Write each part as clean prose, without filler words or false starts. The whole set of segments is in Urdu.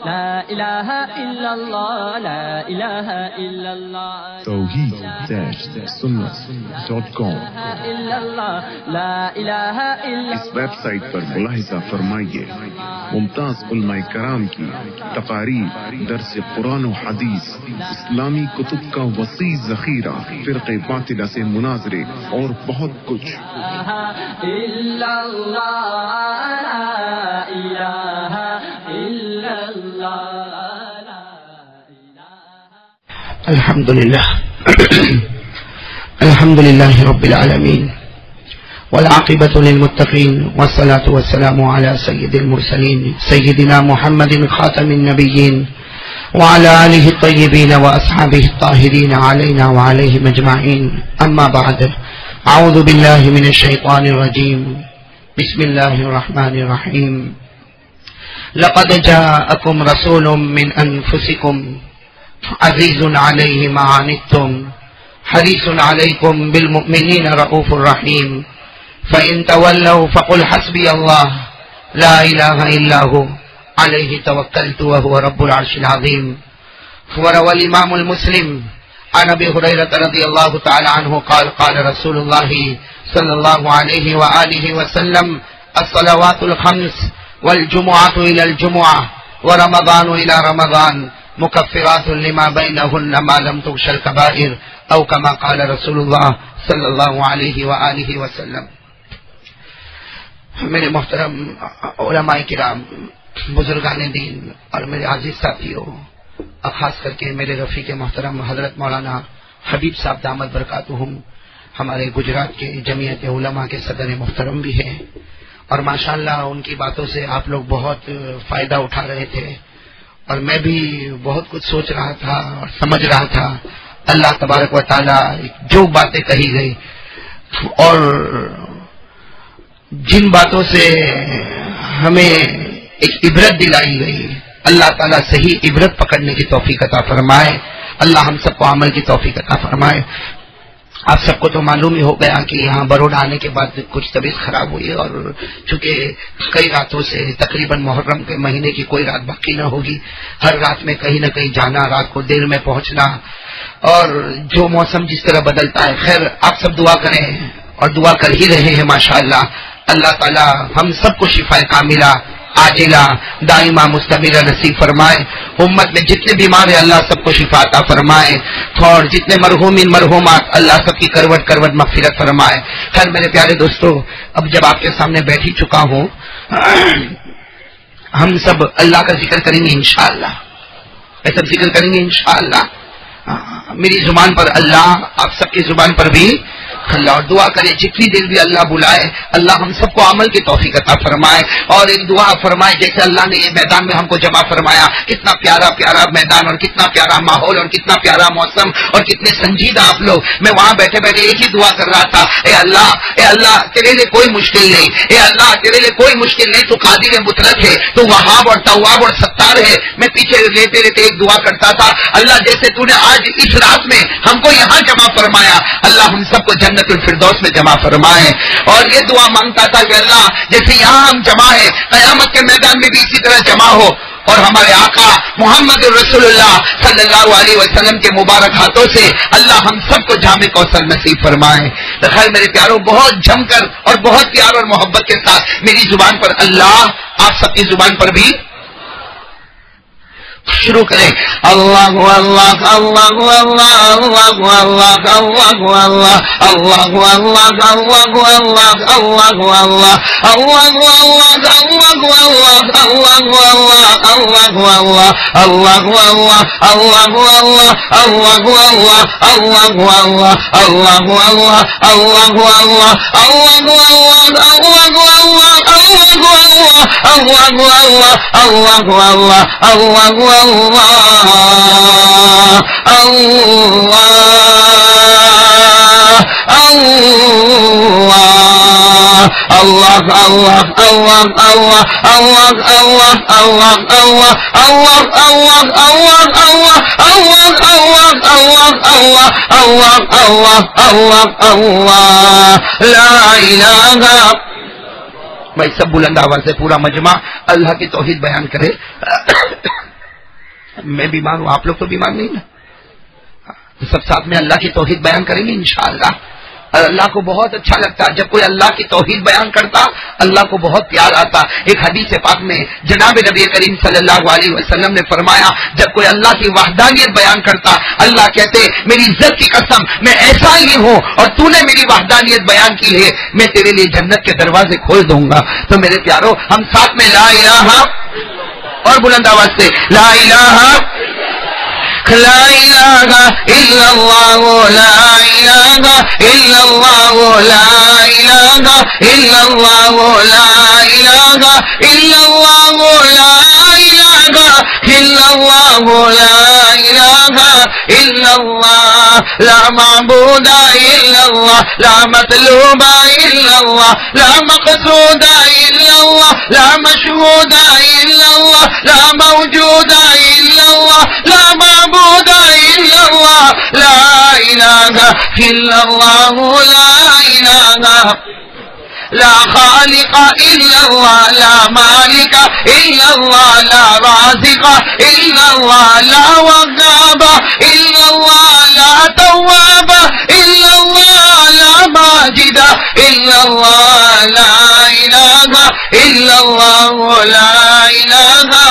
لا الہ الا اللہ لا الہ الا اللہ توحید-sunnat.com اس ویب سائٹ پر ملاحظہ فرمائیے ممتاز علماء کرام کی تقاریر، درس قرآن و حدیث، اسلامی کتب کا وسیع ذخیرہ، فرقے باطلہ سے مناظرے اور بہت کچھ۔ الحمد لله الحمد لله رب العالمين والعاقبة للمتقين والصلاة والسلام على سيد المرسلين سيدنا محمد خاتم النبيين وعلى آله الطيبين وأصحابه الطاهرين علينا وعليهم أجمعين. أما بعد، أعوذ بالله من الشيطان الرجيم. بسم الله الرحمن الرحيم. لقد جاءكم رسول من أنفسكم عزيز عليه ما عنتم حريص عليكم بالمؤمنين رؤوف رحيم. فإن تولوا فقل حسبي الله لا إله إلا هو عليه توكلت وهو رب العرش العظيم. وروى الإمام المسلم عن أبي هريرة رضي الله تعالى عنه قال قال رسول الله صلى الله عليه وآله وسلم: الصلوات الخمس والجمعة إلى الجمعة ورمضان إلى رمضان مكفرات لما بينهن ما لم تغش الكبائر أو كما قال رسول الله صلی اللہ علیہ وآلہ وسلم. میرے محترم علماء کرام، بزرگان دین اور میرے عزیز ساتھیوں، اور خاص کر کے میرے رفیق محترم حضرت مولانا حبیب صاحب دامت برکاتہم ہمارے گجرات کے جمعیت علماء کے صدر محترم بھی ہیں، اور ماشاءاللہ ان کی باتوں سے آپ لوگ بہت فائدہ اٹھا رہے تھے، اور میں بھی بہت کچھ سوچ رہا تھا اور سمجھ رہا تھا. اللہ تبارک و تعالی جو باتیں کہی گئی اور جن باتوں سے ہمیں ایک عبرت دلائی گئی، اللہ تعالیٰ صحیح عبرت پکڑنے کی توفیق عطا فرمائے. اللہ ہم سب کو عمل کی توفیق عطا فرمائے. آپ سب کو تو معلوم ہی ہو گیا کہ یہاں بروڈا آنے کے بعد کچھ طبیعت خراب ہوئی، اور چونکہ کئی راتوں سے تقریباً محرم کے مہینے کی کوئی رات باقی نہ ہوگی، ہر رات میں کہیں نہ کہیں جانا، رات کو دیر میں پہنچنا، اور جو موسم جس طرح بدلتا ہے. خیر، آپ سب دعا کریں اور دعا کر ہی رہے ہیں ماشاءاللہ. اللہ تعالی ہم سب کو شفا کاملہ عاجلہ دائمہ مستمرہ نصیب فرمائے. امت میں جتنے بیمار ہیں اللہ سب کو شفا عطا فرمائے، اور جتنے مرحومین مرحومات اللہ سب کی کروٹ کروٹ مغفرت فرمائے. خیر میرے پیارے دوستو، اب جب آپ کے سامنے بیٹھ ہی چکا ہوں، ہم سب اللہ کا ذکر کریں گے انشاءاللہ. میں سب ذکر کریں گے انشاءاللہ. میری زبان پر اللہ، آپ سب کی زبان پر بھی اللہ، اور دعا کرے جتنی دیر بھی اللہ بلائے اللہ ہم سب کو عمل کی توفیق عطا فرمائے. اور ایک دعا فرمائے جیسے اللہ نے یہ میدان میں ہم کو جمع فرمایا، کتنا پیارا پیارا میدان اور کتنا پیارا ماحول اور کتنا پیارا موسم اور کتنے سنجیدہ آپ لوگ. میں وہاں بیٹھے بیٹھے ایک ہی دعا کر رہا تھا، اے اللہ تیرے لیے کوئی مشکل نہیں، اے اللہ تیرے لیے کوئی مشکل نہیں، تو قادر مطلق ہے، تو وہاب اور تواب اور ستار ہے. میں پیچھے لیتے لیتے ایک دعا کرتا تھا، اللہ جیسے تو نے آج اس رات میں ہم کو یہاں جمع فرمایا، اللہ ہم سب کو جنت الفردوس میں جمع فرمائے. اور یہ دعا مانگتا تھا کہ اللہ جیسے یہاں ہم جمع ہے، قیامت کے میدان میں بھی اسی طرح جمع ہو، اور ہمارے آقا محمد رسول اللہ صلی اللہ علیہ وسلم کے مبارک ہاتھوں سے اللہ ہم سب کو جامع کوثر نصیب فرمائے. تو خیر میرے پیاروں، بہت جم کر اور بہت پیار اور محبت کے ساتھ میری زبان پر اللہ، آپ سب کی زبان پر بھی شروع کریں. اللہ اللہ اللہ اللہ اللہ اللہ اللہ اللہ اللہ اللہ اللہ بھائی سب بلند آواز سے پورا مجمع اللہ کی توحید بیان کرے. میں بیمار ہوں، آپ لوگ تو بیمار نہیں نا؟ سب ساتھ میں اللہ کی توحید بیان کریں گے انشاءاللہ. اور اللہ کو بہت اچھا لگتا جب کوئی اللہ کی توحید بیان کرتا، اللہ کو بہت پیار آتا. ایک حدیث پاک میں جناب نبی کریم صلی اللہ علیہ وسلم نے فرمایا جب کوئی اللہ کی وحدانیت بیان کرتا، اللہ کہتے میری عزت کی قسم میں ایسا ہی ہوں اور تو نے میری وحدانیت بیان کی ہے، میں تیرے لیے جنت کے دروازے کھول دوں گا. تو میرے پیارو ہم ساتھ میں لا الہ اور بلند آواز سے لا الہ لا الہ الا اللہ لا الہ الا اللہ لا الہ الا اللہ لا الہ الا اللہ لا الہ الا اللہ لا الہ الا اللہ لا معبود الا اللہ لا مطلوب الا اللہ لا مقصود الا اللہ لا مشہود الا اللہ لا موجود الا اللہ لا معبود الا اللہ لا الہ الا اللہ لا الہ لا خالق الا اللہ لا مالک الا اللہ لا رازق الا اللہ لا وهاب الا اللہ لا تواب الا اللہ لا ماجد الا اللہ لا الہ الا اللہ لا الہ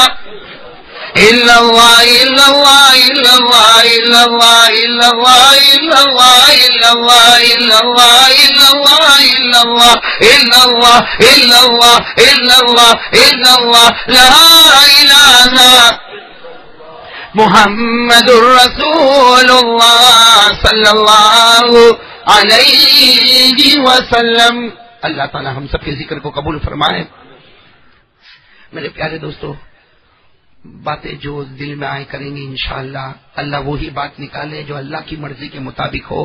الا اللہ الا اللہ الا اللہ الا اللہ الا اللہ الا اللہ الا اللہ الا اللہ الا اللہ الا اللہ الا اللہ الا اللہ الا اللہ الا اللہ لا الہ محمد رسول اللہ صلی اللہ علیہ وسلم. اللہ تعالی ہم سب کے ذکر کو قبول فرمائے. میرے پیارے دوستو، باتیں جو دل میں آئے کریں گے انشاءاللہ اللہ وہی بات نکالے جو اللہ کی مرضی کے مطابق ہو،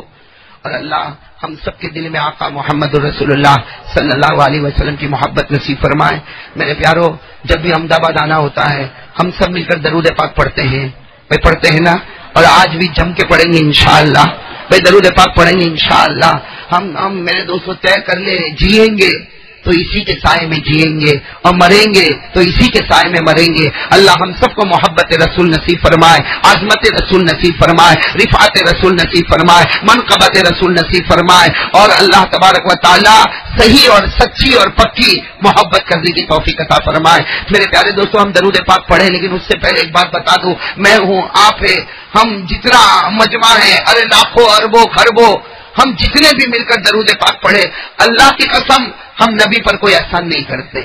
اور اللہ ہم سب کے دل میں آقا محمد رسول اللہ صلی اللہ علیہ وسلم کی محبت نصیب فرمائے. میرے پیارو، جب بھی احمد آباد آنا ہوتا ہے ہم سب مل کر درود پاک پڑھتے ہیں، بھائی پڑھتے ہیں نا؟ اور آج بھی جم کے پڑھیں گے انشاءاللہ، بھائی درود پاک پڑھیں گے انشاءاللہ. ہم میرے دوستوں طے کر لیں، جیئیں گے تو اسی کے سائے میں جیئیں گے اور مریں گے تو اسی کے سائے میں مریں گے. اللہ ہم سب کو محبت رسول نصیب فرمائے، عظمت رسول نصیب فرمائے، رفعت رسول نصیب فرمائے، منقبت رسول نصیب فرمائے، اور اللہ تبارک و تعالی صحیح اور سچی اور پکی محبت کرنے کی توفیق عطا فرمائے. میرے پیارے دوستوں، ہم درود پاک پڑھیں، لیکن اس سے پہلے ایک بات بتا دوں، میں ہوں، آپ ہے، ہم جتنا مجمع ہے، ارے لاکھوں اربوں خربوں، ہم جتنے بھی مل کر درود پاک پڑھے، اللہ کی قسم ہم نبی پر کوئی احسان نہیں کرتے.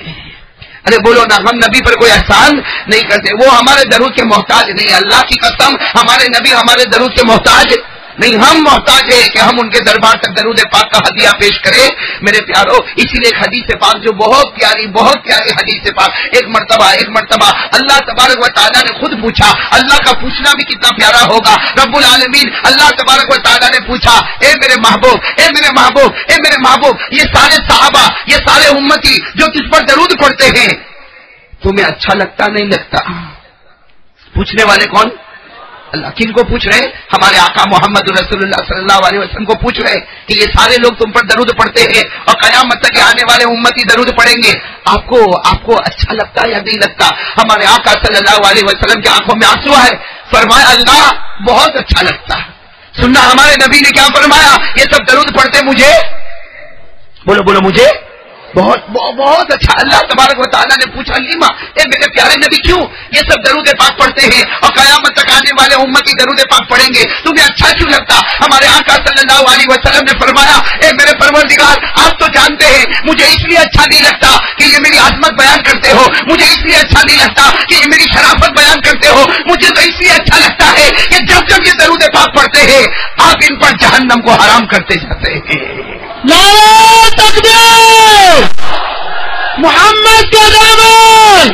ارے بولو نا، ہم نبی پر کوئی احسان نہیں کرتے. وہ ہمارے درود کے محتاج نہیں. اللہ کی قسم ہمارے نبی ہمارے درود کے محتاج نہیں، ہم محتاج ہے کہ ہم ان کے دربار تک درود پاک کا ہدیہ پیش کریں. میرے پیارو، اسی لیے ایک حدیث پاک جو بہت پیاری حدیث پاک، ایک مرتبہ اللہ تبارک و تعالیٰ نے خود پوچھا. اللہ کا پوچھنا بھی کتنا پیارا ہوگا. رب العالمین اللہ تبارک و تعالیٰ نے پوچھا، اے میرے محبوب، اے میرے محبوب، اے میرے محبوب، یہ سارے صحابہ، یہ سارے امتی جو تجھ پر درود پڑھتے ہیں، تمہیں اچھا لگتا نہیں لگتا؟ پوچھنے والے کون؟ اللہ. کن کو پوچھ رہے؟ ہمارے آقا محمد رسول اللہ صلی اللہ علیہ وسلم کو پوچھ رہے کہ یہ سارے لوگ تم پر درود پڑھتے ہیں اور قیامت تک آنے والے امتی درود پڑھیں گے، آپ کو اچھا لگتا یا نہیں لگتا؟ ہمارے آقا صلی اللہ علیہ وسلم کی آنکھوں میں آنسو ہے. فرمایا اللہ بہت اچھا لگتا. سننا ہمارے نبی نے کیا فرمایا؟ یہ سب درود پڑھتے مجھے، بولو مجھے بہت اچھا. اللہ تبارک و تعالیٰ نے پوچھا، لیما اے میرے پیارے نبی کیوں یہ سب درود پاک پڑھتے ہیں اور قیامت تک آنے والے امتی درود پاک پڑھیں گے، تمہیں اچھا کیوں لگتا؟ ہمارے آقا صلی اللہ علیہ وسلم نے فرمایا، اے میرے پروردگار، آپ تو جانتے ہیں مجھے اس لیے اچھا نہیں لگتا کہ یہ میری عظمت بیان کرتے ہو، مجھے اس لیے اچھا نہیں لگتا کہ یہ میری شرافت بیان کرتے ہو، مجھے تو اس لیے اچھا لگتا ہے کہ جب یہ درود پاک پڑھتے ہیں آپ ان پر جہنم کو حرام کرتے جاتے ہیں. نعرہ تکبیر، محمد کا دامن.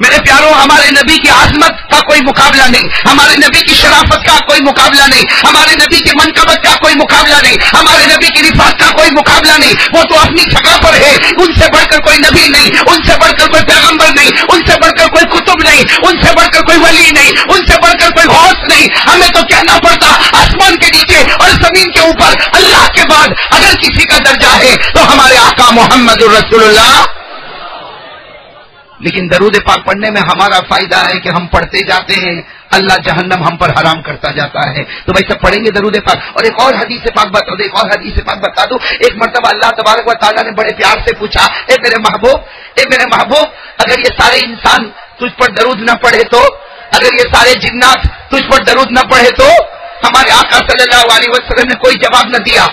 میرے پیاروں، ہمارے نبی کی عظمت کا کوئی مقابلہ نہیں، ہمارے نبی کی شرافت کا کوئی مقابلہ نہیں، ہمارے نبی کی منقبت کا کوئی مقابلہ نہیں، ہمارے نبی کی رفعت کا کوئی مقابلہ نہیں. وہ تو اپنی جگہ پر ہے، ان سے بڑھ کر کوئی نبی نہیں، ان سے بڑھ کر کوئی پیغمبر نہیں، ان سے بڑھ کر کوئی کتب نہیں، ان سے بڑھ کر کوئی ولی نہیں، ان سے بڑھ کر کوئی غوث نہیں. ہمیں تو کہنا پڑتا آسمان کے نیچے اور زمین کے اوپر اللہ کے بعد اگر کسی کا درجہ ہے تو ہمارے آقا محمد رسول اللہ. لیکن درود پاک پڑھنے میں ہمارا فائدہ ہے کہ ہم پڑھتے جاتے ہیں، اللہ جہنم ہم پر حرام کرتا جاتا ہے. تو بھائی سب پڑھیں گے درود پاک. اور ایک اور حدیث پاک بتا دوں. ایک مرتبہ اللہ تبارک و تعالیٰ نے بڑے پیار سے پوچھا، اے میرے محبوب اگر یہ سارے انسان تجھ پر درود نہ پڑھے تو، اگر یہ سارے جنات تجھ پر درود نہ پڑھے تو؟ ہمارے آقا صلی اللہ علیہ وسلم نے کوئی جواب نہ دیا.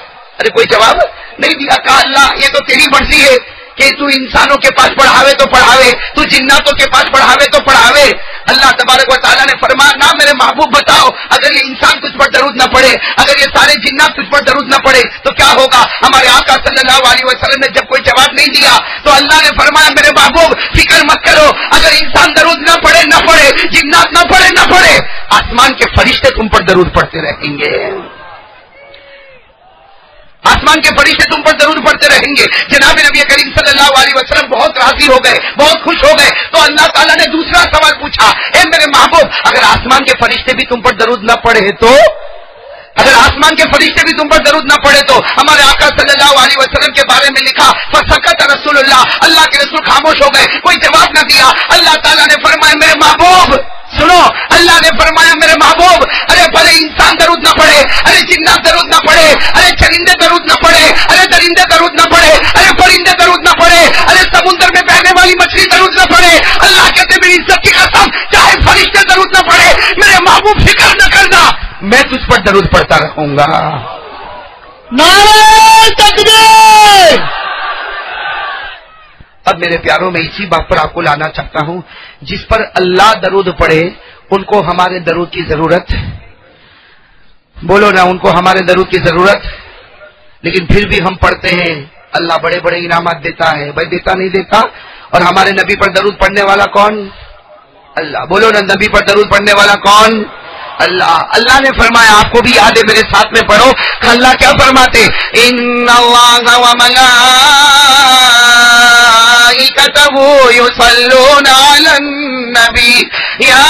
کوئی جواب نہیں دیا. کہا اللہ یہ تو تیری مرضی ہے کہ تو انسانوں کے پاس پڑھاوے تو پڑھاوے، تو جناتوں کے پاس پڑھاوے تو پڑھاوے. اللہ تبارک و تعالیٰ نے فرمایا نہ میرے محبوب بتاؤ، اگر یہ انسان تجھ پر درود نہ پڑھے، اگر یہ سارے جنات تجھ پر درود نہ پڑھے تو کیا ہوگا؟ ہمارے آقا صلی اللہ علیہ وسلم نے جب کوئی جواب نہیں دیا تو اللہ نے فرمایا میرے محبوب فکر مت کرو، اگر انسان درود نہ پڑھے، جنات نہ پڑھے، آسمان کے فرشتے تم پر درود پڑھتے رہیں گے. آسمان کے فرشتے تم پر درود پڑھتے رہیں گے. جناب نبی کریم صلی اللہ علیہ وسلم بہت راضی ہو گئے، بہت خوش ہو گئے. تو اللہ تعالیٰ نے دوسرا سوال پوچھا، اے میرے محبوب اگر آسمان کے فرشتے بھی تم پر درود نہ پڑھے تو؟ اگر آسمان کے فرشتے بھی تم پر درود نہ پڑھے تو؟ ہمارے آقا صلی اللہ علیہ وسلم کے بارے میں لکھا فسکت رسول اللہ کے رسول خاموش ہو گئے، کوئی جواب نہ دیا. اللہ تعالیٰ نے فرمایا میرے محبوب سنو، اللہ نے فرمایا میرے محبوب ارے بھلے انسان درود نہ پڑھے، ارے جنات درود نہ پڑھے، ارے چرندے درود نہ پڑھے، ارے درندے درود نہ پڑھے، ارے پرندے درود نہ پڑھے، ارے سمندر میں بہنے والی مچھلی درود نہ پڑھے، اللہ کہتے میری عزت کی قسم چاہے فرشتے درود نہ پڑھے، میرے محبوب فکر نہ کرنا، میں تجھ پر درود پڑھتا رہوں گا. نعرہ تکبیر. اب میرے پیاروں میں اسی بات پر آپ کو لانا چاہتا ہوں، جس پر اللہ درود پڑھے ان کو ہمارے درود کی ضرورت، بولو نا، ان کو ہمارے درود کی ضرورت. لیکن پھر بھی ہم پڑھتے ہیں، اللہ بڑے بڑے انعامات دیتا ہے. بھائی دیتا نہیں دیتا؟ اور ہمارے نبی پر درود پڑھنے والا کون؟ اللہ. بولو نا، نبی پر درود پڑھنے والا کون؟ اللہ. اللہ نے فرمایا، آپ کو بھی یاد ہے، میرے ساتھ میں پڑھو. اللہ کیا فرماتے؟ ان اللہ و ملائکتہ یصلون علی النبی یا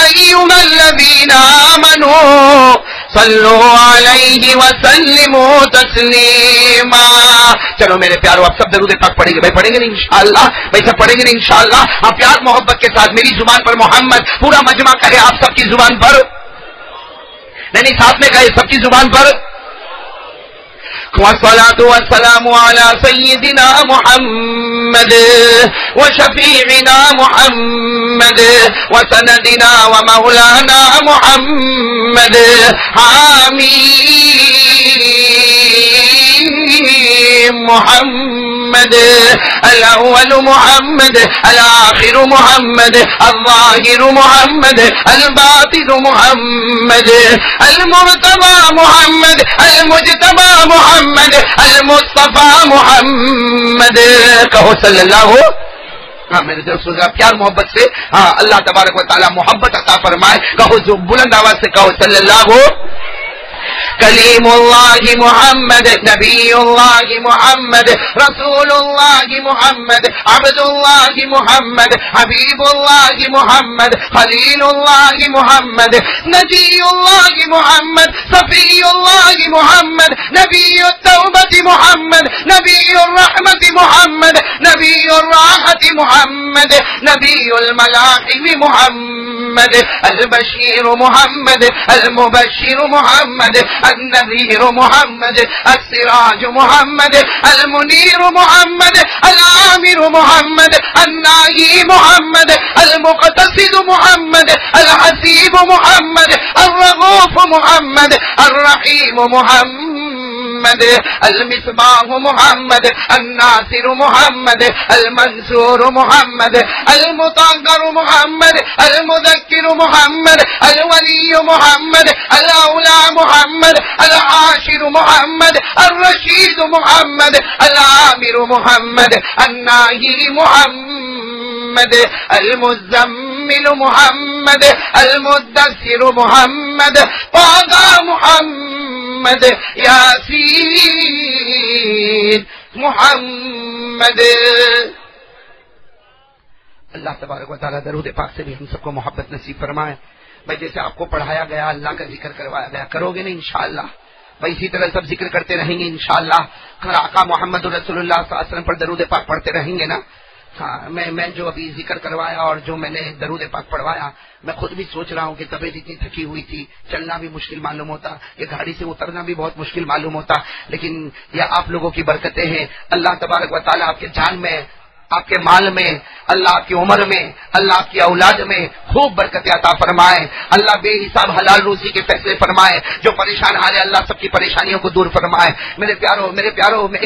ایھا الذین آمنوا صلوا علیہ وسلموا تسلیما. چلو میرے پیارو اب سب درود پاک پڑھیں گے. بھائی پڑھیں گے نا انشاءاللہ؟ بھائی سب پڑھیں گے نا انشاءاللہ؟ آپ پیار محبت کے ساتھ میری زبان پر محمد، پورا مجمع کہے آپ سب کی زبان پر، نہیں ساتھ میں کہے سب کی زبان پر. والصلاة والسلام على سيدنا محمد وشفيعنا محمد وسندنا ومولانا محمد. آمين. محمد الأول محمد الآخر محمد الظاهر محمد الباطن محمد المرتضى محمد المجتبى محمد المصطفى محمد. کہو صلی اللہ. ہاں میرے دوستوں پیار محبت سے ہاں اللہ تبارک و تعالی محبت عطا فرمائے. کہو جو بلند آواز سے کہو صلی اللہ. کلیم اللہ محمد، نبی اللہ محمد، رسول اللہ محمد، عبد اللہ محمد، حبیب اللہ محمد، خلیل اللہ محمد، نبی اللہ محمد، صفی اللہ محمد، نبی التوبہ محمد، نبی الرحمت محمد، نبی الراحت محمد، نبی الملاحم محمد، البشیر محمد، المبشر محمد، النذیر محمد، السراج محمد، المنیر محمد، العامر محمد، الناہی محمد، المقتصد محمد، الحسیب محمد، الرغوف محمد، الرحیم محمد، المصباح محمد، الناصر محمد، المنصور محمد، المطهر محمد، المذكر محمد، الولي محمد، الاولى محمد، العاشر محمد، الرشيد محمد، العامر محمد، الناهي محمد، المزمل محمد، المدثر محمد، طه محمد، یاسین محمد. اللہ تبارک و تعالیٰ درود پاک سے بھی ہم سب کو محبت نصیب فرمائے. بھائی جیسے آپ کو پڑھایا گیا، اللہ کا ذکر کروایا گیا، کرو گے نا انشاءاللہ؟ بھائی اسی طرح سب ذکر کرتے رہیں گے انشاءاللہ. آقا محمد رسول اللہ صلی اللہ علیہ وسلم پر درود پاک پڑھتے رہیں گے نا؟ ہاں میں جو ابھی ذکر کروایا اور جو میں نے درود پاک پڑھوایا، میں خود بھی سوچ رہا ہوں کہ طبیعت اتنی تھکی ہوئی تھی، چلنا بھی مشکل معلوم ہوتا، یہ گاڑی سے اترنا بھی بہت مشکل معلوم ہوتا، لیکن یہ آپ لوگوں کی برکتیں ہیں۔ اللہ تبارک و تعالیٰ آپ کے جان میں، آپ کے مال میں، اللہ آپ کی عمر میں، اللہ آپ کی اولاد میں خوب برکت عطا فرمائے، اللہ بے حساب حلال روزی کے فیصلے فرمائے، جو پریشان حال ہے اللہ سب کی پریشانیوں کو دور فرمائے۔ میرے پیاروں میں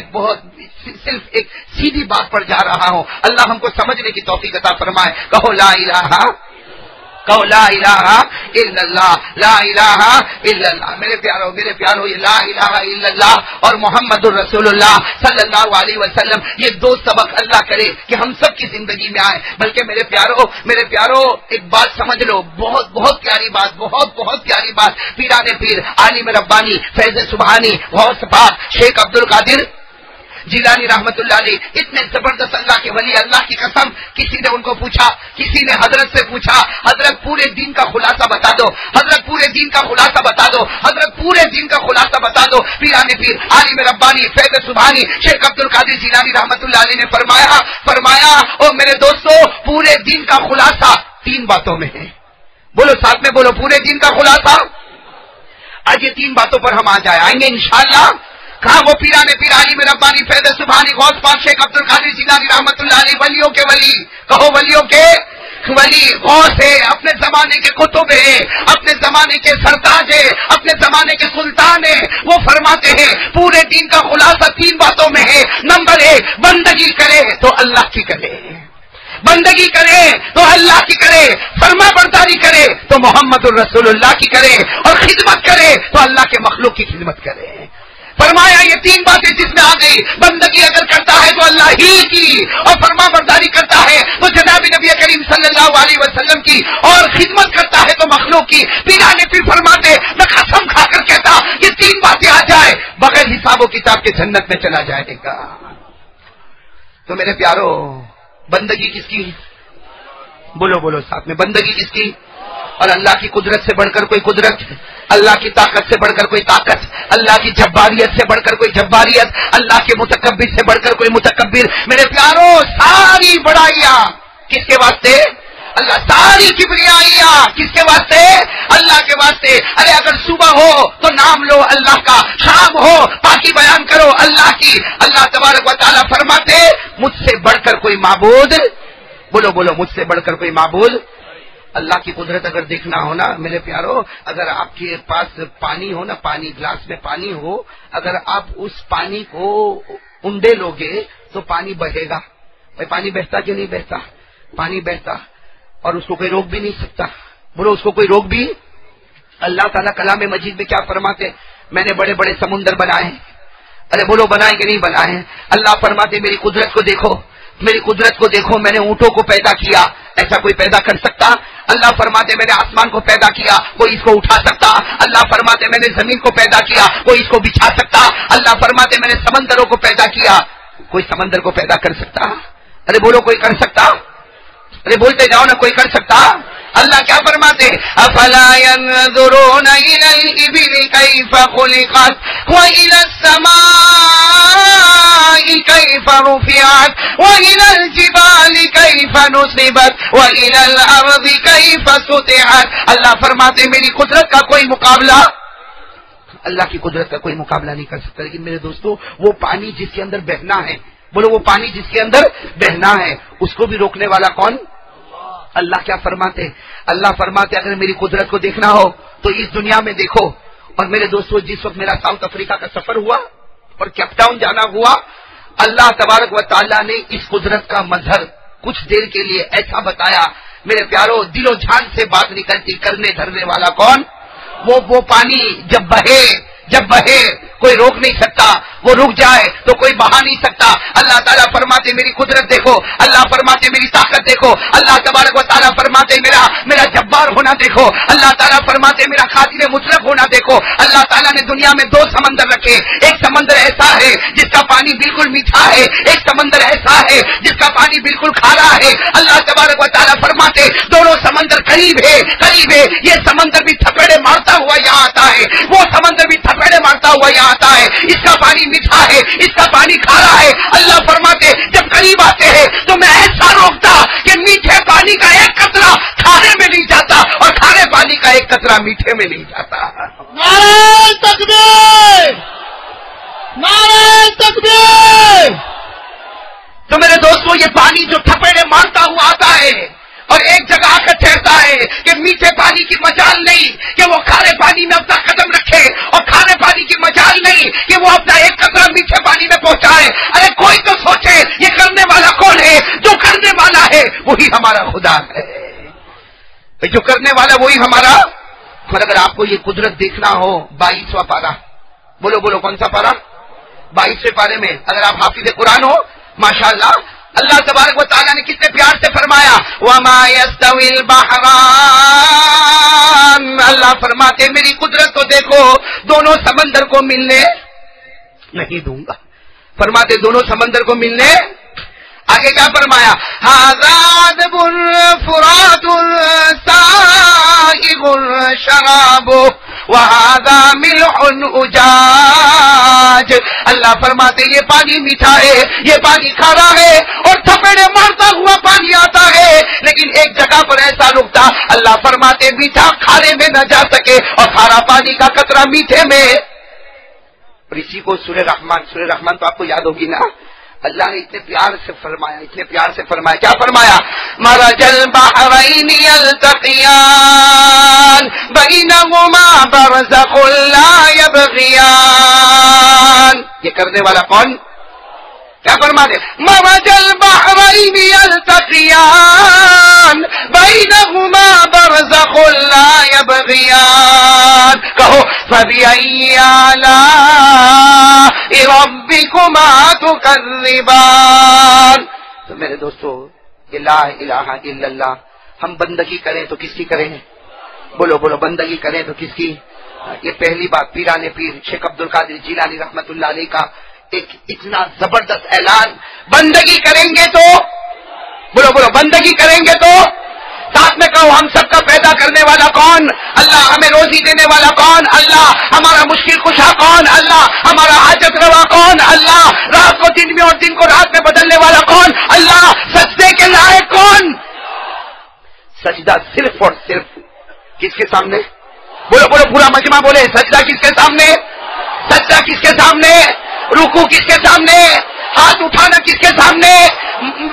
صرف ایک سیدھی بات پر جا رہا ہوں، اللہ ہم کو سمجھنے کی توفیق عطا فرمائے۔ کہو لا الہ الا اللہ، لا الہ الا اللہ۔ میرے پیاروں یہ لا الہ الا اللہ اور محمد الرسول اللہ صلی اللہ علیہ وسلم، یہ دو سبق اللہ کرے کہ ہم سب کی زندگی میں آئے۔ بلکہ میرے پیاروں ایک بات سمجھ لو، بہت پیاری بات، بہت پیاری بات۔ پیران پیر، عالم ربانی، فیض سبحانی، غوث پاک شیخ عبد القادر جیلانی رحمت اللہ علیہ، اتنے زبردست اللہ کے ولی، اللہ کی قسم کسی نے ان کو پوچھا، کسی نے حضرت سے پوچھا، حضرت پورے دین کا خلاصہ بتا دو، حضرت پورے دین کا خلاصہ بتا دو، حضرت پورے دین کا خلاصہ بتا دو۔ پیران پیر، عالم ربانی، فیض سبحانی شیخ عبد القادر جیلانی رحمت اللہ علیہ نے فرمایا او میرے دوستو، پورے دین کا خلاصہ 3 باتوں میں ہے۔ بولو ساتھ میں بولو، پورے دین کا خلاصہ۔ آج یہ 3 باتوں پر ہم آئیں گے انشاءاللہ۔ کہاں وہ پیران پیر، عالم ربانی، فیض سبحانی، غوث پاک شیخ عبد القادر جیلانی رحمت اللہ علیہ، ولیوں کے ولی، کہو ولیوں کے ولی، غوث ہے، اپنے زمانے کے قطب ہے، اپنے زمانے کے سرتاج ہے، اپنے زمانے کے سلطان ہے۔ وہ فرماتے ہیں پورے دین کا خلاصہ 3 باتوں میں ہے۔ نمبر 1، بندگی کرے تو اللہ کی کرے، بندگی کرے تو اللہ کی کرے، فرما برداری کرے تو محمد الرسول اللہ کی کرے، اور خدمت کرے تو اللہ کے مخلوق کی خدمت کرے۔ فرمایا یہ 3 باتیں جس میں آ گئی، بندگی اگر کرتا ہے تو اللہ ہی کی، اور فرما برداری کرتا ہے تو جناب نبی کریم صلی اللہ علیہ وسلم کی، اور خدمت کرتا ہے تو مخلوق کی۔ پیران پیر فرماتے، میں قسم کھا کر کہتا یہ 3 باتیں آ جائے بغیر حساب و کتاب کے جنت میں چلا جائے گا۔ تو میرے پیاروں، بندگی کس کی؟ بولو ساتھ میں، بندگی کس کی؟ اور اللہ کی قدرت سے بڑھ کر کوئی قدرت، اللہ کی طاقت سے بڑھ کر کوئی طاقت، اللہ کی جباریت سے بڑھ کر کوئی جباریت، اللہ کے متکبر سے بڑھ کر کوئی متکبر۔ میرے پیاروں، ساری بڑائیاں کس کے واسطے؟ اللہ۔ ساری کبریائیاں کس کے واسطے؟ اللہ کے واسطے۔ ارے اگر صبح ہو تو نام لو اللہ کا، شام ہو پاکی بیان کرو اللہ کی۔ اللہ تبارک و تعالیٰ فرماتے، مجھ سے بڑھ کر کوئی معبود، بولو مجھ سے بڑھ کر کوئی معبود۔ اللہ کی قدرت اگر دیکھنا ہو نا میرے پیاروں، اگر آپ کے پاس پانی ہو نا، پانی گلاس میں پانی ہو، اگر آپ اس پانی کو انڈے لوگے تو پانی بہے گا۔ بھائی پانی بہتا کہ نہیں بہتا؟ پانی بہتا، اور اس کو کوئی روک بھی نہیں سکتا۔ بولو اس کو کوئی روک بھی۔ اللہ تعالیٰ کلام مجید میں کیا فرماتے؟ میں نے بڑے بڑے سمندر بنائے ہیں۔ ارے بولو بنائے کہ نہیں بنائے؟ اللہ فرماتے میری قدرت کو دیکھو، میری قدرت کو دیکھو، میں نے اونٹوں کو پیدا کیا، ایسا کوئی پیدا کر سکتا؟ اللہ فرماتے میں نے آسمان کو پیدا کیا، کوئی اس کو اٹھا سکتا؟ اللہ فرماتے میں نے زمین کو پیدا کیا، کوئی اس کو بچھا سکتا؟ اللہ فرماتے میں نے سمندروں کو پیدا کیا، کوئی سمندر کو پیدا کر سکتا؟ ارے بولو کوئی کر سکتا؟ ارے بولتے جاؤ نا، کوئی کر سکتا؟ اللہ کیا فرماتے؟ افلا ينظرون الى الابل كيف خلقت والى السماء كيف رفعت والى الجبال كيف نصبت والى الارض كيف سطحت۔ اللہ فرماتے میری قدرت کا کوئی مقابلہ، اللہ کی قدرت کا کوئی مقابلہ نہیں کر سکتا۔ لیکن میرے دوستو، وہ پانی جس کے اندر بہنا ہے، بولو وہ پانی جس کے اندر بہنا ہے، اس کو بھی روکنے والا کون؟ اللہ کیا فرماتے؟ اللہ فرماتے اگر میری قدرت کو دیکھنا ہو تو اس دنیا میں دیکھو۔ اور میرے دوستو، جس وقت میرا ساؤتھ افریقہ کا سفر ہوا اور کیپ ٹاؤن جانا ہوا، اللہ تبارک و تعالیٰ نے اس قدرت کا مظہر کچھ دیر کے لیے ایسا بتایا، میرے پیاروں دل و جان سے بات نکلتی، کرنے دھرنے والا کون؟ وہ پانی جب بہے کوئی روک نہیں سکتا، وہ رک جائے تو کوئی بہا نہیں سکتا۔ اللہ تعالیٰ فرماتے میری قدرت دیکھو، اللہ فرماتے میری طاقت دیکھو، اللہ تبارک و تعالیٰ فرماتے میرا جبار ہونا دیکھو، اللہ تعالیٰ فرماتے میرا قادر مطلق ہونا دیکھو۔ اللہ تعالیٰ نے دنیا میں 2 سمندر رکھے، ایک سمندر ایسا ہے جس کا پانی بالکل میٹھا ہے، ایک سمندر ایسا ہے جس کا پانی بالکل کھارا ہے۔ اللہ تبارک و تعالیٰ فرماتے دونوں سمندر قریب ہے قریب ہے. یہ سمندر بھی تھپیڑے مارتا ہوا یہاں آتا ہے, وہ سمندر بھی تھپیڑے مارتا ہوا یہاں آتا ہے. اس کا پانی میٹھا ہے, اس کا پانی کھارا ہے. اللہ فرماتے جب قریب آتے ہیں تو میں ایسا روکتا کہ میٹھے پانی کا ایک قطرہ کھارے میں نہیں جاتا اور کھارے پانی کا ایک قطرہ میٹھے میں نہیں جاتا. نعرہ تکبیر, نعرہ تکبیر. تو میرے دوستوں یہ پانی جو تھپیڑے مارتا ہوا آتا ہے اور ایک جگہ آ کر ٹھہرتا ہے کہ میٹھے پانی کی مجال نہیں کہ وہ کھارے پانی میں اپنا قدم رکھے اور کھارے پانی کی مجال نہیں کہ وہ اپنا ایک قطرہ میٹھے پانی میں پہنچائے. ارے کوئی تو سوچے یہ کرنے والا کون ہے؟ جو کرنے والا ہے وہی ہمارا خدا ہے, جو کرنے والا وہی ہمارا. اور اگر آپ کو یہ قدرت دیکھنا ہو 22واں پارہ, بولو بولو کون سا پارہ؟ 22ویں پارے میں اگر آپ حافظ قرآن ہو ماشاءاللہ, اللہ تبارک و تعالیٰ نے کتنے پیار سے فرمایا وَمَا يَسْتَوِي الْبَحْرَانِ. اللہ فرماتے میری قدرت کو دیکھو, دونوں سمندر کو ملنے نہیں دوں گا. فرماتے دونوں سمندر کو ملنے. آگے کیا فرمایا؟ هَذَا عَذْبٌ فُرَاتٌ سَائِغٌ شَرَابُهُ وَهَذَا مِلْحٌ أُجَاجٌ. اللہ فرماتے یہ پانی میٹھا ہے, یہ پانی کھارا ہے اور تھپیڑے مارتا ہوا پانی آتا ہے, لیکن ایک جگہ پر ایسا رکتا. اللہ فرماتے میٹھا کھارے میں نہ جا سکے اور کھارا پانی کا قطرہ میٹھے میں. اور اسی کو سورہ رحمان تو آپ کو یاد ہوگی نا, اللہ نے اتنے پیار سے فرمایا, اتنے پیار سے فرمایا. کیا فرمایا؟ مرج البحرین یلتقیان بینہما برزخ لا یبغیان. یہ کرنے والا کون؟ کیا فرما دے؟ مرج البحرین یلتقیان بینہما برزخ لا یبغیان. کہو فبأی آلاء ربکما تکذبان. تو میرے دوستو یہ لا الہ الا اللہ, ہم بندگی کریں تو کس کی کریں؟ بولو بولو بندگی کریں تو کس کی؟ یہ پہلی بات پیران پیر شیخ عبد القادر جیلانی رحمت اللہ علیہ کا ایک اتنا زبردست اعلان. بندگی کریں گے تو بولو بولو بندگی کریں گے تو ساتھ میں کہو ہم سب کا پیدا کرنے والا کون؟ اللہ. ہمیں روزی دینے والا کون؟ اللہ. ہمارا مشکل کشا کون؟ اللہ. ہمارا حاجت روا کون؟ اللہ. رات کو دن میں اور دن کو رات میں بدلنے والا کون؟ اللہ. سجدے کے لائق کون؟ سجدہ صرف اور صرف کس کے سامنے؟ بولو بولو پورا مجمع بولے سجدہ کس کے سامنے؟ سجدہ کس کے سامنے؟ رکوع کس کے سامنے؟ ہاتھ اٹھانا کس کے سامنے؟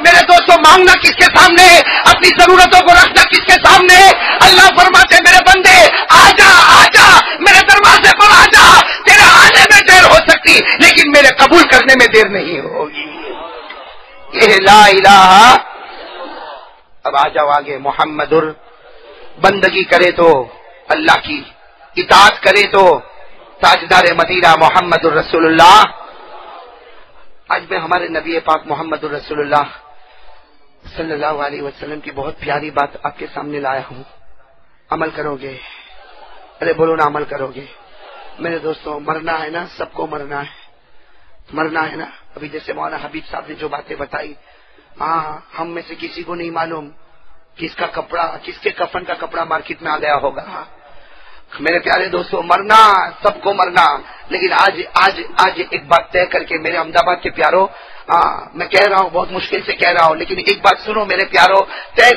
میرے دوستوں مانگنا کس کے سامنے؟ اپنی ضرورتوں کو رکھنا کس کے سامنے؟ اللہ فرماتے میرے بندے آجا آجا میرے دروازے پر آجا. تیرے آنے میں دیر ہو سکتی لیکن میرے قبول کرنے میں دیر نہیں ہوگی. یہ لا الہ. اب آ جاؤ آگے. محمد بندگی کرے تو اللہ کی, اطاعت کرے تو تاجدار مدینہ محمد الرسول اللہ. آج میں ہمارے نبی پاک محمد الرسول اللہ صلی اللہ علیہ وسلم کی بہت پیاری بات آپ کے سامنے لایا ہوں. عمل کرو گے؟ ارے بولو نا عمل کرو گے؟ میرے دوستوں مرنا ہے نا, سب کو مرنا ہے, مرنا ہے نا. ابھی جیسے مولانا حبیب صاحب نے جو باتیں بتائی, ہاں ہم میں سے کسی کو نہیں معلوم کس کا کپڑا, کس کے کفن کا کپڑا مارکیٹ میں آ گیا ہوگا. میرے پیارے دوستوں مرنا, سب کو مرنا. لیکن آج ایک بات طے کر کے میرے احمدآباد کے پیاروں, میں کہہ رہا ہوں بہت مشکل سے کہہ رہا ہوں, لیکن ایک بات سنو میرے پیاروں, طے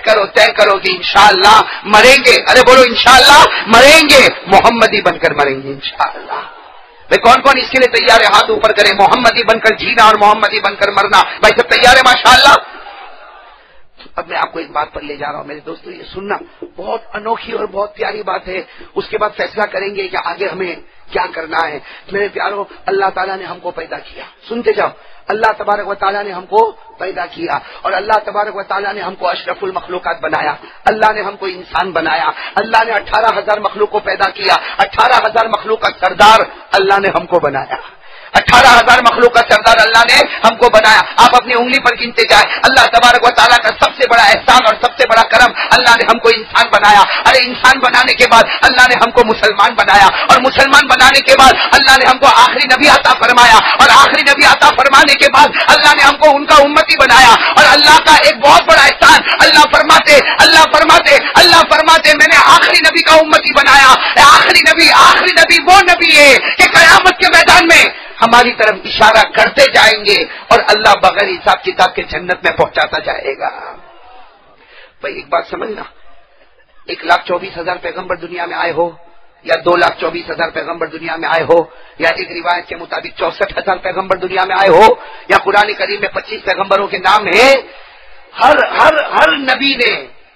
کرو کہ انشاءاللہ مریں گے. ارے بولو انشاءاللہ مریں گے, محمدی بن کر مریں گے انشاءاللہ. کون کون اس کے لیے تیار ہے؟ ہاتھ اوپر کریں. محمدی بن کر جینا اور محمدی بن کر مرنا. بھائی سب تیار ہے ماشاءاللہ؟ اب میں آپ کو ایک بات پر لے جا رہا ہوں میرے دوستوں, یہ سننا بہت انوکھی اور بہت پیاری بات ہے. اس کے بعد فیصلہ کریں گے کہ آگے ہمیں کیا کرنا ہے. میرے پیاروں اللہ تعالیٰ نے ہم کو پیدا کیا, سنتے جاؤ. اللہ تبارک و تعالیٰ نے ہم کو پیدا کیا اور اللہ تبارک و تعالیٰ نے ہم کو اشرف المخلوقات بنایا. اللہ نے ہم کو انسان بنایا. اللہ نے 18,000 مخلوق کو پیدا کیا. 18,000 مخلوق کا سردار اللہ نے ہم کو بنایا. 18,000 مخلوق کا سردار اللہ نے ہم کو بنایا. آپ اپنی انگلی پر گنتے جائیں. اللہ تبارک و تعالیٰ کا سب سے بڑا احسان اور سب سے بڑا کرم, اللہ نے ہم کو انسان بنایا. ارے انسان بنانے کے بعد اللہ نے ہم کو مسلمان بنایا, اور مسلمان بنانے کے بعد اللہ نے ہم کو آخری نبی عطا فرمایا, اور آخری نبی عطا فرمانے کے بعد اللہ نے ہم کو ان کا امتی بنایا. اور اللہ کا ایک بہت بڑا احسان, اللہ فرماتے میں نے آخری نبی کا امتی بنایا. آخری نبی وہ نبی ہے کہ قیامت کے میدان میں ہماری طرف اشارہ کرتے جائیں گے اور اللہ بغیر حساب کتاب کے جنت میں پہنچاتا جائے گا. بھائی ایک بات سمجھنا, 1,24,000 پیغمبر دنیا میں آئے ہو, یا 2,24,000 پیغمبر دنیا میں آئے ہو, یا ایک روایت کے مطابق 64,000 پیغمبر دنیا میں آئے ہو, یا قرآن کریم میں 25 پیغمبروں کے نام ہیں. ہر نبی نے,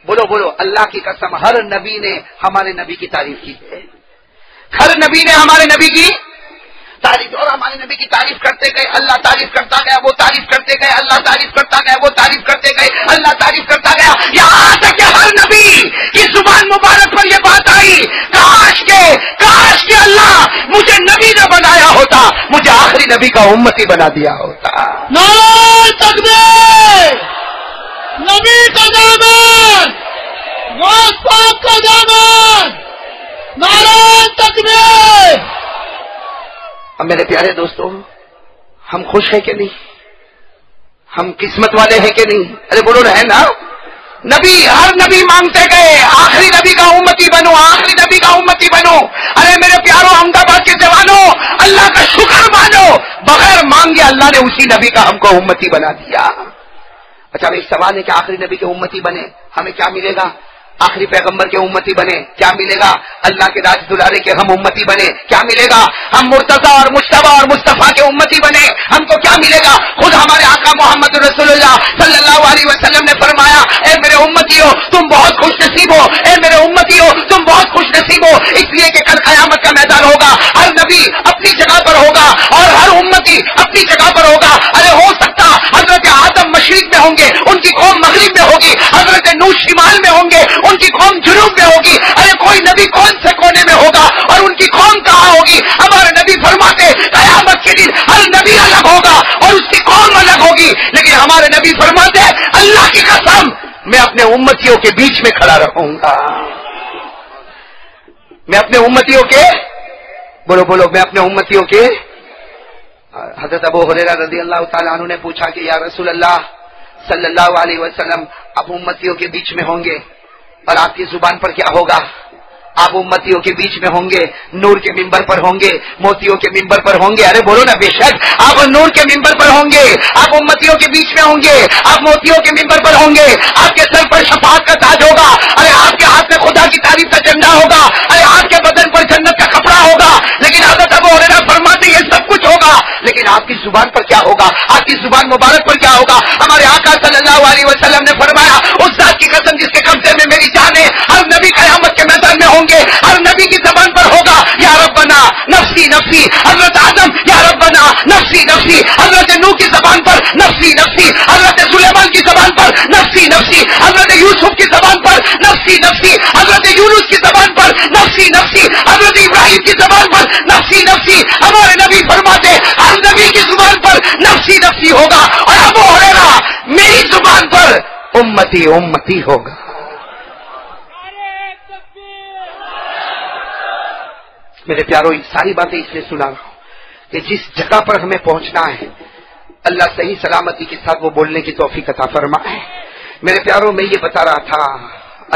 بولو اللہ کی قسم, ہر نبی نے ہمارے نبی کی تعریف کی ہے. ہر نبی نے ہمارے نبی کی تعریف, اور ہمارے نبی کی تعریف کرتے گئے, اللہ تعریف کرتا گیا, وہ تعریف کرتے گئے, اللہ تعریف کرتا گیا, وہ تعریف کرتے گئے, اللہ تعریف کرتا گیا, یہاں تک کہ ہر نبی کی زبان مبارک پر یہ بات آئی, کاش کے اللہ مجھے نبی نہ بنایا ہوتا, مجھے آخری نبی کا امتی بنا دیا ہوتا. نعرہ تکبیر, نبی کا دامن, غوث پاک کا دامن, نعرہ تکبیر. اب میرے پیارے دوستوں, ہم خوش ہیں کہ نہیں؟ ہم قسمت والے ہیں کہ نہیں؟ ارے بولو رہے نا. نبی, ہر نبی مانگتے گئے آخری نبی کا امتی بنو, آخری نبی کا امتی بنو. ارے میرے پیاروں احمد آباد کے جوانوں, اللہ کا شکر مانو, بغیر مانگے اللہ نے اسی نبی کا ہم کو امتی بنا دیا. اچھا ایک سوال ہے کہ آخری نبی کے امتی بنے ہمیں کیا ملے گا؟ آخری پیغمبر کے امتی بنے کیا ملے گا؟ اللہ کے راج دلارے کے ہم امتی بنے کیا ملے گا؟ ہم مرتضیٰ اور مجتبیٰ اور مصطفیٰ کے امتی بنے ہم کو کیا ملے گا؟ خود ہمارے آقا محمد رسول اللہ صلی اللہ علیہ وسلم نے فرمایا, اے میرے امتیو تم بہت خوش نصیب ہو, اے میرے امتیو تم بہت خوش نصیب ہو, اس لیے کہ کل قیامت کا میدان ہوگا, ہر نبی اپنی جگہ پر ہوگا اور ہر امتی اپنی جگہ پر ہوگا. ارے ہو سکتا حضرت آدم مشرق میں ہوں گے, ان کی قوم مغرب میں ہوگی, حضرت نوح شمال میں ہوں گے, ان کی قوم جنوب میں ہوگی. ارے کوئی نبی کون سے کونے میں ہوگا اور ان کی قوم کہاں ہوگی؟ ہمارے نبی فرماتے قیامت کے دن ہر نبی الگ ہوگا اور اس کی قوم الگ ہوگی, لیکن ہمارے نبی فرماتے اللہ کی قسم میں اپنے امتیوں کے بیچ میں کھڑا رہوں گا. میں اپنے امتیوں کے, بولو میں اپنے امتیوں کے. حضرت ابو ہریرہ رضی اللہ تعالیٰ عنہ نے پوچھا کہ یا رسول اللہ صلی اللہ علیہ وسلم, اب امتیوں کے بیچ میں ہوں گے اور آپ کی زبان پر کیا ہوگا؟ آپ امتیوں کے بیچ میں ہوں گے, نور کے منبر پر ہوں گے, موتیوں کے منبر پر ہوں گے. ارے بولو نا, بے شک آپ نور کے منبر پر ہوں گے, آپ امتیوں کے بیچ میں ہوں گے, آپ موتیوں کے منبر پر ہوں گے, آپ کے سر پر شفاعت کا تاج ہوگا, ارے آپ کے ہاتھ میں خدا کی تعریف کا جھنڈا ہوگا, ارے آپ کے بدن پر جنت کا کپڑا ہوگا. لیکن حضرت ابو ہریرہ فرماتے یہ سب کچھ ہوگا, لیکن آپ کی زبان پر کیا ہوگا؟ آپ کی زبان مبارک پر کیا ہوگا؟ ہمارے آقا صلی اللہ علیہ وسلم نے فرمایا, اس ذات کی قسم جس کے قبضے میں میری جان ہے, ہر نبی قیامت کے میدان میں ہوں گے, ہر نبی کی زبان پر ہوگا یا ربنا نفسی نفسی. حضرت آدم یا ربنا نفسی نفسی, حضرت نوح کی زبان پر نفسی نفسی, حضرت سلیمان کی زبان پر نفسی نفسی, حضرت یوسف کی زبان پر نفسی نفسی, حضرت یونس کی زبان پر نفسی نفسی, حضرت ابراہیم کی زبان پر نفسی نفسی. ہمارے نبی فرماتے ہر نبی کی زبان پر نفسی نفسی ہوگا, اور ابو ہریرہ میری زبان پر امتی امتی ہوگا. میرے پیاروں, یہ ساری باتیں اس لیے سنا رہا ہوں کہ جس جگہ پر ہمیں پہنچنا ہے اللہ صحیح سلامتی کے ساتھ وہ بولنے کی توفیق عطا فرمائے. میرے پیاروں, میں یہ بتا رہا تھا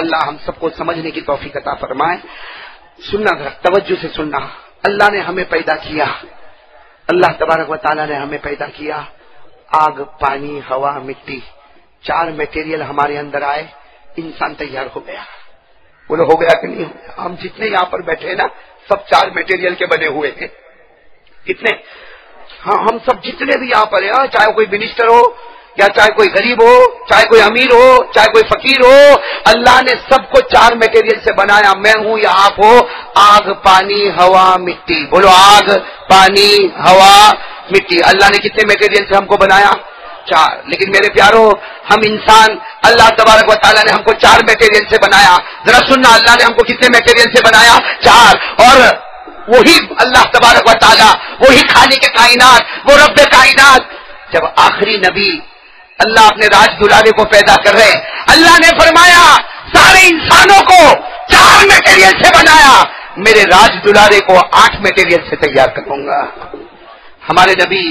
اللہ ہم سب کو سمجھنے کی توفیق عطا فرمائے. سننا ذرا توجہ سے سننا. اللہ نے ہمیں پیدا کیا, اللہ تبارک و تعالیٰ نے ہمیں پیدا کیا, آگ, پانی, ہوا, مٹی, 4 میٹیریل ہمارے اندر آئے, انسان تیار ہو گیا. بولو ہو گیا کہ نہیں ہو گیا؟ ہم جتنے یہاں پر بیٹھے ہیں نا سب 4 میٹیریل کے بنے ہوئے ہیں. کتنے؟ ہاں, ہم سب جتنے بھی یہاں پر ہیں, چاہے کوئی منسٹر ہو یا چاہے کوئی غریب ہو, چاہے کوئی امیر ہو, چاہے کوئی فقیر ہو, اللہ نے سب کو 4 میٹیریل سے بنایا. میں ہوں یا آپ ہو, آگ, پانی, ہوا, مٹی. بولو آگ, پانی, ہوا, مٹی. اللہ نے کتنے میٹیریل سے ہم کو بنایا؟ 4. لیکن میرے پیاروں, ہم انسان, اللہ تبارک و تعالیٰ نے ہم کو 4 میٹیریل سے بنایا. ذرا سننا, اللہ نے ہم کو کتنے میٹیریل سے بنایا؟ 4. اور وہی اللہ تبارک و تعالیٰ، وہی خالق کائنات، وہ رب کائنات. جب آخری نبی اللہ اپنے راج دلالے کو پیدا کر رہے ہیں، اللہ نے فرمایا سارے انسانوں کو 4 میٹیریل سے بنایا، میرے راج دلالے کو 8 میٹیریل سے تیار کروں گا. ہمارے نبی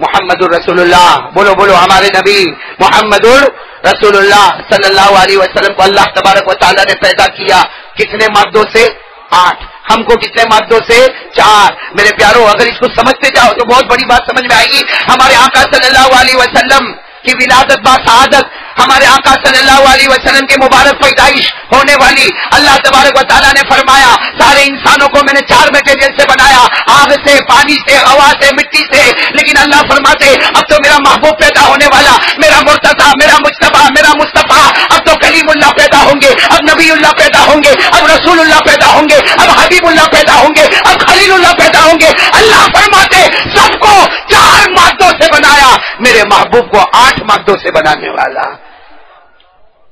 محمد الرسول اللہ، بولو بولو، ہمارے نبی محمد الرسول اللہ صلی اللہ علیہ وسلم کو اللہ تبارک و تعالیٰ نے پیدا کیا کتنے مادوں سے؟ 8. ہم کو کتنے مادوں سے؟ 4. میرے پیاروں، اگر اس کو سمجھتے جاؤ تو بہت بڑی بات سمجھ میں آئے گی. ہمارے آقا صلی اللہ علیہ وسلم کی ولادت با سعادت، ہمارے آقا صلی اللہ علیہ وسلم کے مبارک پیدائش ہونے والی، اللہ تبارک و تعالیٰ نے فرمایا سارے انسانوں کو میں نے 4 میٹیریل سے بنایا، آگ سے، پانی سے، ہوا سے، مٹی سے. لیکن اللہ فرماتے اب تو میرا محبوب پیدا ہونے والا، میرا مرتضی، میرا مجتبی، میرا مصطفیٰ، اب تو کلیم اللہ پیدا ہوں گے، اب نبی اللہ پیدا ہوں گے، اب رسول اللہ پیدا ہوں گے، اب حبیب اللہ پیدا ہوں گے، اب خلیل اللہ پیدا ہوں گے. اللہ فرماتے سب کو 4 مادوں سے بنایا، میرے محبوب کو 8 مادوں سے بنانے والا.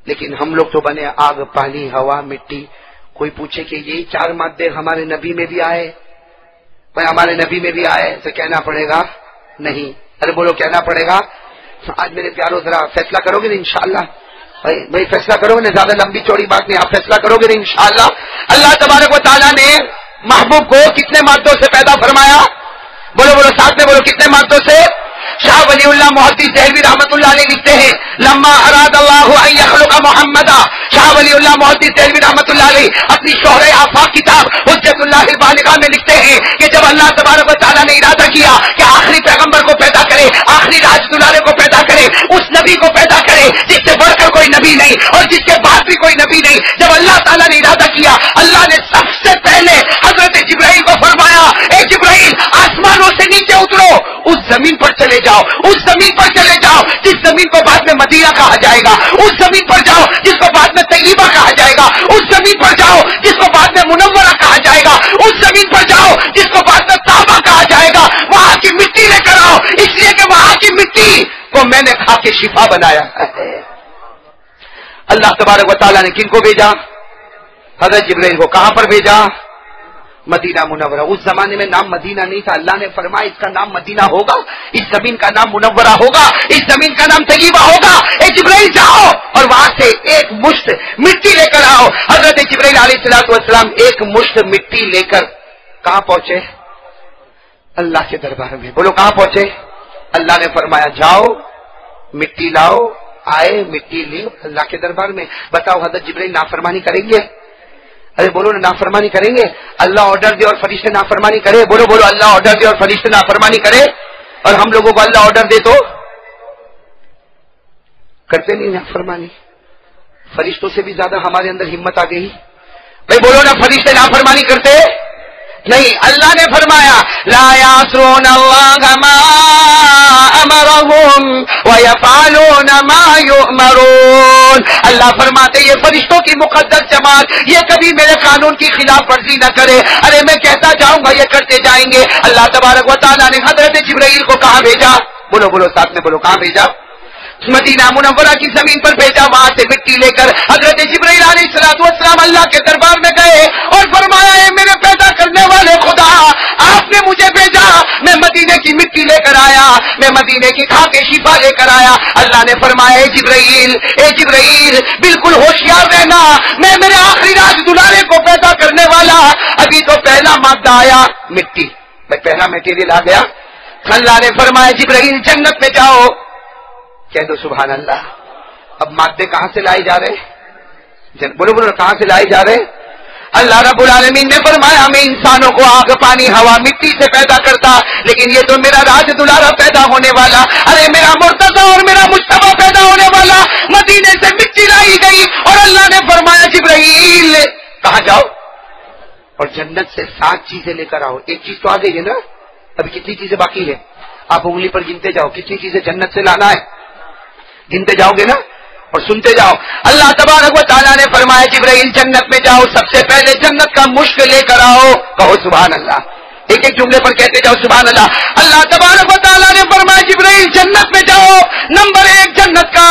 لیکن ہم لوگ تو بنے آگ، پانی، ہوا، مٹی. کوئی پوچھے کہ یہی 4 مادے ہمارے نبی میں بھی آئے؟ بھائی ہمارے نبی میں بھی آئے تو کہنا پڑے گا نہیں. ارے بولو کہنا پڑے گا. آج میرے پیاروں ذرا فیصلہ کرو گے نا انشاءاللہ؟ بھائی فیصلہ کرو گے نا، زیادہ لمبی چوڑی بات نہیں، آپ فیصلہ کرو گے نا انشاءاللہ. اللہ تبارک و تعالیٰ نے محبوب کو کتنے مادوں سے پیدا فرمایا؟ بولو بولو ساتھ میں بولو، کتنے مادوں سے؟ شاہ ولی اللہ محدث دہلوی رحمۃ اللہ علیہ لکھتے ہیں لما اراد اللہ ان یخلق محمدا. شاہ ولی اللہ محدث دہلوی رحمۃ اللہ علیہ اپنی شہر آفاق کتاب حجت اللہ البالغہ میں لکھتے ہیں کہ جب اللہ تبارک و تعالیٰ نے ارادہ کیا کہ آخری پیغمبر کو پیدا کرے، آخری راج دلالے کو پیدا کرے، اس نبی کو پیدا کرے جس سے بڑھ کر کوئی نبی نہیں اور جس کے بعد بھی کوئی نبی نہیں، جب اللہ تعالیٰ نے ارادہ کیا، اللہ نے سب سے پہلے حضرت جبرائیل کو فرمایا اے جبرائیل آسمانوں سے نیچے اترو، اس زمین پر چلے جاؤ، اس زمین پر چلے جاؤ جس زمین کو بعد میں مدینہ کہا جائے گا، اس زمین پر جاؤ جس کو بعد میں طیبہ کہا جائے گا، اس زمین پر جاؤ جس کو بعد میں منورہ کہا جائے گا، اس زمین پر جاؤ جس کو بعد میں طابہ کہا جائے گا. وہاں کی مٹی لے کر آؤ، اس لیے کہ وہاں کی مٹی کو میں نے کھا کے شفا بنایا ہے. اللہ تبارک و تعالیٰ نے کن کو بھیجا؟ حضرت جبرائیل کو. کہاں پر بھیجا؟ مدینہ منورہ. اس زمانے میں نام مدینہ نہیں تھا. اللہ نے فرمایا اس کا نام مدینہ ہوگا، اس زمین کا نام منورہ ہوگا، اس زمین کا نام طیبہ ہوگا. اے جبرائیل جاؤ اور وہاں سے ایک مشت مٹی لے کر آؤ. حضرت جبرائیل علیہ السلام ایک مشت مٹی لے کر کہاں پہنچے؟ اللہ کے دربار میں. بولو کہاں پہنچے؟ اللہ نے فرمایا جاؤ مٹی لاؤ. آئے مٹی لی اللہ کے دربار میں. بتاؤ حضرت جبرائیل نافرمانی کریں گے؟ ارے بولو نا نافرمانی کریں گے؟ اللہ آرڈر دے اور فرشتے نافرمانی کرے؟ بولو بولو اللہ آرڈر دے اور فرشتے نافرمانی کرے؟ اور ہم لوگوں کو اللہ آرڈر دے تو کرتے نہیں نافرمانی. فرشتوں سے بھی زیادہ ہمارے اندر ہمت آ گئی. بھائی بولو نا فرشتے نافرمانی کرتے نہیں. اللہ نے فرمایا لا یعصون اللہ ما امرهم ویفعلون ما یؤمرون. اللہ فرماتے یہ فرشتوں کی مقدس جماعت یہ کبھی میرے قانون کی خلاف ورزی نہ کرے. ارے میں کہتا جاؤں گا یہ کرتے جائیں گے. اللہ تبارک و تعالیٰ نے حضرت جبرائیل کو کہاں بھیجا؟ بولو بولو ساتھ میں بولو کہاں بھیجا؟ مدینہ منورہ کی زمین پر بھیجا. وہاں سے مٹی لے کر حضرت جبرائیل علیہ السلام اللہ کے دربار میں گئے اور فرمایا اے میرے پیدا کرنے والے خدا آپ نے مجھے بھیجا، میں مدینے کی مٹی لے کر آیا، میں مدینے کی کھا کے شفا لے کر آیا. اللہ نے فرمایا اے جبرائیل بالکل ہوشیار رہنا، میں میرے آخری راج دلالے کو پیدا کرنے والا. ابھی تو پہلا مادہ آیا مٹی، میں پہلا میٹیریل آ گیا. اللہ نے فرمایا جبرائیل جنت میں جاؤ. کہہ دو سبحان اللہ. اب مادے کہاں سے لائے جا رہے؟ بولو بولو کہاں سے لائے جا رہے؟ اللہ رب العالمین نے فرمایا میں انسانوں کو آگ، پانی، ہوا، مٹی سے پیدا کرتا، لیکن یہ تو میرا راج دلارا پیدا ہونے والا، ارے میرا مرتضی اور میرا مجتبی پیدا ہونے والا. مدینے سے مٹی لائی گئی اور اللہ نے فرمایا جبرائیل کہاں جاؤ اور جنت سے 7 چیزیں لے کر آؤ. ایک چیز تو آ گئی ہے نا، ابھی کتنی چیزیں باقی ہے؟ آپ انگلی پر گنتے جاؤ کتنی چیزیں جنت سے لانا ہے. گنتے جاؤ گے نا اور سنتے جاؤ. اللہ تبارک و تعالیٰ نے فرمایا جبرائیل جنت میں جاؤ، سب سے پہلے جنت کا مشک لے کر آؤ. کہو سبحان اللہ. ایک ایک جملے پر کہتے جاؤ سبحان اللہ. اللہ تبارک و تعالیٰ نے فرمایا جبرائیل جنت میں جاؤ، نمبر 1 جنت کا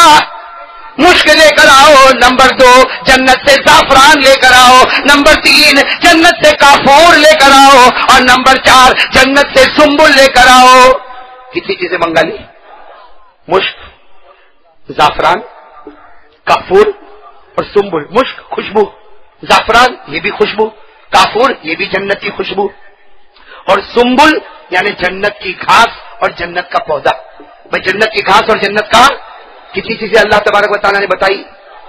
مشک لے کر آؤ، نمبر 2 جنت سے زعفران لے کر آؤ، نمبر 3 جنت سے کافور لے کر آؤ، اور نمبر 4 جنت سے سنبل لے کر آؤ. کتنی چیزیں منگا لی؟ مشک، زعفران، کافور اور سنبل. مشک خوشبو، زعفران یہ بھی خوشبو، کافور یہ بھی جنت کی خوشبو، اور سنبل یعنی جنت کی گھاس اور جنت کا پودا. بھائی جنت کی گھاس اور جنت کا کتنی چیزیں اللہ تبارک و تعالیٰ نے بتائی؟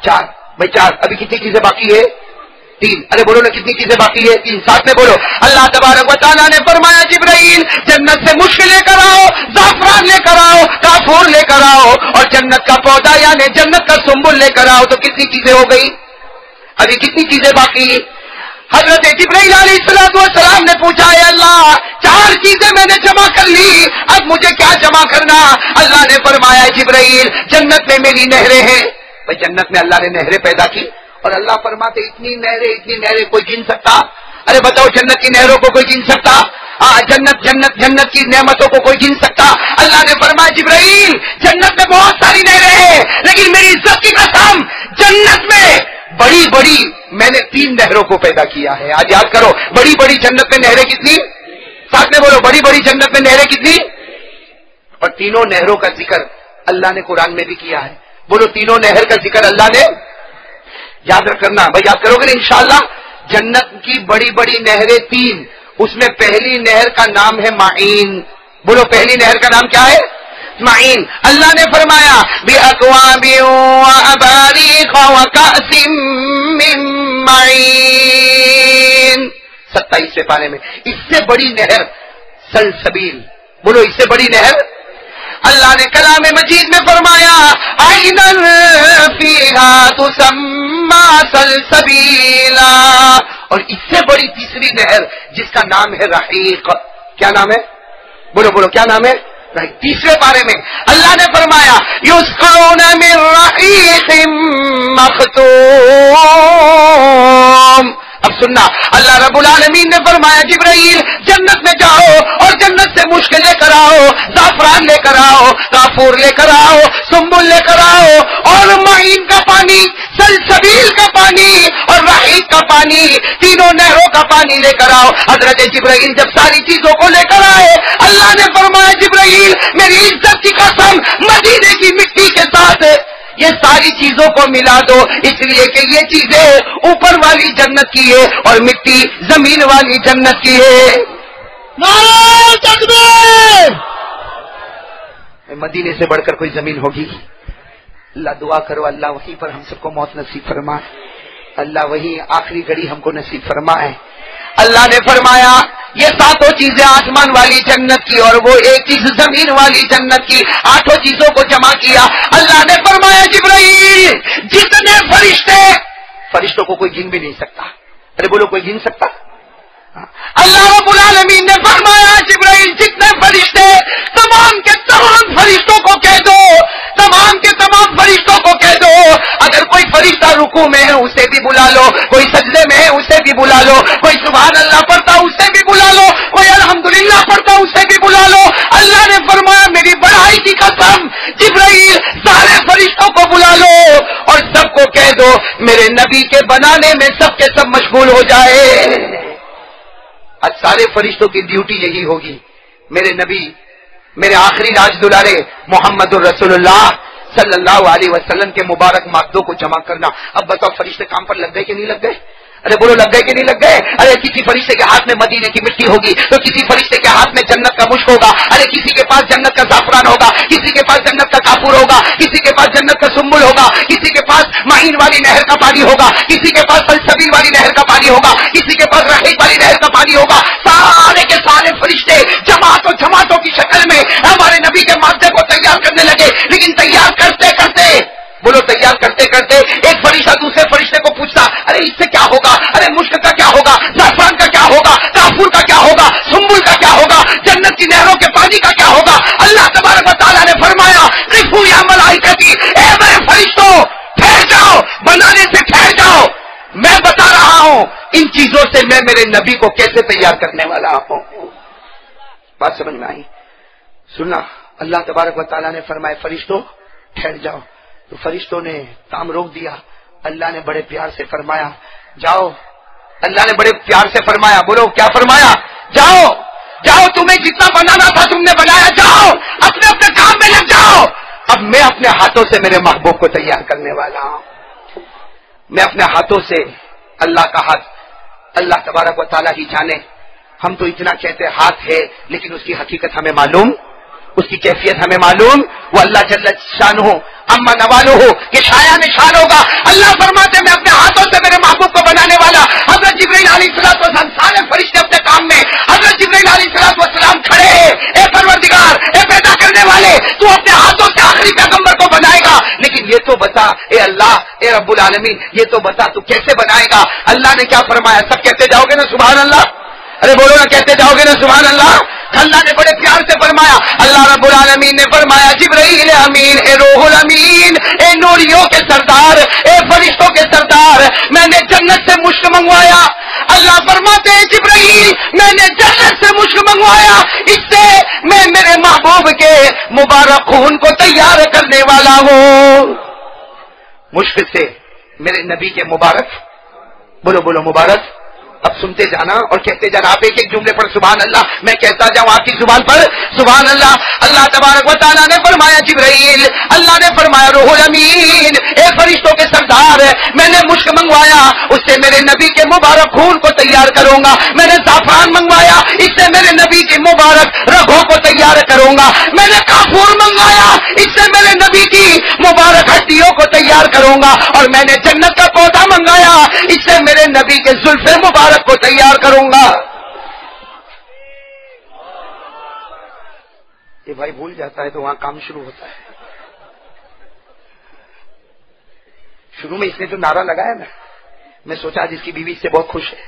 4. بھائی 4. ابھی کتنی چیزیں باقی ہے؟ 3. ارے بولو نا کتنی چیزیں باقی ہے؟ 3. ساتھ میں بولو. اللہ تبارک و تعالیٰ نے فرمایا جبرائیل جنت سے مشک لے کر آؤ، زعفران لے کر آؤ، کافور لے کر آؤ، اور جنت کا پودا یعنی جنت کا سنبل لے کر آؤ. تو کتنی چیزیں ہو گئی؟ ابھی کتنی چیزیں باقی؟ حضرت جبرائیل علیہ السلام نے پوچھا ہے اللہ 4 چیزیں میں نے جمع کر لی، اب مجھے کیا جمع کرنا؟ اللہ نے فرمایا جبرائیل جنت میں میری نہریں ہیں. بھائی جنت میں اللہ نے نہریں پیدا کی، اور اللہ فرماتے اتنی نہریں کوئی گن سکتا؟ ارے بتاؤ جنت کی نہروں کو کوئی گن سکتا؟ جنت کی نعمتوں کو کوئی گن سکتا؟ اللہ نے فرمایا جبرائیل جنت میں بہت ساری نہریں ہیں، لیکن میری عزت کی قسم جنت میں بڑی میں نے 3 نہروں کو پیدا کیا ہے. آج یاد کرو بڑی جنت میں نہریں کتنی؟ ساتھ میں بولو بڑی جنت میں نہریں کتنی؟ اور تینوں نہروں کا ذکر اللہ نے قرآن میں بھی کیا ہے. بولو تینوں نہر کا ذکر اللہ نے. یاد کرنا بھائی، یاد کرو گے نا انشاءاللہ. جنت کی بڑی نہریں 3، اس میں پہلی نہر کا نام ہے معین. بولو پہلی نہر کا نام کیا ہے؟ معین. اللہ نے فرمایا بِأَكْوَابٍ وَأَبَارِيقَ وَكَأْسٍ مِّن مَّعِينٍ 27ویں پارے میں. اس سے بڑی نہر سلسبیل. بولو اس سے بڑی نہر. اللہ نے کلام مجید میں فرمایا عَيْنًا فِيهَا تُسَمَّى سَلْسَبِيلًا. اور اس سے بڑی تیسری نہر جس کا نام ہے رحیق. کیا نام ہے؟ بولو کیا نام ہے؟ تیسرے پارے میں اللہ نے فرمایا یسقون من رحیق مختوم. اب سننا اللہ رب العالمین نے فرمایا جبرائیل جنت میں جاؤ اور جنت سے مشک لے کر آؤ، زعفران لے کر آؤ، کافور لے کر آؤ، سنبل لے کر آؤ، اور معین کا پانی، سلسبیل کا پانی اور رحیق کا پانی، تینوں نہروں کا پانی لے کر آؤ. حضرت جبرائیل جب ساری چیزوں کو لے کر آئے اللہ نے فرمایا جبرائیل میری عزت کی قسم مدینے کی مٹی کے ساتھ یہ ساری چیزوں کو ملا دو، اس لیے کہ یہ چیزیں اوپر والی جنت کی ہے اور مٹی زمین والی جنت کی ہے. نعرہ تکبیر. مدینے سے بڑھ کر کوئی زمین ہوگی؟ اللہ دعا کرو اللہ وہیں پر ہم سب کو موت نصیب فرمائے، اللہ وہیں آخری گھڑی ہم کو نصیب فرمائے. اللہ نے فرمایا یہ 7 چیزیں آسمان والی جنت کی اور وہ ایک چیز زمین والی جنت کی، 8 چیزوں کو جمع کیا. اللہ نے فرمایا جبرائیل جتنے فرشتوں کو کوئی گن بھی نہیں سکتا. ارے بولو کوئی گن سکتا؟ اللہ رب العالمین نے فرمایا جبرائیل جتنے فرشتے تمام کے تمام فرشتوں کو کہہ دو، تمام کے تمام فرشتوں کو کہہ دو اگر کوئی فرشتہ رکوع میں ہے اسے بھی بلا لو، کوئی سجدے میں ہے اسے بھی بلا لو، کوئی سبحان اللہ پڑھتا اسے بھی بلا لو، کوئی الحمدللہ پڑھتا اسے بھی بلا لو. اللہ نے فرمایا میری بڑائی کی قسم جبرائیل سارے فرشتوں کو بلا لو اور سب کو کہہ دو میرے نبی کے بنانے میں سب کے سب مشغول ہو جائے. آج سارے فرشتوں کی ڈیوٹی یہی ہوگی میرے نبی، میرے آخری راج دلارے محمد الرسول اللہ صلی اللہ علیہ وسلم کے مبارک مادوں کو جمع کرنا. اب بتاؤ فرشتے کام پر لگ گئے کہ نہیں لگ گئے؟ ارے بولو لگ گئے کہ نہیں لگ گئے؟ ارے کسی فرشتے کے ہاتھ میں مدینے کی مٹی ہوگی تو کسی فرشتے کے ہاتھ میں جنت کا مشک ہوگا، ارے کسی کے پاس جنت کا زعفران ہوگا، کسی کے پاس جنت کا کافور ہوگا، کسی کے پاس جنت کا سنبل ہوگا، کسی کے پاس معین والی نہر کا پانی ہوگا، کسی کے پاس سلسبیل والی نہر کا پانی ہوگا، کسی کے پاس رحیق والی نہر کا پانی ہوگا. سارے کے سارے فرشتے جماعتوں کی شکل میں ہمارے نبی کے مادے کو تیار کرنے لگے. لیکن تیار کرتے ایک فرشتہ دوسرے فرشتے کو پوچھتا ارے اس سے کیا ہوگا، ارے مشک کا کیا ہوگا، زعفران کا کیا ہوگا، کافور کا کیا ہوگا، سنبل کا کیا ہوگا، جنت کی نہروں کے پانی کا کیا ہوگا. اللہ تبارک و تعالیٰ نے فرمایا قفوا یا ملائکتی، اے میرے فرشتوں ٹھہر جاؤ، بنانے سے ٹھہر جاؤ، میں بتا رہا ہوں ان چیزوں سے میں میرے نبی کو کیسے تیار کرنے والا ہوں. بات سمجھ میں آئی؟ سننا اللہ تبارک و تعالیٰ نے فرمایا فرشتوں ٹھہر جاؤ. تو فرشتوں نے کام روک دیا. اللہ نے بڑے پیار سے فرمایا جاؤ. اللہ نے بڑے پیار سے فرمایا, بولو کیا فرمایا, جاؤ جاؤ, تمہیں جتنا بنانا تھا تم نے بنایا, جاؤ اپنے اپنے کام میں لگ جاؤ. اب میں اپنے ہاتھوں سے میرے محبوب کو تیار کرنے والا ہوں. میں اپنے ہاتھوں سے, اللہ کا ہاتھ اللہ تبارک و تعالیٰ ہی جانے. ہم تو اتنا کہتے ہاتھ ہے, لیکن اس کی حقیقت ہمیں معلوم, اس کی کیفیت ہمیں معلوم. وہ اللہ جل شانہ اما نوالہ ہو کہ شایا نشان ہوگا. اللہ فرماتے میں اپنے ہاتھوں سے میرے محبوب کو بنانے والا. حضرت جبرائیل علیہ السلام سارے فرشتے اپنے کام میں, حضرت جبرائیل علیہ السلام کھڑے ہیں. اے پروردگار, اے پیدا کرنے والے, تو اپنے ہاتھوں سے آخری پیغمبر کو بنائے گا, لیکن یہ تو بتا اے اللہ, اے رب العالمین, یہ تو بتا تو کیسے بنائے گا. اللہ نے کیا فرمایا, سب کہتے جاؤ گے نا سبحان اللہ, ارے بولو نا, کہتے جاؤ گے نا سبحان اللہ. اللہ نے بڑے پیار سے فرمایا, اللہ رب العالمین نے فرمایا جبرائیل امین, اے روح الامین, اے نوریوں کے سردار, اے فرشتوں کے سردار, میں نے جنت سے مشک منگوایا. اللہ فرماتے ہیں جبرائیل میں نے جنت سے مشک منگوایا, اس سے میں میرے محبوب کے مبارک خون کو تیار کرنے والا ہوں. مشک سے میرے نبی کے مبارک, بولو بولو مبارک. اب سنتے جانا اور کہتے جانا, آپ ایک ایک جملے پر سبحان اللہ, میں کہتا جاؤں آپ کی زبان پر سبحان اللہ. اللہ تبارک و تعالیٰ نے فرمایا جبرائیل, اللہ نے فرمایا روح الامین, اے فرشتوں کے سردار, میں نے مشک منگوایا, اس سے میرے نبی کے مبارک خون کو تیار کروں گا. میں نے زعفران منگوایا, اس سے میرے نبی کے مبارک رگوں کو تیار کروں گا. میں نے کافور منگوایا, اس سے میرے نبی کی مبارک ہڈیوں کو تیار کروں گا. اور میں نے جنت کا پودا منگایا, اس سے میرے نبی کے زلف مبارک کو تیار کروں گا. یہ بھائی بھول جاتا ہے تو وہاں کام شروع ہوتا ہے. شروع میں اس نے جو نعرہ لگایا نا, میں سوچا آج اس کی بیوی اس سے بہت خوش ہے.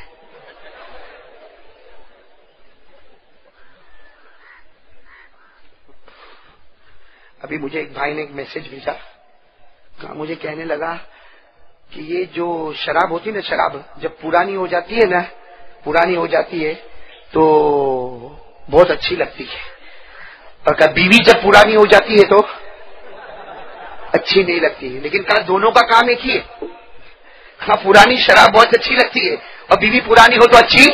ابھی مجھے ایک بھائی نے ایک میسج بھیجا, مجھے کہنے لگا کہ یہ جو شراب ہوتی ہے نا, شراب جب پرانی ہو جاتی ہے نا, پرانی ہو جاتی ہے تو بہت اچھی لگتی ہے, اور کہا بیوی جب پرانی ہو جاتی ہے تو اچھی نہیں لگتی ہے. لیکن کہا دونوں کا کام ایک ہی ہے. ہاں پرانی شراب بہت اچھی لگتی ہے اور بیوی پرانی ہو تو اچھی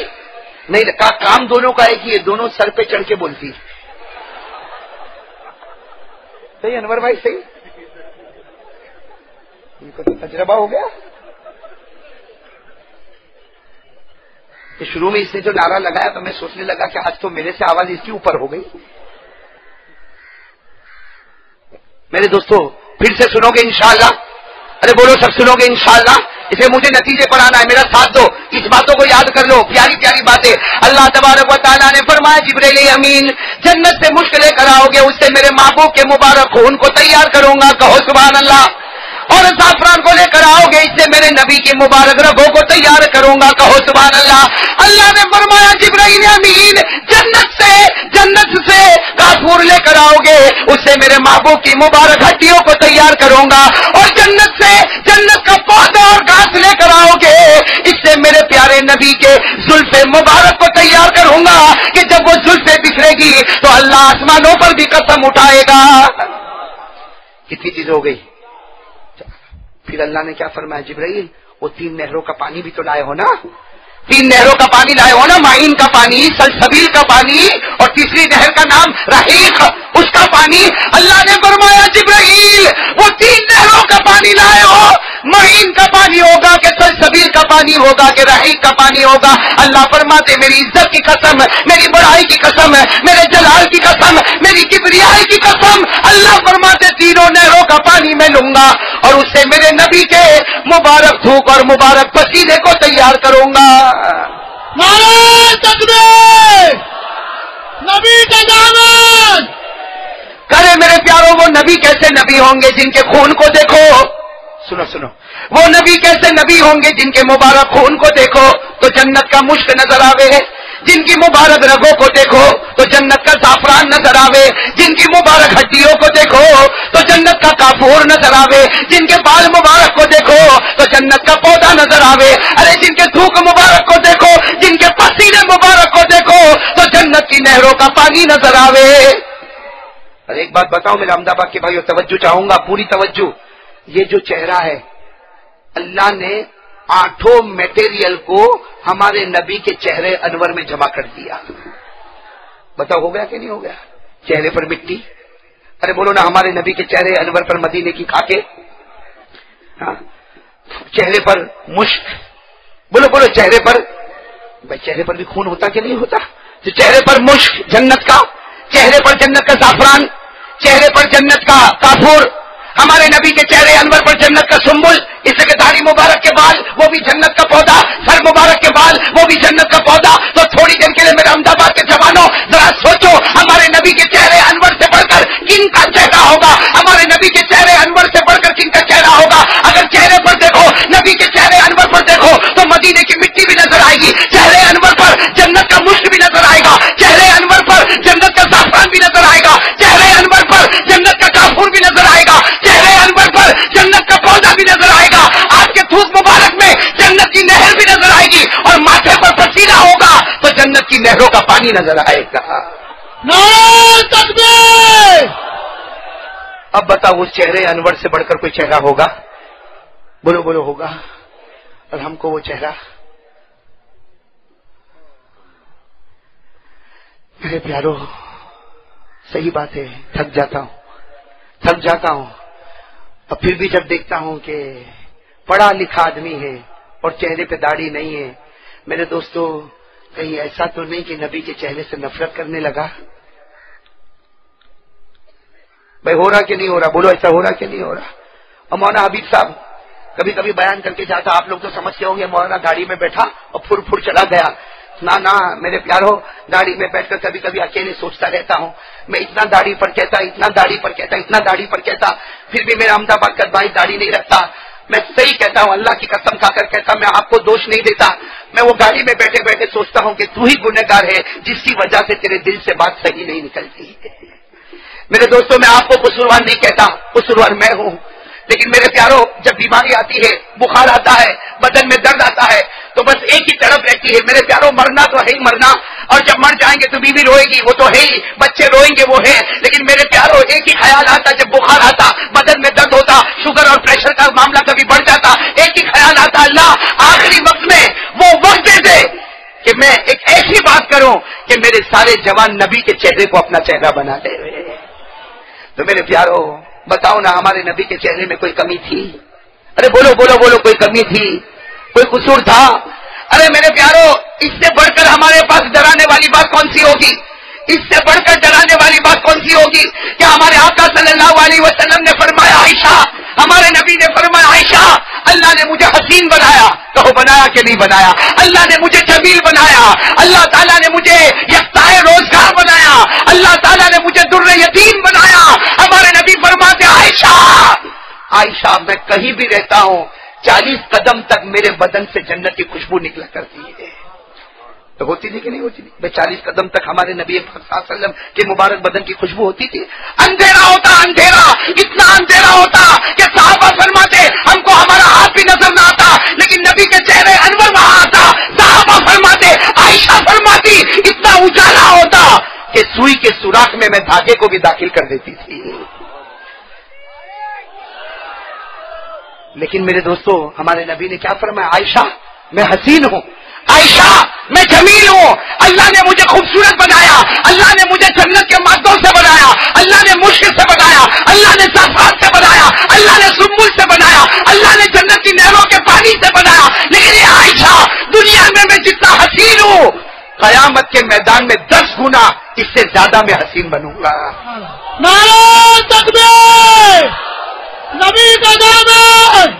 نہیں لگتا. کام دونوں کا ایک ہی ہے, دونوں سر پہ چڑھ کے بولتی ہے. صحیح انور بھائی, صحیح, ان کو تو تجربہ ہو گیا. کہ شروع میں اس نے جو نعرہ لگایا تو میں سوچنے لگا کہ آج تو میرے سے آواز اس کی اوپر ہو گئی. میرے دوستو پھر سے سنو گے انشاءاللہ, ارے بولو سب سنو گے انشاءاللہ. اسے مجھے نتیجے پر آنا ہے, میرا ساتھ دو, اس باتوں کو یاد کر لو, پیاری پیاری باتیں. اللہ تبارک و تعالیٰ نے فرمایا جبرائیل امین, جنت سے مشک لے کر آؤ گے, اس سے میرے محبوب کے مبارک خون کو تیار کروں گا, کہو سبحان اللہ. اور زعفران کو لے کر آؤ گے, اس سے میرے نبی کی مبارک رگوں کو تیار کروں گا, کہو سبحان اللہ. اللہ نے فرمایا جبرائیل امین, جنت سے کافور لے کر آؤ گے, اس سے میرے محبوب کی مبارک ہڈیوں کو تیار کروں گا. اور جنت کا پودا اور گھاس لے کر آؤ گے, اس سے میرے پیارے نبی کے زلف مبارک کو تیار کروں گا کہ جب وہ زلفیں بکھرے گی تو اللہ آسمانوں پر بھی قسم اٹھائے گا. کتنی چیز ہو گئی. پھر اللہ نے کیا فرمایا جبرائیل, وہ 3 نہروں کا پانی بھی تو لائے ہو نا, 3 نہروں کا پانی لائے ہو نا, معین کا پانی, سلسبیل کا پانی, اور تیسری نہر کا نام رحیق, اس کا پانی. اللہ نے فرمایا جبرائیل وہ 3 نہروں کا پانی لائے ہو, معین کا پانی ہوگا کہ سلسبیل کا پانی ہوگا کہ رحیق کا پانی ہوگا. اللہ فرماتے میری عزت کی قسم, میری بڑائی کی قسم, میرے جلال کی قسم, میری کبریائی کی قسم, اللہ فرماتے تینوں نہروں کا پانی میں لوں گا اور اس سے میرے نبی کے مبارک تھوک اور مبارک پسینے کو تیار کروں گا. نعرہ تکبیر, نبی کا دامن. کرے میرے پیاروں, وہ نبی کیسے نبی ہوں گے جن کے خون کو دیکھو, سنو, وہ نبی کیسے نبی ہوں گے جن کے مبارک خون کو دیکھو تو جنت کا مشک نظر آوے, جن کی مبارک رگوں کو دیکھو تو جنت کا زعفران نظر آوے, جن کی مبارک ہڈیوں کو دیکھو تو جنت کا کافور نظر آوے, جن کے بال مبارک کو دیکھو تو جنت کا پودا نظر آوے, ارے جن کے تھوک مبارک کو دیکھو, جن کے پسینے مبارک کو دیکھو تو جنت کی نہروں کا پانی نظر آوے. ارے ایک بات بتاؤں میرے احمدآباد کے بھائیوں, توجہ چاہوں گا, پوری توجہ. یہ جو چہرہ ہے اللہ نے 8 میٹیریل کو ہمارے نبی کے چہرے انور میں جمع کر دیا. بتاؤ ہو گیا کہ نہیں ہو گیا؟ چہرے پر مٹی، ارے بولو نا ہمارے نبی کے چہرے انور پر مدینے کی خاکیں، ہاں چہرے پر مشک، بولو بولو چہرے پر، بھائی چہرے پر بھی خون ہوتا کہ نہیں ہوتا؟ تو چہرے پر مشک جنت کا، چہرے پر جنت کا زعفران، چہرے پر جنت کا کافور، ہمارے نبی کے چہرے انور پر جنت کا سنبل، اس کے داڑھی مبارک کے بال وہ بھی جنت کا پودا، سر مبارک کے بال وہ بھی جنت کا پودا. تو تھوڑی دیر کے لیے میرے احمد آباد کے جوانوں ذرا سوچو ہمارے نبی کے چہرے انور سے بڑھ کر کن کا چہرہ ہوگا؟ ہمارے نبی کے چہرے انور سے بڑھ کر کن کا چہرہ ہوگا؟ اگر چہرے پر دیکھو، نبی کے چہرے انور پر دیکھو تو مدینے کی مٹی بھی نظر آئے گی، چہرے انور پر جنت کا مشک بھی نظر آئے گا، چہرے انور پر جنت کا زعفران بھی نظر آئے گا، چہرے انور پر جنت کا کافور بھی نظر آئے گا، چہرے انور پر جنت کا پودا بھی نظر آئے گا، آپ کے تھوک مبارک میں جنت کی نہر بھی نظر آئے گی، اور ماتھے پر پسینہ ہوگا تو جنت کی نہروں کا پانی نظر آئے گا. نعرہ تکبیر! اب بتاؤ اس چہرے انور سے بڑھ کر کوئی چہرہ ہوگا؟ بولو بولو ہوگا؟ اور ہم کو وہ چہرہ، میرے پیارو صحیح بات ہے، تھک جاتا ہوں اور پھر بھی جب دیکھتا ہوں کہ پڑھا لکھا آدمی ہے اور چہرے پہ داڑھی نہیں ہے، میرے دوستو کہیں ایسا تو نہیں کہ نبی کے چہرے سے نفرت کرنے لگا؟ بھائی ہو رہا کہ نہیں ہو رہا؟ بولو ایسا ہو رہا کہ نہیں ہو رہا؟ اور مولانا حبیب صاحب کبھی کبھی بیان کر کے جاتا، آپ لوگ تو سمجھتے ہوں گے مولانا گاڑی میں بیٹھا اور پھر پھر چلا گیا. نہ میرے پیارو، گاڑی میں بیٹھ کر کبھی کبھی اکیلے سوچتا رہتا ہوں، میں اتنا داڑھی پر کہتا، اتنا داڑھی پر کہتا، اتنا داڑھی پر کہتا، پھر بھی میرا احمد آباد کا بھائی داڑھی نہیں رکھتا. میں صحیح کہتا ہوں، اللہ کی قسم کھا کر کہتا، میں آپ کو دوش نہیں دیتا. میں وہ گاڑی میں بیٹھے بیٹھے سوچتا ہوں کہ تو ہی گنہگار ہے جس کی وجہ سے تیرے دل سے بات صحیح نہیں نکلتی. میرے دوستوں میں آپ کو قصوروار نہیں کہتا، قصوروار میں ہوں. لیکن میرے پیارو جب بیماری آتی ہے، بخار آتا ہے، بدن میں درد آتا ہے، تو بس ایک ہی طرف رہتی ہے میرے پیارو، مرنا تو ہے ہی مرنا، اور جب مر جائیں گے تو بیوی روئے گی، وہ تو ہے ہی، بچے روئیں گے، وہ ہے. لیکن میرے پیارو ایک ہی خیال آتا جب بخار آتا، بدن میں درد ہوتا، شوگر اور پریشر کا معاملہ کبھی بڑھ جاتا، ایک ہی خیال آتا، اللہ آخری وقت میں وہ وقت دے دے کہ میں ایک ایسی بات کروں کہ میرے سارے جوان نبی کے چہرے کو اپنا چہرہ بنا دے. تو میرے پیارو بتاؤ نا ہمارے نبی کے چہرے میں کوئی کمی تھی؟ ارے بولو بولو بولو، کوئی کمی تھی؟ کوئی قصور تھا؟ ارے میرے پیارو اس سے بڑھ کر ہمارے پاس ڈرانے والی بات کون سی ہوگی؟ اس سے بڑھ کر ڈرانے والی بات کون سی ہوگی کہ ہمارے آقا صلی اللہ علیہ وسلم نے فرمایا، عائشہ، ہمارے نبی نے فرمایا، عائشہ اللہ نے مجھے حسین بنایا. کہو بنایا کہ نہیں بنایا؟ اللہ نے مجھے جمیل بنایا، اللہ تعالیٰ نے مجھے یکتائے روزگار بنایا، اللہ تعالیٰ نے مجھے در یتیم بنایا. ہمارے نبی فرماتے عائشہ، عائشہ میں کہیں بھی رہتا ہوں 40 قدم تک میرے بدن سے جنت کی خوشبو نکلا کرتی ہے. تو ہوتی تھی کہ نہیں ہوتی تھی؟ بھائی 40 قدم تک ہمارے نبی صلی اللہ علیہ وسلم کے مبارک بدن کی خوشبو ہوتی تھی. اندھیرا ہوتا، اندھیرا، اتنا اندھیرا ہوتا کہ صحابہ فرماتے ہم کو ہمارا ہاتھ بھی نظر نہ آتا، لیکن نبی کے چہرے انور وہاں آتا. صحابہ فرماتے، عائشہ فرماتی اتنا اجالا ہوتا کہ سوئی کے سوراخ میں دھاگے کو بھی داخل کر دیتی تھی. لیکن میرے دوستو ہمارے نبی نے کیا فرمایا؟ عائشہ میں حسین ہوں، عائشہ میں جمیل ہوں، اللہ نے مجھے خوبصورت بنایا، اللہ نے مجھے جنت کے مادوں سے بنایا، اللہ نے مشک سے بنایا، اللہ نے زعفران سے بنایا، اللہ نے سنبل سے بنایا، اللہ نے جنت کی نہروں کے پانی سے بنایا. لیکن یہ عائشہ دنیا میں جتنا حسین ہوں، قیامت کے میدان میں 10 گنا اس سے زیادہ میں حسین بنوں گا. نعرہ تکبیر! نبی کا دامن!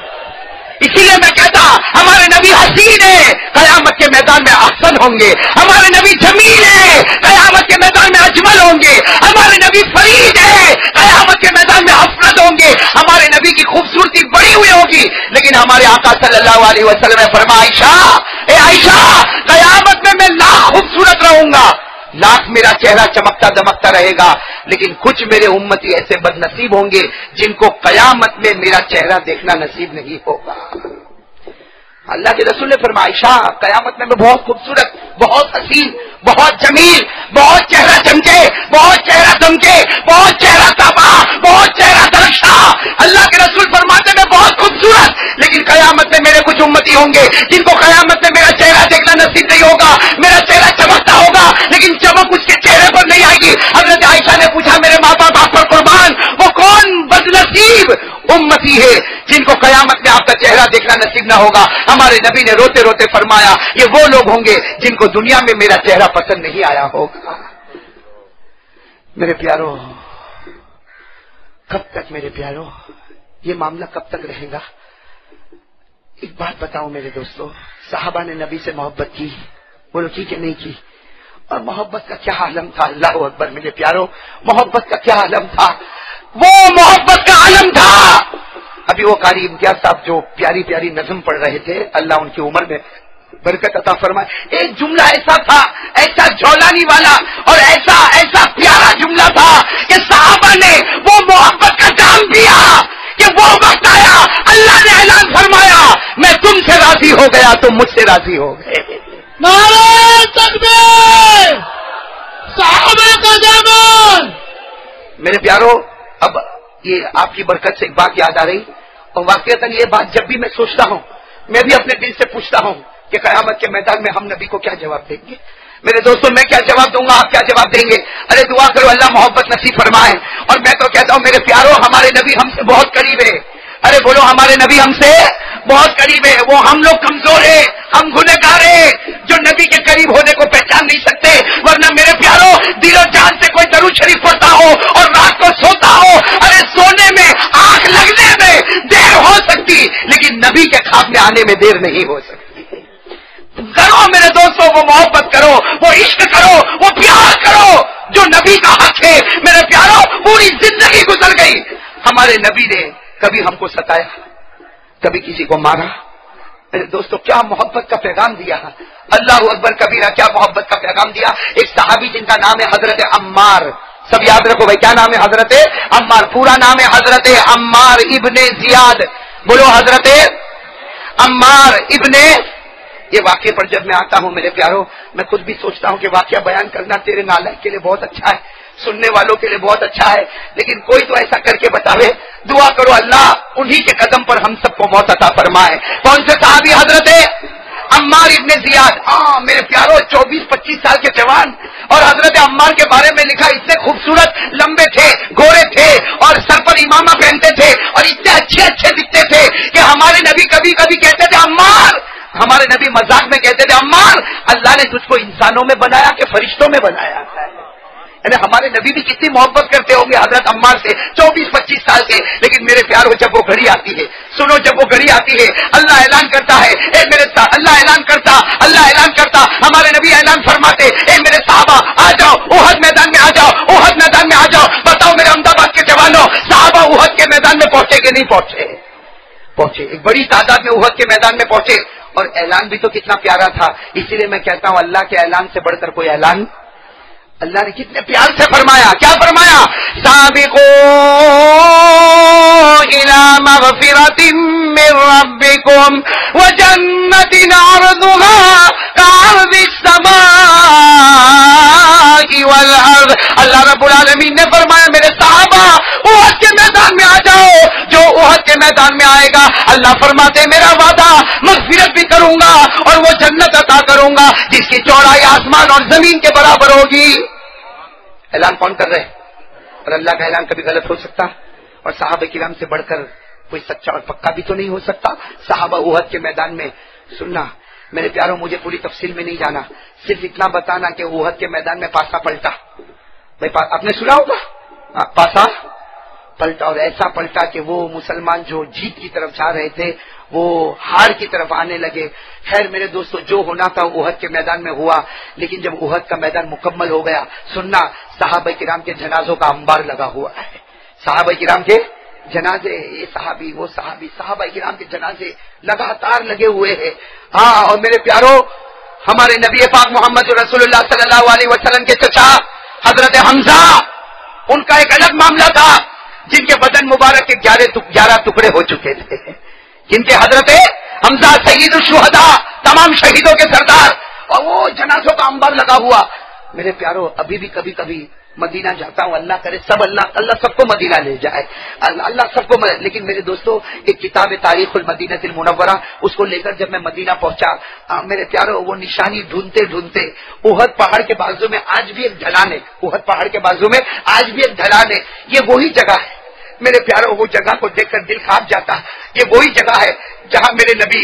اسی لیے میں کہتا ہمارے نبی حسین ہے، قیامت کے میدان میں احسن ہوں گے. ہمارے نبی جمیل ہے، قیامت کے میدان میں اجمل ہوں گے. ہمارے نبی فرید ہے، قیامت کے میدان میں افرد ہوں گے. ہمارے نبی کی خوبصورتی بڑی ہوئی ہوگی. لیکن ہمارے آقا صلی اللہ علیہ وسلم نے فرمایا، عائشہ، اے عائشہ، قیامت میں لاکھ خوبصورت رہوں گا، لاکھ میرا چہرہ چمکتا دمکتا رہے گا، لیکن کچھ میرے امتی ایسے بد نصیب ہوں گے جن کو قیامت میں میرا چہرہ دیکھنا نصیب نہیں ہوگا. اللہ کے رسول نے فرمایا، عائشہ قیامت میں بہت خوبصورت، بہت حسین، بہت جمیل، بہت چہرہ چمکے، بہت چہرہ دمکے، بہت چہرہ تابا، بہت چہرہ درخشاں. اللہ کے رسول فرماتے میں قیامت میں میرے کچھ امتی ہوں گے جن کو قیامت میں میرا چہرہ دیکھنا نصیب نہیں ہوگا. میرا چہرہ چمکتا ہوگا لیکن چمک اس کے چہرے پر نہیں آئے گی. حضرت عائشہ نے پوچھا میرے ماں باپ آپ پر قربان وہ کون بدنصیب امتی ہے جن کو قیامت میں آپ کا چہرہ دیکھنا نصیب نہ ہوگا. ہمارے نبی نے روتے روتے فرمایا یہ وہ لوگ ہوں گے جن کو دنیا میں میرا چہرہ پسند نہیں آیا ہوگا. میرے پیارو کب تک میرے پیارو یہ معاملہ کب تک رہے گا؟ ایک بات بتاؤں میرے دوستو، صحابہ نے نبی سے محبت کی، بولو کی کہ نہیں کی؟ اور محبت کا کیا عالم تھا. اللہ اکبر میرے پیارو، محبت کا کیا عالم تھا. وہ محبت کا عالم تھا. ابھی وہ قاری امتیاز صاحب جو پیاری پیاری نظم پڑھ رہے تھے، اللہ ان کی عمر میں برکت عطا فرمائے. ایک جملہ ایسا تھا، ایسا جولانی والا اور ایسا پیارا جملہ تھا کہ صحابہ نے وہ محبت کا جام دیا کہ وہ وقت آیا اللہ نے اعلان فرمایا میں تم سے راضی ہو گیا تم مجھ سے راضی ہو گئے. نعرہ تکبیر، صحابہ کا جامن. میرے پیارو اب یہ آپ کی برکت سے ایک بات یاد آ رہی اور واقعتاً یہ بات جب بھی میں سوچتا ہوں میں بھی اپنے دل سے پوچھتا ہوں کہ قیامت کے میدان میں ہم نبی کو کیا جواب دیں گے. میرے دوستوں میں کیا جواب دوں گا، آپ کیا جواب دیں گے؟ ارے دعا کرو اللہ محبت نصیب فرمائے. اور میں تو کہتا ہوں میرے پیارو ہمارے نبی ہم سے بہت قریب ہے. ارے بولو ہمارے نبی ہم سے بہت قریب ہے. وہ ہم لوگ کمزور ہیں، ہم گنہگار ہیں جو نبی کے قریب ہونے کو پہچان نہیں سکتے. ورنہ میرے پیارو دل و جان سے کوئی درود شریف پڑھتا ہو اور رات کو سوتا ہو، ارے سونے میں آنکھ لگنے میں دیر ہو سکتی لیکن نبی کے خواب میں آنے میں دیر نہیں ہو سکتی. کرو میرے دوستوں وہ محبت کرو، وہ عشق کرو، وہ پیار کرو جو نبی کا حق ہے. میرے پیارو پوری زندگی گزر گئی، ہمارے نبی نے کبھی ہم کو ستایا، کبھی کسی کو مارا. میرے دوستوں کیا محبت کا پیغام دیا. اللہ اکبر کبیرہ، کیا محبت کا پیغام دیا. ایک صحابی جن کا نام ہے حضرت عمار، سب یاد رکھو بھائی کیا نام ہے؟ حضرت عمار. پورا نام ہے حضرت عمار ابن زیاد. بولو حضرت عمار ابن. یہ واقعے پر جب میں آتا ہوں میرے پیارو میں خود بھی سوچتا ہوں کہ واقعہ بیان کرنا تیرے نالائق کے لیے بہت اچھا ہے، سننے والوں کے لیے بہت اچھا ہے، لیکن کوئی تو ایسا کر کے بتاوے. دعا کرو اللہ انہی کے قدم پر ہم سب کو موت عطا فرمائے. کون سے صحابی؟ حضرت عمار ابن زیاد. میرے پیارو 24-25 سال کے جوان، اور حضرت عمار کے بارے میں لکھا اتنے خوبصورت، لمبے تھے، گورے تھے اور سر پر امامہ پہنتے تھے اور اتنے اچھے دکھتے تھے کہ ہمارے نبی کبھی کبھی کہتے تھے عمار، ہمارے نبی مذاق میں کہتے تھے عمار اللہ نے تجھ کو انسانوں میں بنایا کہ فرشتوں میں بنایا. یعنی ہمارے نبی بھی کتنی محبت کرتے ہوں گے حضرت عمار سے 24-25 سال سے. لیکن میرے پیارو جب وہ گھڑی آتی ہے، سنو جب وہ گھڑی آتی ہے اللہ اعلان کرتا ہے اے میرے اللہ اعلان کرتا ہمارے نبی اعلان فرماتے اے میرے صحابہ آ جاؤ احد میدان میں آ جاؤ، احد میدان میں آ جاؤ. بتاؤ میرے احمد آباد کے جوانوں صحابہ احد کے میدان میں پہنچے کہ نہیں پہنچے؟ پہنچے. ایک بڑی تعداد میں احد کے میدان میں پہنچے اور اعلان بھی تو کتنا پیارا تھا. اسی لیے میں کہتا ہوں اللہ کے اعلان سے بڑھ کر کوئی اعلان. اللہ نے کتنے پیار سے فرمایا، کیا فرمایا؟ سابقوا الى مغفرۃ من ربکم وجنۃ عرضها كعرض السماء والارض. اللہ رب العالمین نے فرمایا میرے صحابہ احد کے میدان میں آ جاؤ. جو احد کے میدان میں آئے گا اللہ فرماتے میرا وعدہ مغفرت بھی کروں گا اور وہ جنت عطا کروں گا جس کی چوڑائی آسمان اور زمین کے برابر ہوگی. اعلان کون کر رہے؟ اور اللہ کا اعلان کبھی غلط ہو سکتا؟ اور صحابہ کرام سے بڑھ کر کوئی سچا اور پکا بھی تو نہیں ہو سکتا. صحابہ احد کے میدان میں سننا میرے پیاروں مجھے پوری تفصیل میں نہیں جانا، صرف اتنا بتانا کہ احد کے میدان میں پاسا پلٹا. بھائی آپ نے سنا ہوگا پاسا پلٹا، اور ایسا پلٹا کہ وہ مسلمان جو جیت کی طرف جا رہے تھے وہ ہار کی طرف آنے لگے. خیر میرے دوستو جو ہونا تھا احد کے میدان میں ہوا، لیکن جب احد کا میدان مکمل ہو گیا سننا صحابہ کرام کے جنازوں کا انبار لگا ہوا ہے. صحابہ کرام کے جنازے، یہ صحابی وہ صحابی، صحابہ کرام کے جنازے لگاتار لگے ہوئے ہیں. اور میرے پیارو ہمارے نبی پاک محمد رسول اللہ صلی اللہ علیہ وسلم کے چچا حضرت حمزہ، ان کا ایک الگ معاملہ تھا جن کے بدن مبارک کے 11 ٹکڑے ہو چکے تھے. جن کے حضرت حمزہ سید الشہداء، تمام شہیدوں کے سردار، اور وہ جنازوں کا انبار لگا ہوا. میرے پیارو ابھی بھی کبھی کبھی مدینہ جاتا ہوں، اللہ کرے سب اللہ سب کو مدینہ لے جائے، اللہ سب کو لیکن میرے دوستو ایک کتاب تاریخ المدینہ المنورہ، اس کو لے کر جب میں مدینہ پہنچا، میرے پیارو وہ نشانی ڈھونڈتے ڈھونڈتے احد پہاڑ کے بازو میں آج بھی ایک ڈھلان ہے، احد پہاڑ کے بازو میں آج بھی ایک ڈھلان ہے، یہ وہی جگہ ہے میرے پیارو، وہ جگہ کو دیکھ کر دل کانپ جاتا، یہ وہی جگہ ہے جہاں میرے نبی،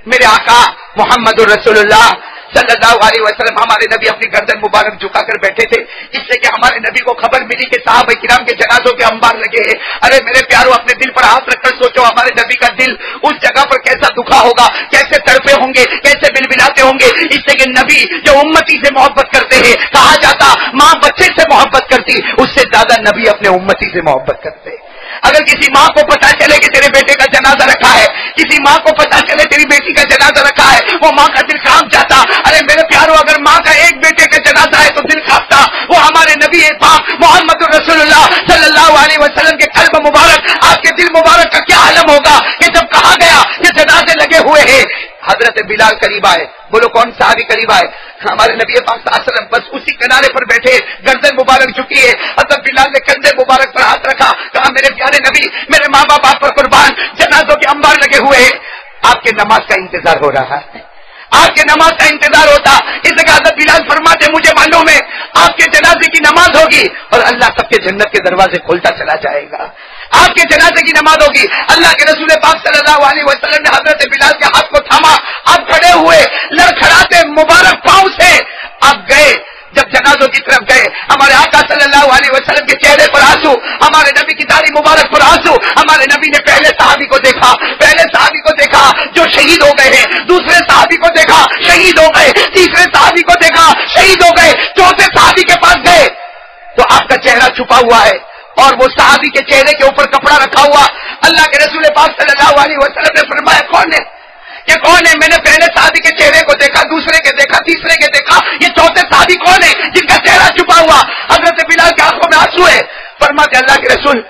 میرے آقا محمد رسول اللہ صلی اللہ علیہ وسلم، ہمارے نبی اپنی گردن مبارک جھکا کر بیٹھے تھے، اس لیے کہ ہمارے نبی کو خبر ملی کہ صحابہ کرام کے جنازوں کے انبار لگے ہیں۔ ارے میرے پیارو اپنے دل پر ہاتھ رکھ کر سوچو، ہمارے نبی کا دل اس جگہ پر کیسا دکھا ہوگا، کیسے تڑپے ہوں گے، کیسے بلبلاتے ہوں گے، اس لیے کہ نبی جو امتی سے محبت کرتے ہیں، کہا جاتا ماں بچے سے محبت کرتی، اس سے زیادہ نبی اپنے امتی سے محبت کرتے۔ اگر کسی ماں کو پتا چلے کہ تیرے بیٹے کا جنازہ رکھا ہے، کسی ماں کو پتا چلے تیری بیٹی کا جنازہ رکھا ہے، وہ ماں کا دل کانپ جاتا۔ ارے میرے پیارو اگر ماں کا ایک بیٹے کا جنازہ ہے تو دل کانپتا، وہ ہمارے نبی پاک محمد رسول اللہ صلی اللہ علیہ وسلم کے قلب مبارک، آپ کے دل مبارک کا کیا عالم ہوگا کہ جب کہا گیا کہ جنازے لگے ہوئے ہیں۔ حضرت بلال قریب آئے، بولو کون صحابی قریب آئے؟ ہمارے نبی پاک صلی اللہ علیہ وسلم بس اسی کنارے پر بیٹھے، گردن مبارک جھکی ہے، حضرت بلال نے کندھے مبارک پر ہاتھ رکھا، کہا میرے پیارے نبی، میرے ماں باپ آپ پر قربان، جنازوں کے انبار لگے ہوئے ہیں، آپ کے نماز کا انتظار ہو رہا ہے، آپ کے نماز کا انتظار ہوتا۔ اس لیے حضرت بلال فرماتے مجھے معلوم ہے آپ کے جنازے کی نماز ہوگی اور اللہ سب کے جنت کے دروازے کھولتا چلا جائے گا، آپ کے جنازے کی نماز ہوگی۔ اللہ کے رسول پاک صلی اللہ علیہ وسلم نے حضرت بلال کے ہاتھ کو تھاما، آپ کھڑے ہوئے لڑکھڑاتے مبارک پاؤں سے آپ گئے، جب جنازوں کی طرف گئے ہمارے آقا صلی اللہ علیہ وسلم کے چہرے پر آنسو، ہمارے نبی کی داڑھی مبارک پر آنسو، ہمارے نبی نے پہلے صحابی کو دیکھا، جو شہید ہو گئے ہیں، دوسرے صحابی کو دیکھا شہید ہو گئے، تیسرے صحابی کو دیکھا شہید ہو گئے، چوتھے صحابی کے پاس گئے تو آپ کا چہرہ چھپا ہوا ہے اور وہ صحابی کے چہرے کے اوپر کپڑا رکھا ہوا۔ اللہ کے رسول پاک صلی اللہ علیہ وسلم نے فرمایا کون ہے یہ؟ کون ہے؟ میں نے پہلے صحابی کے چہرے کو دیکھا، دوسرے کے دیکھا، تیسرے کے دیکھا، یہ چوتھے صحابی کون ہے جن کا چہرہ چھپا ہوا؟ حضرت بلال کی آنکھوں میں آنسو ہے، فرماتے اللہ کے رسول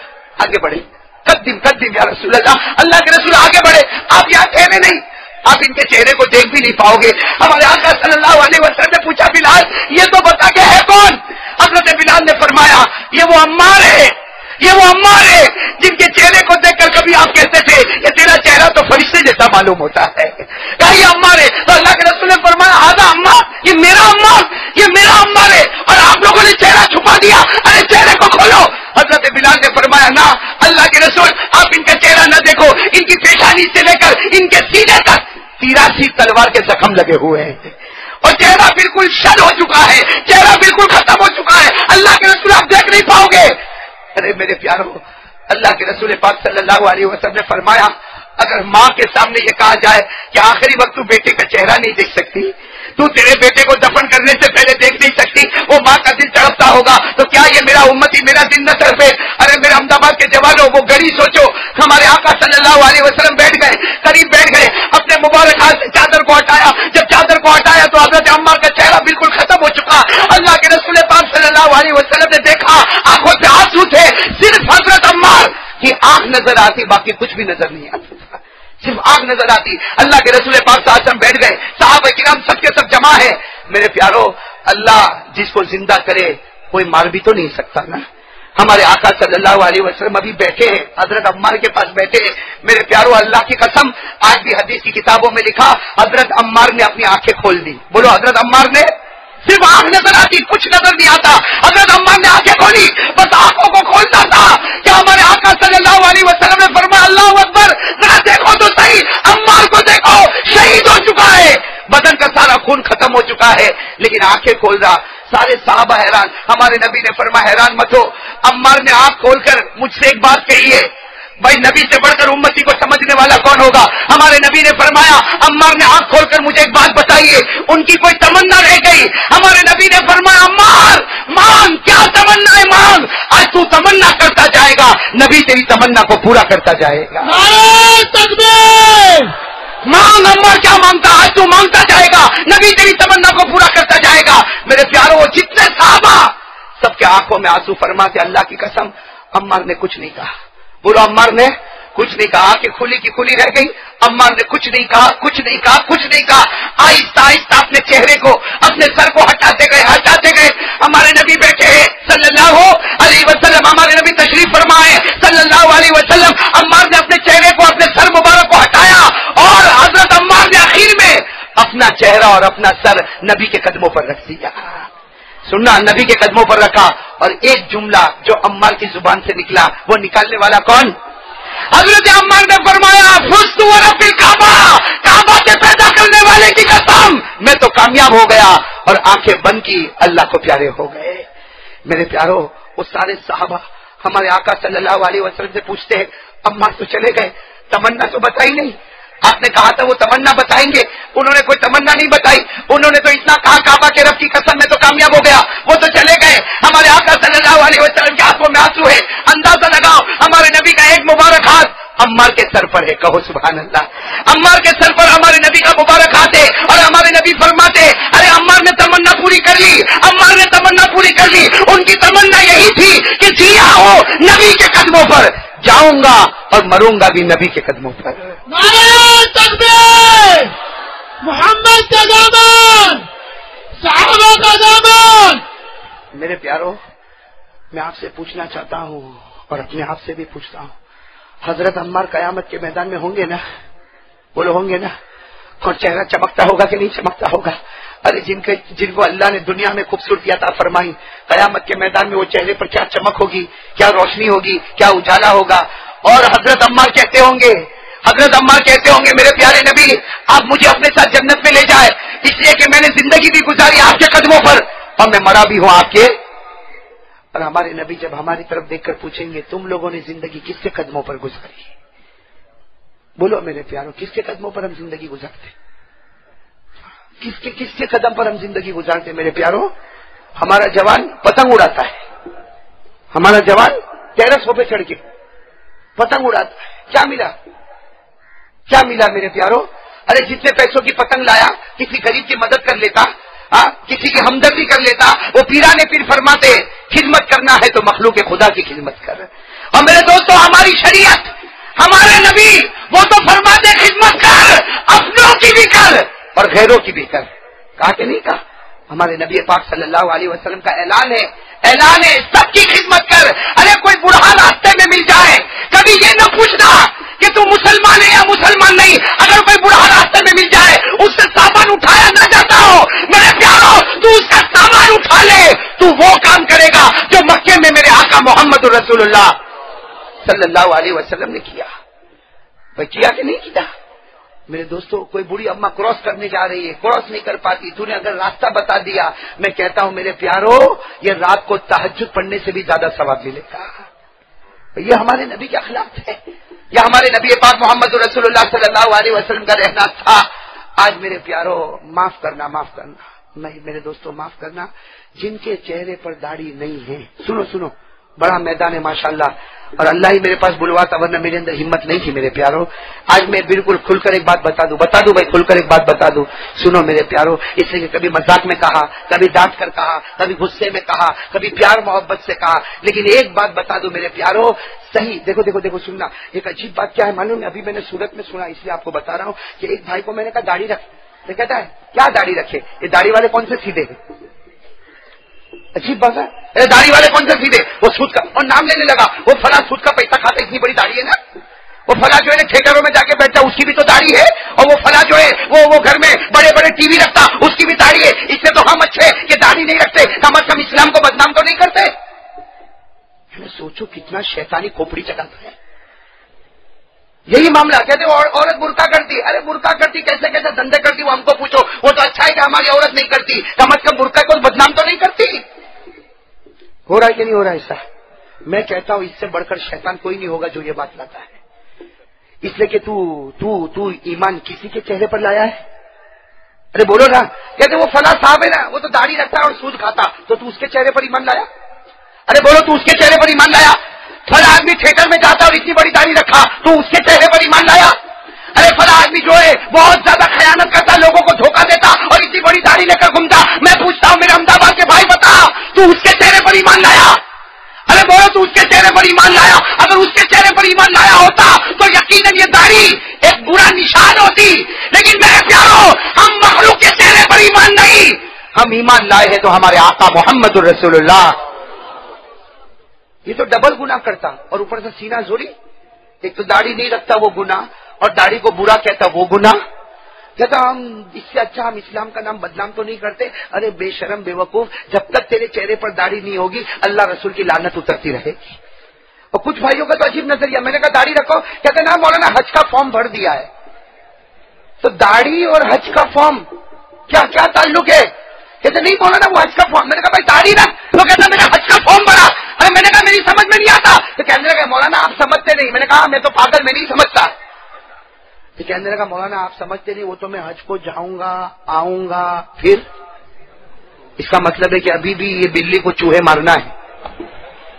آگے بڑھے، قدم یا رسول اللہ، اللہ کے رسول آگے بڑھے، آپ یہاں ٹھہرے نہیں، آپ ان کے چہرے کو دیکھ بھی نہیں پاؤ گے۔ ہمارے آقا صلی اللہ علیہ وسلم نے پوچھا بلال یہ تو بتا کہ ہے کون؟ حضرت بلال نے فرمایا یہ وہ عمار ہے، یہ وہ عمار ہے جن کے چہرے کو دیکھ کر کبھی آپ کہتے تھے یہ تیرا چہرہ تو فرشتے جیسا معلوم ہوتا ہے، کہا یہ عمار ہے، تو اللہ کے رسول نے فرمایا آدھا عمار، یہ میرا عمار، یہ میرا عمار ہے، اور آپ لوگوں نے چہرہ چھپا دیا، ارے چہرے کو کھولو۔ حضرت بلال نے فرمایا نہ اللہ کے رسول آپ ان کا چہرہ نہ دیکھو، ان کی پیشانی سے لے کر ان کے سینے تک 83 تلوار کے زخم لگے ہوئے ہیں اور چہرہ بالکل شل ہو چکا ہے، چہرہ بالکل ختم ہو چکا ہے، اللہ کے رسول آپ دیکھ نہیں پاؤ گے۔ ارے میرے پیارو، اللہ کے رسول پاک صلی اللہ علیہ وسلم نے فرمایا اگر ماں کے سامنے یہ کہا جائے کہ آخری وقت تو بیٹے کا چہرہ نہیں دیکھ سکتی، تو تیرے بیٹے کو دفن کرنے سے پہلے دیکھ نہیں سکتی، وہ ماں کا دل تڑپتا ہوگا، تو کیا یہ میرا امتی میرا دل نہ تڑپے؟ ارے میرے احمد آباد کے جوانوں وہ گڑی سوچو، ہمارے آقا صلی اللہ علیہ وسلم بیٹھ گئے، قریب بیٹھ گئے، اپنے مبارک ہاتھ سے چادر کو ہٹایا، جب چادر کو ہٹایا تو حضرت عمار کا چہرہ بالکل ختم ہو چکا۔ اللہ کے رسول پاک صلی اللہ علیہ وسلم نے دیکھا آنکھوں سے آنسو تھے، صرف حضرت عمار کی آنکھ نظر آتی، باقی کچھ بھی نظر نہیں آتا تھا، صرف آنکھ نظر آتی۔ اللہ کے رسول پاک صلی اللہ علیہ وسلم بیٹھ گئے، صحابہ کرام سب کے سب جمع ہے۔ میرے پیارو، اللہ جس کو زندہ کرے کوئی مار بھی تو نہیں سکتا نا۔ ہمارے آقا صلی اللہ علیہ وسلم ابھی بیٹھے ہیں، حضرت عمار کے پاس بیٹھے ہیں۔ میرے پیارو، اللہ کی قسم آج بھی حدیث کی کتابوں میں لکھا حضرت عمار نے اپنی آنکھیں کھول دی، بولو حضرت عمار نے، صرف آنکھ نظر آتی، کچھ نظر نہیں آتا، حضرت عمار نے آنکھیں کھولی، بس آنکھوں کو کھولتا تھا کہ ہمارے آقا صلی اللہ علیہ وسلم نے فرمایا اللہ اکبر، ذرا دیکھو تو صحیح، عمار کو دیکھو، شہید ہو چکا ہے، بدن کا سارا خون ختم ہو چکا ہے، لیکن آنکھیں کھول رہا۔ سارے صحابہ حیران، ہمارے نبی نے فرمایا حیران مت ہو، عمار نے آنکھ کھول کر مجھ سے ایک بات کہی ہے، بھائی نبی سے بڑھ کر امتی کو سمجھنے والا کون ہوگا؟ ہمارے نبی نے فرمایا عمار نے آنکھ کھول کر مجھے ایک بات بتائیے، ان کی کوئی تمنا رہ گئی؟ ہمارے نبی نے فرمایا عمار مانگ، کیا تمنا ہے مانگ، آج تو تمنا کرتا جائے گا، نبی تیری تمنا کو پورا کرتا جائے گا۔ نعرہ تکبیر! مانگ عمار، کیا مانگتا؟ آج تو مانگتا جائے گا، نبی تیری تمنا کو پورا کرتا جائے گا۔ میرے پیاروں، جتنے صحابہ سب کے آنکھوں میں آنسو، فرماتے اللہ کی قسم عمار نے کچھ نہیں کہا، بولو عمار نے کچھ نہیں کہا، کہ کھلی کی کھلی رہ گئی، عمار نے کچھ نہیں کہا، کچھ نہیں کہا، کچھ نہیں کہا، آہستہ آہستہ اپنے چہرے کو، اپنے سر کو ہٹاتے گئے۔ ہمارے نبی بیٹھے ہیں صلی اللہ چہرہ اور اپنا سر نبی کے قدموں پر رکھ دیا. سننا, نبی کے قدموں پر رکھا, اور ایک جملہ جو عمار کی زبان سے نکلا, وہ نکالنے والا کون؟ حضرت عمار نے فرمایا فزت ورب الکعبہ, کعبہ کے پیدا کرنے والے کی قسم, میں تو کامیاب ہو گیا. اور آنکھیں بند کی, اللہ کو پیارے ہو گئے. میرے پیارو, وہ سارے صحابہ ہمارے آقا صلی اللہ علیہ وسلم سے پوچھتے ہیں عمار تو چلے گئے, تمنا تو بتائی نہیں. آپ نے کہا تھا وہ تمنا بتائیں گے, انہوں نے کوئی تمنا نہیں بتائی. انہوں نے تو اتنا کہا کعبہ کے رب کی قسم میں تو کامیاب ہو گیا, وہ تو چلے گئے. ہمارے آقا صلی اللہ علیہ وسلم کے آنکھوں میں آنسو ہے. اندازہ لگاؤ, ہمارے نبی کا ایک مبارک ہاتھ عمار کے سر پر ہے. کہو سبحان اللہ. عمار کے سر پر ہمارے نبی کا مبارک ہاتھ ہے, اور ہمارے نبی فرماتے ارے عمار نے تمنا پوری کر لی, عمار نے تمنا پوری کر لی. ان کی تمنا یہی تھی کہ جیا ہو نبی کے قدموں پر, جاؤں گا اور مروں گا بھی نبی کے قدموں پر. نعرہ تکبیر, محمد کا دامن, صحابہ کا دامن. میرے پیارو, میں آپ سے پوچھنا چاہتا ہوں اور اپنے آپ سے بھی پوچھتا ہوں, حضرت عمار قیامت کے میدان میں ہوں گے نا؟ بولو ہوں گے نا؟ اور چہرہ چمکتا ہوگا کہ نہیں چمکتا ہوگا؟ ارے جن کو اللہ نے دنیا میں خوبصورتی عطا فرمائی, قیامت کے میدان میں وہ چہرے پر کیا چمک ہوگی, کیا روشنی ہوگی, کیا اجالا ہوگا. اور حضرت عمار کہتے ہوں گے, حضرت عمار کہتے ہوں گے میرے پیارے نبی آپ مجھے اپنے ساتھ جنت میں لے جائے, اس لیے کہ میں نے زندگی بھی گزاری آپ کے قدموں پر اور میں مرا بھی ہوں آپ کے. اور ہمارے نبی جب ہماری طرف دیکھ کر پوچھیں گے تم لوگوں نے زندگی کس کے قدموں پر گزاری؟ بولو میرے پیاروں, کس کے قدموں پر ہم زندگی گزارتے؟ کس کے قدم پر ہم زندگی گزارتے؟ میرے پیاروں, ہمارا جوان پتنگ اڑاتا ہے, ہمارا جوان ٹیرسوں پہ چڑھ کے پتنگ اڑاتا ہے. کیا ملا, کیا ملا میرے پیاروں؟ ارے جتنے پیسوں کی پتنگ لایا کسی غریب کی مدد کر لیتا, کسی کی ہمدردی کر لیتا. وہ پیرانے پیر فرماتے خدمت کرنا ہے تو مخلوق خدا کی خدمت کر. اور میرے دوستوں, ہماری شریعت, ہمارے نبی وہ تو فرماتے خدمت کر, اپنوں کی بھی کر اور غیروں کی بھی کر. کہا کہ نہیں کہا؟ ہمارے نبی پاک صلی اللہ علیہ وسلم کا اعلان ہے, اعلان ہے سب کی خدمت کر. ارے کوئی بوڑھا راستے میں مل جائے, کبھی یہ نہ پوچھنا کہ تو مسلمان ہے یا مسلمان نہیں. اگر کوئی بوڑھا راستے میں مل جائے, اس سے سامان اٹھایا نہ جاتا ہو, میرے پیاروں تو اس کا سامان اٹھا لے, تو وہ کام کرے گا جو مکے میں میرے آقا محمد رسول اللہ صلی اللہ علیہ وسلم نے کیا. بھائی کیا کہ نہیں کیا؟ میرے دوستوں, کوئی بوڑھی اماں کراس کرنے جا رہی ہے, کراس نہیں کر پاتی, تو نے اگر راستہ بتا دیا, میں کہتا ہوں میرے پیاروں یہ رات کو تہجد پڑھنے سے بھی زیادہ ثواب ملے گا. یہ ہمارے نبی کے اخلاق ہے, یہ ہمارے نبی پاک محمد رسول اللہ صلی اللہ علیہ وسلم کا رہنا تھا. آج میرے پیاروں معاف کرنا, میرے دوستوں معاف کرنا جن کے چہرے پر داڑھی نہیں ہے. سنو سنو, بڑا میدان ہے ماشاءاللہ, اور اللہ ہی میرے پاس بلواتا, ورنہ میرے اندر ہمت نہیں تھی. میرے پیاروں آج میں بالکل کھل کر ایک بات بتا دوں بھائی, کھل کر ایک بات بتا دوں. سنو میرے پیاروں, اس لیے کہ کبھی مذاق میں کہا, کبھی ڈانٹ کر کہا, کبھی غصے میں کہا, کبھی پیار محبت سے کہا, لیکن ایک بات بتا دوں میرے پیاروں صحیح. دیکھو دیکھو دیکھو, سننا, ایک عجیب بات کیا ہے معلوم ہے, ابھی میں نے سورت میں سنا, اس لیے آپ کو بتا رہا ہوں کہ ایک بھائی کو میں نے کہا داڑھی رکھ, تو کہتا ہے کیا داڑھی رکھے, یہ داڑھی والے کون سے سیدھے ہیں؟ عجیب بات ہے, داڑھی والے کون سے سیدھے, وہ سود کا, اور نام لینے لگا, وہ فلاں سود کا پیسہ کھاتا, اتنی بڑی داڑھی ہے نا, وہ فلاں جو ہے تھیٹروں میں جا کے بیٹھتا اس کی بھی تو داڑھی ہے, اور وہ فلاں جو ہے وہ گھر میں بڑے بڑے ٹی وی رکھتا اس کی بھی داڑھی ہے. اس سے تو ہم اچھے کہ داڑھی نہیں رکھتے, کم از کم اسلام کو بدنام تو نہیں کرتے. سوچو کتنا شیطانی کھوپڑی چلاتا ہے. یہی معاملہ, کہتے عورت برقع کرتی, ارے برقع کرتی کیسے کیسے دھندے کرتی, وہ ہم کو پوچھو. وہ تو اچھا ہے کہ ہماری عورت نہیں کرتی, کم از کم برقع کو بدنام تو نہیں کرتی. ہو رہا ہے کہ نہیں ہو رہا ایسا؟ میں کہتا ہوں اس سے بڑھ کر شیطان کوئی نہیں ہوگا جو یہ بات لاتا ہے. اس لیے کہ تو ایمان کسی کے چہرے پر لایا ہے. ارے بولو نا, کہتے وہ فلاں صاحب ہے نا, وہ تو داڑھی رکھتا ہے اور سود کھاتا, تو اس کے چہرے پر ایمان لایا؟ ارے بولو, تو اس کے چہرے پر ایمان لایا؟ فلاں آدمی تھیٹر میں جاتا اور اتنی بڑی داڑھی رکھا, تو اس کے چہرے پر ایمان لایا؟ ارے فلاں آدمی جو ہے بہت زیادہ خیانت کرتا, لوگوں کو دھوکہ دیتا اور اتنی بڑی داڑھی لے کر گھومتا, میں پوچھتا ہوں میرے احمدآباد کے بھائی بتا, تو اس کے چہرے پر ایمان لایا؟ ارے بولو, تو اس کے چہرے پر ایمان لایا؟ اگر اس کے چہرے پر ایمان لایا ہوتا تو یقیناً یہ داڑھی ایک برا نشان ہوتی. لیکن میرے پیاروں, ہم مخلوق کے چہرے پر ایمان نہیں, ہم ایمان لائے ہیں تو ہمارے آقا محمد رسول اللہ. یہ تو ڈبل گناہ کرتا, اور اوپر سے سینہ زوری. ایک تو داڑھی نہیں رکھتا وہ گناہ, اور داڑھی کو برا کہتا وہ گناہ. کہتا ہم اس سے اچھا ہم اسلام کا نام بدنام تو نہیں کرتے. ارے بے شرم بے وقوف، جب تک تیرے چہرے پر داڑھی نہیں ہوگی اللہ رسول کی لعنت اترتی رہے گی. اور کچھ بھائیوں کا تو عجیب نظریہ. میں نے کہا داڑھی رکھو، کہتے نا مولانا حج کا فارم بھر دیا ہے. تو داڑھی اور حج کا فارم کیا تعلق ہے؟ کہتے نہیں مولانا وہ حج کا فارم. میں نے کہا بھائی داڑھی رکھ. تو کہتا میں نے حج کا فارم بھرا. ارے میں نے کہا میری سمجھ میں نہیں آتا. تو کہنے لگا مولانا آپ سمجھتے نہیں. میں نے کہا میں تو پاگل، میں نہیں سمجھتا. تو کہنے لگا مولانا آپ سمجھتے نہیں، وہ تو میں حج کو جاؤں گا آؤں گا. پھر اس کا مطلب ہے کہ ابھی بھی یہ بلی کو چوہے مارنا ہے.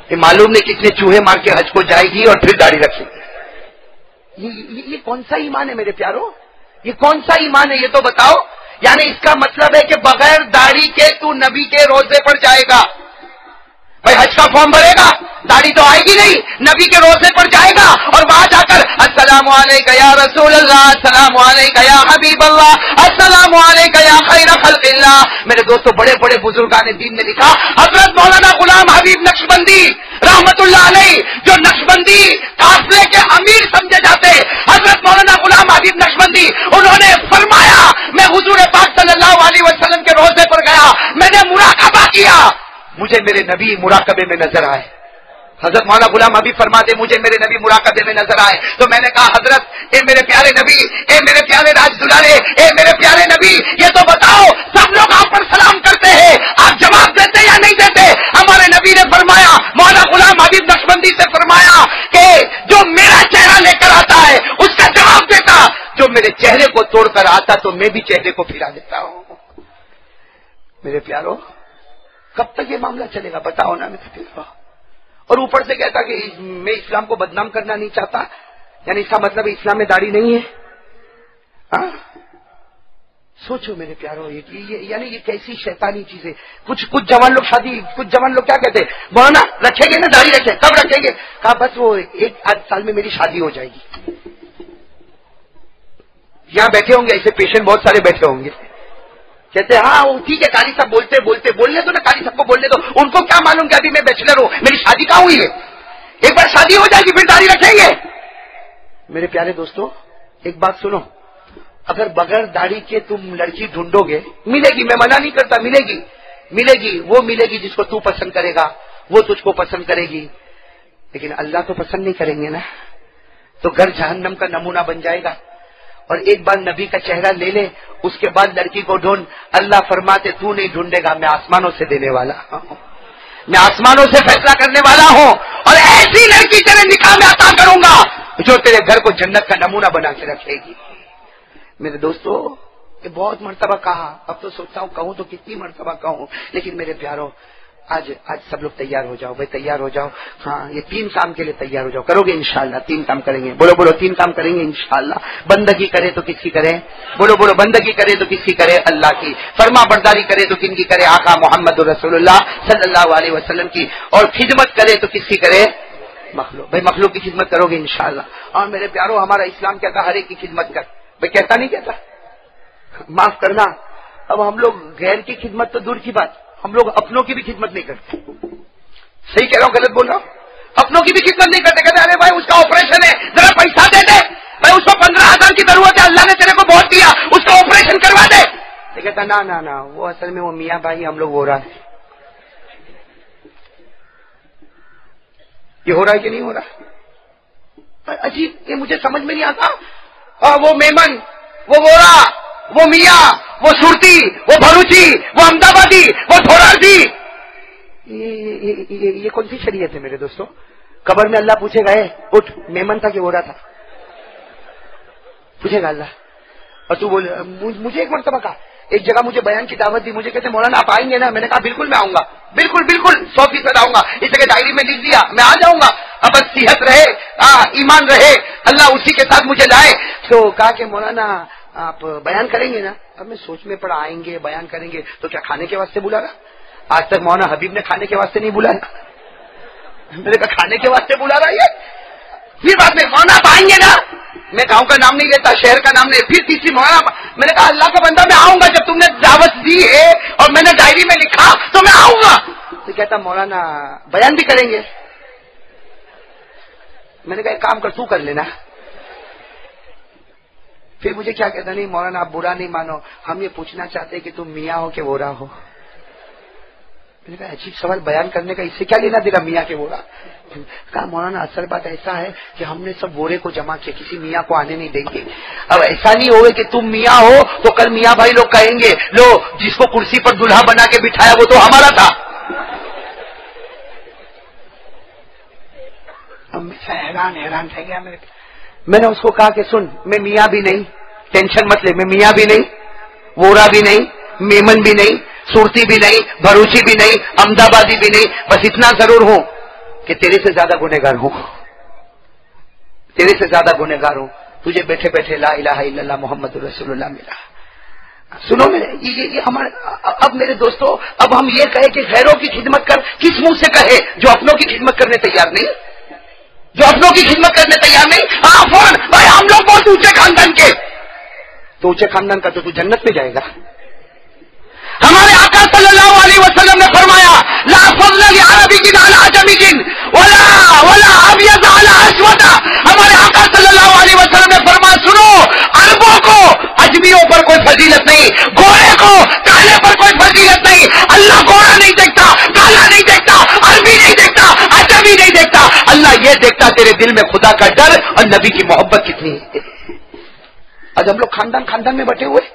یہ معلوم نہیں کتنے چوہے مار کے حج کو جائے گی اور پھر داڑھی رکھے گی. یہ کون سا ایمان ہے میرے پیاروں؟ یہ کون سا ایمان ہے یہ تو بتاؤ. یعنی اس کا مطلب ہے کہ بغیر داڑھی کے تو نبی کے روزے پر جائے گا. بھائی حج کا فارم بھرے گا، داڑھی تو آئے گی نہیں، نبی کے روزے پر جائے گا اور وہاں جا کر السلام علیکم یا رسول اللہ، السلام علیکم یا حبیب اللہ، السلام علیکم یا خیر خلق اللہ. میرے دوستو بڑے بڑے بزرگان دین نے لکھا، حضرت مولانا غلام حبیب نقشبندی رحمت اللہ علیہ جو نقشبندی قافلے کے امیر سمجھے جاتے، حضرت مولانا غلام حبیب نقشبندی انہوں نے فرمایا میں حضور پاک صلی اللہ علیہ وسلم کے روزے پر گیا، میں نے مراقبہ کیا، مجھے میرے نبی مراقبے میں نظر آئے. حضرت مولانا غلام حبیب فرماتے مجھے میرے نبی مراقبے میں نظر آئے. تو میں نے کہا حضرت اے میرے پیارے نبی، اے میرے پیارے راج دلالے، اے میرے پیارے نبی، یہ تو بتاؤ سب لوگ آپ پر سلام کرتے ہیں، آپ جواب دیتے یا نہیں دیتے؟ ہمارے نبی نے فرمایا، مولانا غلام حبیب نقشبندی سے فرمایا کہ جو میرا چہرہ لے کر آتا ہے اس کا جواب دیتا، جو میرے چہرے کو توڑ کر آتا تو میں بھی چہرے کو پھرا دیتا ہوں. میرے پیارو کب تک یہ معاملہ چلے گا بتاؤ نا. اور اوپر سے کہتا کہ میں اسلام کو بدنام کرنا نہیں چاہتا، یعنی اس کا مطلب اسلام میں داڑھی نہیں ہے. سوچو میرے پیارو، یعنی یہ کیسی شیطانی چیز ہے. کچھ جوان لوگ کیا کہتے ہیں، مولانا رکھیں گے نا داڑھی رکھیں، کب رکھیں گے؟ کہا بس وہ 1 سال میں میری شادی ہو جائے گی. یہاں بیٹھے ہوں گے ایسے پیشنٹ بہت سارے بیٹھے ہوں گے، کہتے ہاں وہ ٹھیک ہے قاری صاحب بولنے دو نا، قاری صاحب کو بولنے دو، ان کو کیا معلوم کہ ابھی میں بیچلر ہوں، میری شادی کہاں ہوئی ہے، ایک بار شادی ہو جائے گی پھر داڑھی رکھیں گے. میرے پیارے دوستو ایک بات سنو، اگر بغیر داڑھی کے تم لڑکی ڈھونڈو گے ملے گی، میں منع نہیں کرتا، ملے گی وہ ملے گی جس کو تو پسند کرے گا، وہ تجھ کو پسند کرے گی، لیکن اللہ تو پسند نہیں کریں گے نا. تو گھر جہنم کا نمونہ بن جائے گا. اور ایک بار نبی کا چہرہ لے لے اس کے بعد لڑکی کو ڈھونڈ. اللہ فرماتے تو نہیں ڈھونڈے گا، میں آسمانوں سے دینے والا ہوں، میں آسمانوں سے فیصلہ کرنے والا ہوں، اور ایسی لڑکی تیرے نکاح میں عطا کروں گا جو تیرے گھر کو جنت کا نمونہ بنا کے رکھے گی. میرے دوستو یہ بہت مرتبہ کہا، اب تو سوچتا ہوں کہوں تو کتنی مرتبہ کہوں، لیکن میرے پیارو آج سب لوگ تیار ہو جاؤ، بھائی تیار ہو جاؤ. ہاں یہ 3 کام کے لیے تیار ہو جاؤ. کرو گے انشاءاللہ 3 کام کریں گے. بولو 3 کام کریں گے انشاءاللہ. بندگی کرے تو کس کی کرے؟ بولو بندگی کرے تو کس کی کرے؟ اللہ کی. فرما برداری کرے تو کن کی کرے؟ آقا محمد رسول اللہ صلی اللہ علیہ وسلم کی. اور خدمت کرے تو کس کی کرے؟ مخلوق. بھائی مخلوق کی خدمت کرو گے انشاءاللہ. اور میرے پیارو ہمارا اسلام کہتا ہر ایک کی خدمت کر. بھائی کہتا نہیں کہتا؟ معاف کرنا، اب ہم لوگ غیر کی خدمت تو دور کی بات، ہم لوگ اپنوں کی بھی خدمت نہیں کرتے. صحیح کہہ رہا ہوں غلط بول رہا ہوں؟ اپنوں کی بھی خدمت نہیں کرتے. کہتے ارے بھائی اس کا آپریشن ہے ذرا پیسہ دے دے، بھائی اس کو 15,000 کی ضرورت ہے، اللہ نے تیرے کو بہت دیا، اس کا آپریشن کروا دے. تو کہتا نا وہ اصل میں وہ میاں بھائی ہم لوگ ہو رہا ہے. یہ ہو رہا ہے کہ نہیں ہو رہا؟ عجیب، یہ مجھے سمجھ میں نہیں آتا. وہ میمن، وہ وورا، وہ میاں، وہ سورتی، وہ بھروچی، وہ احمدآبادی، وہ تھوڑی، یہ کون سی شریعت ہے میرے دوستوں؟ قبر میں اللہ پوچھے گا اٹھ میمن تھا کہ وہ رہا تھا؟ پوچھے گا اللہ. اور تو بول، مجھے ایک مرتبہ کہا، ایک جگہ مجھے بیان کی دعوت دی، مجھے کہتے مولانا آپ آئیں گے نا؟ میں نے کہا بالکل میں آؤں گا، بالکل 100% آؤں گا. اس جگہ ڈائری میں لکھ دیا میں آ جاؤں گا، اب بس صحت رہے، ایمان رہے، اللہ اسی کے ساتھ مجھے لائے. تو کہا کہ مولانا آپ بیان کریں گے نا؟ اب میں سوچ میں پڑا آئیں گے بیان کریں گے تو کیا کھانے کے واسطے بلا رہا؟ آج تک مولانا حبیب نے کھانے کے واسطے نہیں بلایا. میں نے کہا کھانے کے واسطے بلا رہا ہے. پھر بعد میں مولانا آپ آئیں گے نا؟ میں گاؤں کا نام نہیں لیتا، شہر کا نام نہیں. پھر تیسری مولانا، میں نے کہا اللہ کا بندہ میں آؤں گا، جب تم نے دعوت دی ہے اور میں نے ڈائری میں لکھا تو میں آؤں گا. تو کہتا مولانا بیان بھی کریں گے. میں نے کہا ایک کام کر تو کر لینا. پھر مجھے کیا کہتا، نہیں مولانا آپ برا نہیں مانو، ہم یہ پوچھنا چاہتے کہ تم میاں ہو کہ وورا ہو. میں نے کہا عجیب سوال بیان کرنے کا، اس سے کیا لینا دینا میاں کے وورا. کہا مولانا اصل بات ایسا ہے کہ ہم نے سب وورے کو جمع کیا، کسی میاں کو آنے نہیں دیں گے. اب ایسا نہیں ہوگا کہ تم میاں ہو تو کل میاں بھائی لوگ کہیں گے لو جس کو کرسی پر دلہا بنا کے بٹھایا وہ تو ہمارا تھا. اب میں حیران رہ گیا. میں نے اس کو کہا کہ سن، میں میاں بھی نہیں، ٹینشن مت لے، میں میاں بھی نہیں، وورا بھی نہیں، میمن بھی نہیں، صورتی بھی نہیں، بھروچی بھی نہیں، احمدآبادی بھی نہیں، بس اتنا ضرور ہوں کہ تیرے سے زیادہ گنہگار ہوں، تیرے سے زیادہ گنہگار ہوں. تجھے بیٹھے بیٹھے لا الہ الا اللہ محمد رسول اللہ ملا. سنو میرے یہ ہمارے اب میرے دوستو، اب ہم یہ کہے کہ غیروں کی خدمت کر، کس منہ سے کہے جو اپنوں کی خدمت کرنے تیار نہیں، جو اپنوں کی خدمت کرنے تیار نہیں. ہاں فون بھائی ہم لوگ بہت اونچے خاندان کے، تو اونچے خاندان کا تو جنت میں جائے گا. ہمارے آقا صلی اللہ علیہ وسلم نے فرمایا لا فضل لعربی علی عجمی ولا ابیض علی اسود. ہمارے آقا صلی اللہ علیہ وسلم نے فرمایا سنو، عربوں کو اجمیوں پر کوئی فضیلت نہیں، گورے کو کالے پر کوئی فضیلت نہیں. اللہ گورا نہیں دیکھتا، کالا نہیں دیکھتا، عربی نہیں دیکھتا، اجمی نہیں دیکھتا. اللہ یہ دیکھتا تیرے دل میں خدا کا ڈر اور نبی کی محبت کتنی ہے. آج ہم لوگ خاندان میں بٹے ہوئے،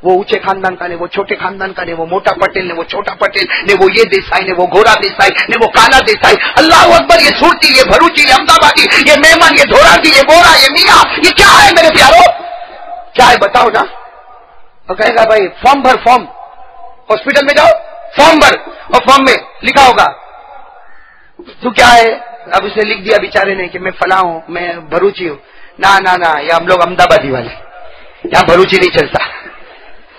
وہ اونچے خاندان کا نے، وہ چھوٹے خاندان کا نے، وہ موٹا پٹیل نے، وہ چھوٹا پٹیل نے، وہ یہ دیسائی نے، وہ گورا دیسائی نے، وہ کالا دیسائی. اللہ اکبر، یہ صورتی، یہ بھروچی، یہ احمدآبادی، یہ میمن، یہ دھوراجی، یہ بورا، یہ میاں، یہ کیا ہے میرے پیارو؟ کیا ہے بتاؤ نا. اور کہے گا بھائی فارم بھر، فارم ہاسپٹل میں جاؤ فارم بھر، اور فارم میں لکھا ہوگا تو کیا ہے. اب اسے لکھ دیا بیچارے نے کہ میں فلاں ہوں، میں بھروچی ہوں. نہ یہ ہم لوگ احمدآبادی والے، یہاں بھروچی نہیں چلتا.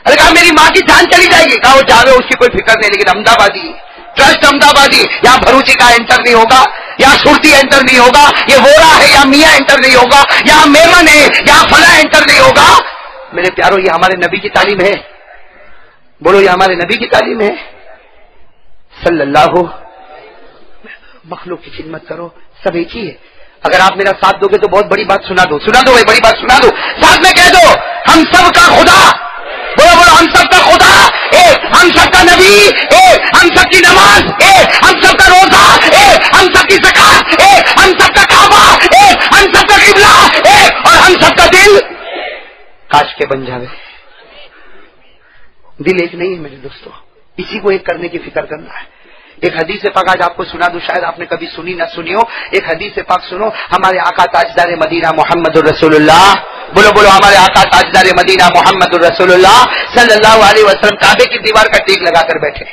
ارے کہا میری ماں کی جان چلی جائے گی، کہا وہ جاوے اس کی کوئی فکر نہیں، لیکن احمدآبادی ٹرسٹ احمدآبادی، یہاں بھروچی کا انٹر نہیں ہوگا، یہاں صورتی انٹر نہیں ہوگا، یہ وورا ہے یا میاں انٹر نہیں ہوگا، یہاں میمن ہے یہاں فلاں انٹر نہیں ہوگا. میرے پیارو یہ ہمارے نبی کی تعلیم ہے. بولو یہ ہمارے نبی کی تعلیم ہے صلی اللہ. مخلوق کی خدمت کرو، سب ایک ہی ہے. اگر آپ میرا ساتھ دو گے تو بہت بڑی بات سنا دو بھائی، بڑی بات سنا دو. ساتھ میں کہہ دو ہم سب کا خدا، بولو ہم سب کا خدا ایک، ہم سب کا نبی ایک، ہم سب کی نماز ایک، ہم سب کا روزہ ایک، ہم سب کی زکات ایک، ہم سب کا کعبہ ایک، ہم سب کا قبلہ ایک، اور ہم سب کا دل کاش کے بن جاوے. دل ایک نہیں ہے میرے دوستو، اسی کو ایک کرنے کی فکر کرنا ہے. ایک حدیث پاک آج آپ کو سنا دوں، شاید آپ نے کبھی سنی نہ سنی ہو. ایک حدیث پاک سنو، ہمارے آقا تاجدار مدینہ محمد الرسول اللہ، بولو ہمارے آقا تاجدار مدینہ محمد الرسول اللہ صلی اللہ علیہ وسلم کعبے کی دیوار کا ٹیک لگا کر بیٹھے.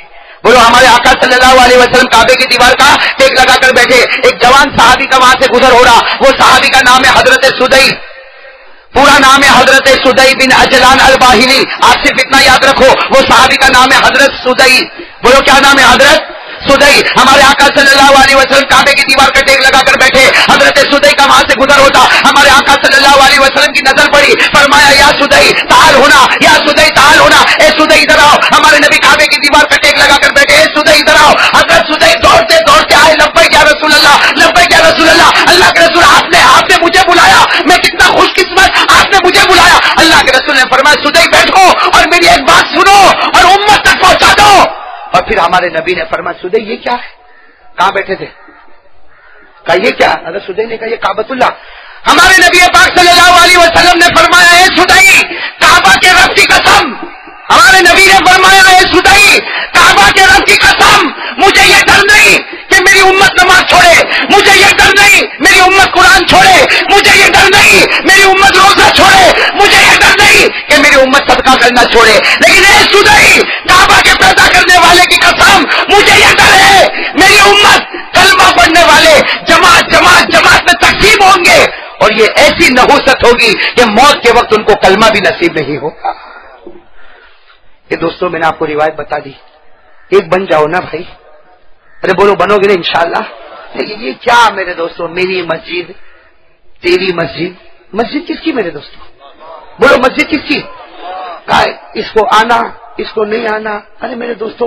بولو ہمارے آقا صلی اللہ علیہ وسلم کعبے کی دیوار کا ٹیک لگا کر بیٹھے. ایک جوان صحابی کا وہاں سے گزر ہو رہا، وہ صحابی کا نام ہے حضرت سدئی، پورا نام ہے حضرت سدئی بن اجلان الباہلی. آپ صرف اتنا یاد رکھو، وہ صحابی کا نام ہے حضرت سدئی. بولو کیا نام ہے؟ حضرت سدئی. ہمارے آقا صلی اللہ علیہ وسلم کعبے کی دیوار کا ٹیک لگا کر بیٹھے. حضرت سدئی کا وہاں سے گزر ہوتا، ہمارے آقا صلی اللہ علیہ وسلم کی نظر پڑی، فرمایا یا سدئی تعال ہونا، یا سدئی تعال ہونا. اے سدئی ادھر آؤ. ہمارے نبی کعبے کی دیوار کا ٹیک لگا کر بیٹھے. اے سدئی ادھر آؤ. حضرت سدئی دوڑتے دوڑتے آئے. لبیک یا رسول اللہ، لبیک یا رسول اللہ. اللہ کے رسول آپ نے مجھے بلایا، میں کتنا خوش قسمت، آپ نے مجھے بلایا. اللہ کے رسول نے فرمایا سدئی بیٹھو اور میری ایک بات سنو اور امت تک پہنچا دو. اور پھر ہمارے نبی نے فرمایا سدئی یہ کیا ہے؟ کہاں بیٹھے تھے؟ کہا یہ کیا؟ اگر سدئی نے کہا یہ کعبۃ اللہ. ہمارے نبی پاک صلی اللہ علیہ وسلم نے فرمایا اے سدئی کعبہ کے رب کی قسم. ہمارے نبی نے فرمایا اے سدئی کعبہ کے رب کی قسم، مجھے یہ ڈر نہیں کہ میری امت نماز چھوڑے، مجھے یہ ڈر نہیں میری امت قرآن چھوڑے، مجھے یہ ڈر نہیں میری امت روزہ چھوڑے، مجھے یہ ڈر نہیں کہ میری امت صدقہ کرنا چھوڑے. لیکن اے سدئی کعبہ کے پیدا کرنے والے کی قسم، مجھے یہ ڈر ہے میری امت کلمہ پڑھنے والے جماعت میں تقسیم ہوں گے، اور یہ ایسی نحوست ہوگی کہ موت کے وقت ان کو کلمہ بھی نصیب نہیں ہوگا. یہ دوستوں میں نے آپ کو روایت بتا دی. ایک بن جاؤ نا بھائی. ارے بولو بنو گے نا انشاءاللہ. یہ کیا میرے دوستوں، میری مسجد تیری مسجد. مسجد کس کی میرے دوستوں؟ بولو مسجد کس کی؟ اس کو آنا، اس کو نہیں آنا. ارے میرے دوستو,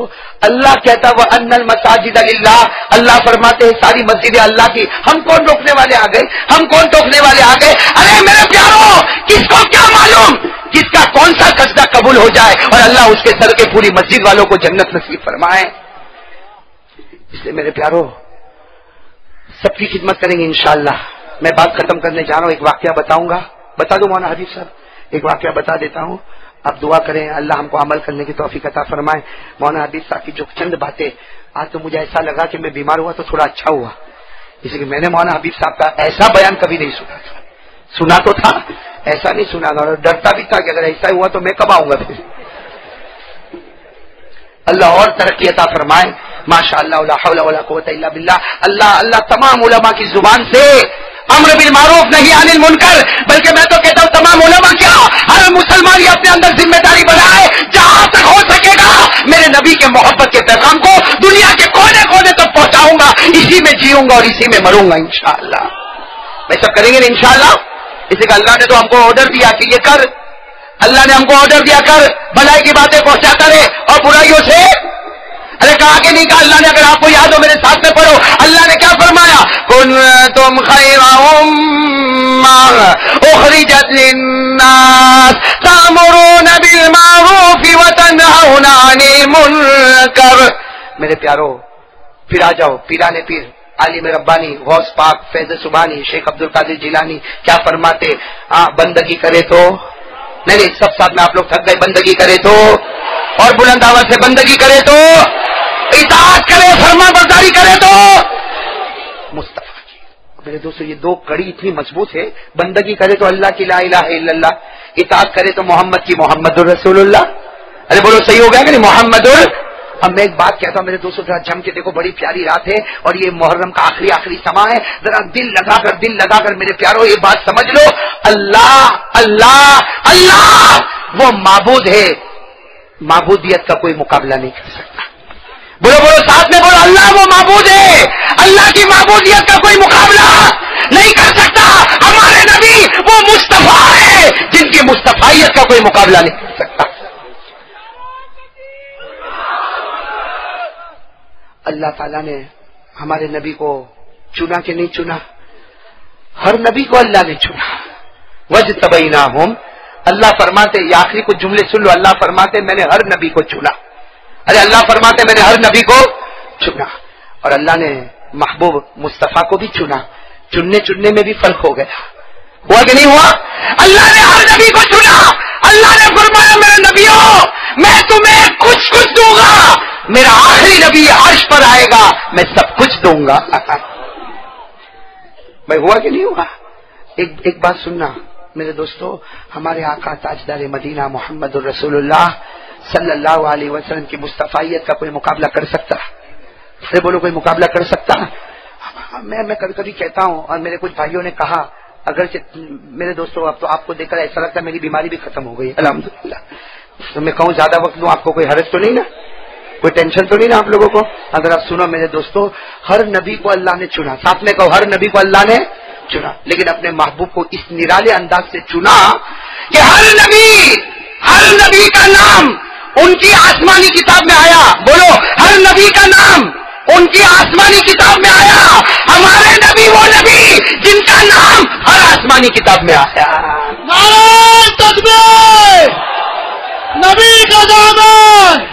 اللہ کہتا وہ ان المساجد للہ, اللہ فرماتے ہیں ساری مسجدیں اللہ کی. ہم کون روکنے والے آ گئے, ہم کون ٹوکنے والے آ گئے؟ ارے میرے پیارو, کس کو کیا معلوم کس کا کون سا سجدہ قبول ہو جائے اور اللہ اس کے سر کے پوری مسجد والوں کو جنت نصیب فرمائے. اس لیے میرے پیارو سب کی خدمت کریں گے انشاءاللہ. میں بات ختم کرنے جا رہا ہوں, ایک واقعہ بتاؤں گا. بتا دوں مولانا حبیب صاحب, ایک واقعہ بتا دیتا ہوں, آپ دعا کریں اللہ ہم کو عمل کرنے کی توفیق عطا فرمائے. مولانا حبیب صاحب کی جو چند باتیں, آج تو مجھے ایسا لگا کہ میں بیمار ہوا تو تھوڑا اچھا ہوا, اس لیے میں نے مولانا حبیب صاحب کا ایسا بیان کبھی نہیں سنا تھا. سنا تو تھا, ایسا نہیں سنا تھا, اور ڈرتا بھی تھا کہ اگر ایسا ہوا تو میں کب آؤں گا پھر. اللہ اور ترقی عطا فرمائے. ماشاء اللہ لا حول ولا قوت الا باللہ. اللہ تمام علماء کی زبان سے امر بالمعروف نہیں عن المنکر, بلکہ میں تو کہتا ہوں تمام علماء کیا, ہر مسلمان یہ اپنے اندر ذمہ داری بنائے, جہاں تک ہو سکے گا میرے نبی کے محبت کے پیغام کو دنیا کے کونے کونے تک پہنچاؤں گا. اسی میں جیوں گا اور اسی میں مروں گا انشاءاللہ. میں سب کریں گے نا انشاءاللہ. اسی کا اللہ نے تو ہم کو آرڈر دیا کہ یہ کر, اللہ نے ہم کو آرڈر دیا کر, بھلائی کی باتیں پہنچاتا رہے اور برائیوں سے. ارے کہا کہ نہیں کہا اللہ نے؟ اگر آپ کو یاد ہو میرے ساتھ میں پڑھو, اللہ نے کیا فرمایا, کنتم خیر امہ اخرجت للناس تأمرون بالمعروف وتنہون عن المنکر. میرے پیارو پھر آ جاؤ, پیرانے پیر عالم ربانی غوث پاک فیض سبحانی شیخ عبد القادر جیلانی کیا فرماتے, بندگی کرے تو نہیں, سب ساتھ میں آپ لوگ تھک گئے, بندگی کرے تو, اور بلند آواز سے بندگی کرے تو, اطاعت کرے, فرما برداری کرے تو مصطفیٰ کی. میرے دوستو یہ دو کڑی اتنی مضبوط ہے, بندگی کرے تو اللہ کی لا الہ الا اللہ, اطاعت کرے تو محمد کی محمد الرسول اللہ. ارے بولو صحیح ہو گیا کہ نہیں, محمد. اب میں ایک بات کہتا ہوں میرے دوستو, ذرا جم کے دیکھو, بڑی پیاری رات ہے اور یہ محرم کا آخری سما ہے, ذرا دل لگا کر میرے پیارو یہ بات سمجھ لو, اللہ اللہ اللہ وہ معبود ہے, معبودیت کا کوئی مقابلہ نہیں کر سکتا. بولو ساتھ میں بولو, اللہ وہ معبود ہے, اللہ کی معبودیت کا کوئی مقابلہ نہیں کر سکتا. ہمارے نبی وہ مصطفیٰ ہے جن کی مصطفیت کا کوئی مقابلہ نہیں کر سکتا. اللہ تعالیٰ نے ہمارے نبی کو چنا کہ نہیں چنا؟ ہر نبی کو اللہ نے چنا. وَاجْتَبَيْنَاهُمْ, اللہ فرماتے, یہ آخری کچھ جملے سن لو, اللہ فرماتے میں نے ہر نبی کو چنا. ارے اللہ فرماتے میں نے ہر نبی کو چنا, اور اللہ نے محبوب مصطفیٰ کو بھی چنا. چننے میں بھی فرق ہو گیا, ہوا کہ نہیں ہوا؟ اللہ نے ہر نبی کو چنا. اللہ نے فرمایا میرے نبیوں میں تمہیں کچھ دوں گا, میرا آخری نبی عرش پر آئے گا, میں سب کچھ دوں گا. بھائی ہوا کہ نہیں ہوا؟ ایک بات سننا میرے دوستو, ہمارے آقا تاجدار مدینہ محمد الرسول اللہ صلی اللہ علیہ وسلم کی مصطفیت کا کوئی مقابلہ کر سکتا؟ سے بولو کوئی مقابلہ کر سکتا؟ میں کبھی کبھی کہتا ہوں, اور میرے کچھ بھائیوں نے کہا, اگر میرے دوستو اب تو آپ کو دیکھ کر ایسا لگتا ہے میری بیماری بھی ختم ہو گئی الحمدللہ. تو میں کہوں زیادہ وقت دوں آپ کو, کوئی حرج تو نہیں نا, کوئی ٹینشن تو نہیں نا آپ لوگوں کو؟ اگر آپ سنو میرے دوستو, ہر نبی کو اللہ نے چنا, ساتھ میں کہو ہر نبی کو اللہ نے چنا, لیکن اپنے محبوب کو اس نرالے انداز سے چنا کہ ہر نبی کا نام ان کی آسمانی کتاب میں آیا. بولو ہر نبی کا نام ان کی آسمانی کتاب میں آیا. ہمارے نبی وہ نبی جن کا نام ہر آسمانی کتاب میں آیا. نعرہ تکبیر, نبی کا دامن.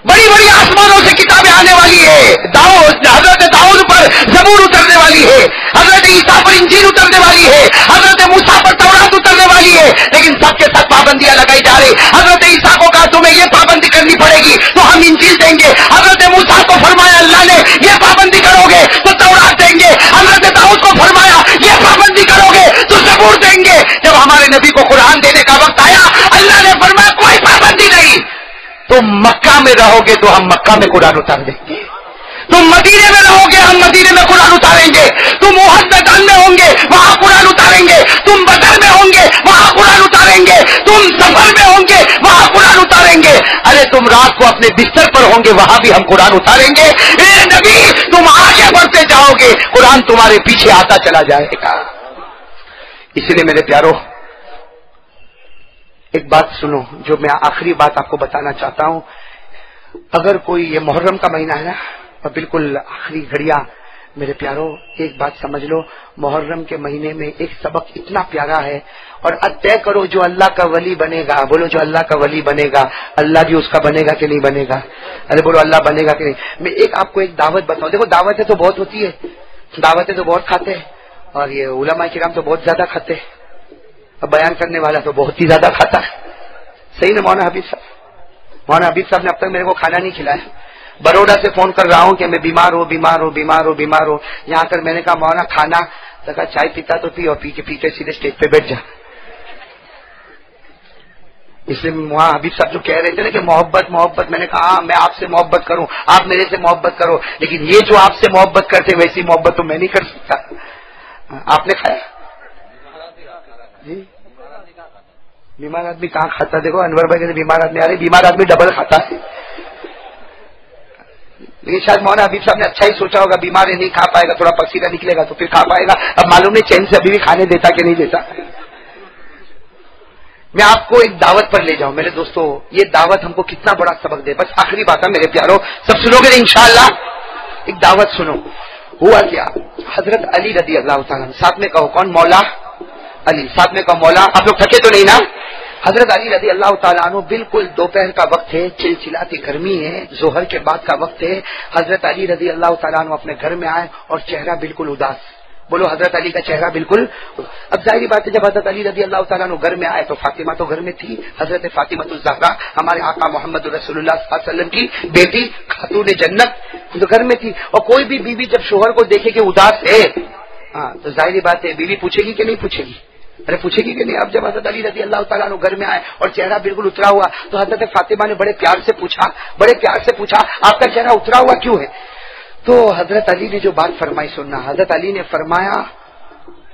بڑی آسمانوں سے کتابیں آنے والی ہے. حضرت داؤد پر زبور اترنے والی ہے, حضرت عیسیٰ پر انجیل اترنے والی ہے, حضرت موسیٰ پر تورات اترنے والی ہے, لیکن سب کے ساتھ پابندیاں لگائی جا رہی. حضرت عیسیٰ کو کہا تمہیں یہ پابندی کرنی پڑے گی تو ہم انجیل دیں گے. حضرت موسیٰ کو فرمایا اللہ نے یہ پابندی کرو گے تو تورات دیں گے. حضرت داؤد کو فرمایا یہ پابندی کرو گے تو زبور دیں گے. جب ہمارے نبی کو قرآن دینے کا وقت آیا, اللہ نے فرمایا کوئی پابندی نہیں, تم مکہ میں رہو گے تو ہم مکہ میں قرآن اتار دیں گے, تم مدینے میں رہو گے ہم مدینے میں قرآن اتاریں گے, تم احد میدان میں ہوں گے وہاں قرآن اتاریں گے, تم بدر میں ہوں گے وہاں قرآن اتاریں گے, تم سفر میں ہوں گے وہاں قرآن اتاریں گے, ارے تم رات کو اپنے بستر پر ہوں گے وہاں بھی ہم قرآن اتاریں گے. اے نبی تم آگے بڑھتے جاؤ گے, قرآن تمہارے پیچھے آتا چلا جائے گا. اسی لیے میرے پیارو ایک بات سنو جو میں آخری بات آپ کو بتانا چاہتا ہوں. اگر کوئی یہ محرم کا مہینہ ہے نا اور بالکل آخری گھڑیاں، میرے پیاروں ایک بات سمجھ لو، محرم کے مہینے میں ایک سبق اتنا پیارا ہے. اور اب طے کرو جو اللہ کا ولی بنے گا، بولو جو اللہ کا ولی بنے گا اللہ بھی اس کا بنے گا کہ نہیں بنے گا؟ ارے بولو اللہ بنے گا کہ نہیں. میں آپ کو ایک دعوت بتاؤں. دیکھو دعوتیں تو بہت ہوتی ہے، دعوتیں تو بہت کھاتے ہیں، اور یہ علماء کرام تو بہت زیادہ کھاتے ہیں، اب بیان کرنے والا تو بہت ہی زیادہ کھاتا ہے. صحیح نا مولانا حبیب صاحب؟ مولانا حبیب صاحب نے اب تک میرے کو کھانا نہیں کھلایا. بروڈا سے فون کر رہا ہوں کہ میں بیمار ہوں. یہاں کر میں نے کہا مولانا کھانا، تو کہا چائے پیتا تو پی، اور پی کے سیدھے اسٹیج پہ بیٹھ جا. اس لیے وہاں حبیب صاحب جو کہہ رہے تھے نا کہ محبت، میں نے کہا میں آپ سے محبت کروں، آپ میرے سے محبت کرو، لیکن یہ جو آپ سے محبت کرتے ویسی محبت تو میں نہیں کر سکتا. آپ نے کھایا؟ جی بیمار آدمی کہاں کھاتا؟ دیکھو انور بھائی کہتے بیمار آدمی، ارے بیمار آدمی ڈبل کھاتا ہے. لیکن شاید مولانا حبیب صاحب نے اچھا ہی سوچا ہوگا، بیمار نہیں کھا پائے گا، تھوڑا پسینہ نکلے گا تو پھر کھا پائے گا. اب معلوم نہیں چین سے ابھی بھی کھانے دیتا کہ نہیں دیتا. میں آپ کو ایک دعوت پر لے جاؤں میرے دوستو. یہ دعوت ہم کو کتنا بڑا سبق دے. بس آخری بات ہے میرے پیاروں، سب سنو گے انشاءاللہ. ایک دعوت سنو. ہوا کیا، حضرت علی رضی اللہ تعالیٰ، ساتھ میں کہو کون؟ مولا علی. ساتھ میں کہو مولا. آپ لوگ تھکے تو نہیں نا؟ حضرت علی رضی اللہ تعالیٰ عنہ، بالکل دوپہر کا وقت ہے، چلچلاتی گرمی ہے، ظہر کے بعد کا وقت ہے. حضرت علی رضی اللہ تعالیٰ عنہ اپنے گھر میں آئے اور چہرہ بالکل اداس. بولو حضرت علی کا چہرہ بالکل. اب ظاہری بات ہے جب حضرت علی رضی اللہ تعالیٰ عنہ گھر میں آئے تو فاطمہ تو گھر میں تھی. حضرت فاطمہ الزہرا ہمارے آقا محمد رسول اللہ صلی اللہ علیہ وسلم کی بیٹی، خاتون جنت، جو گھر میں تھی. اور کوئی بھی بیوی جب شوہر کو دیکھے کہ اداس ہے تو ظاہری بات ہے بیوی پوچھے گی کہ نہیں پوچھے گی؟ ارے پوچھے گی کہ نہیں؟ اب جب حضرت علی رضی اللہ تعالیٰ عنہ گھر میں آئے اور چہرہ بالکل اترا ہوا تو حضرت فاطمہ نے بڑے پیار سے پوچھا آپ کا چہرہ اترا ہوا کیوں ہے؟ تو حضرت علی نے جو بات فرمائی سننا. حضرت علی نے فرمایا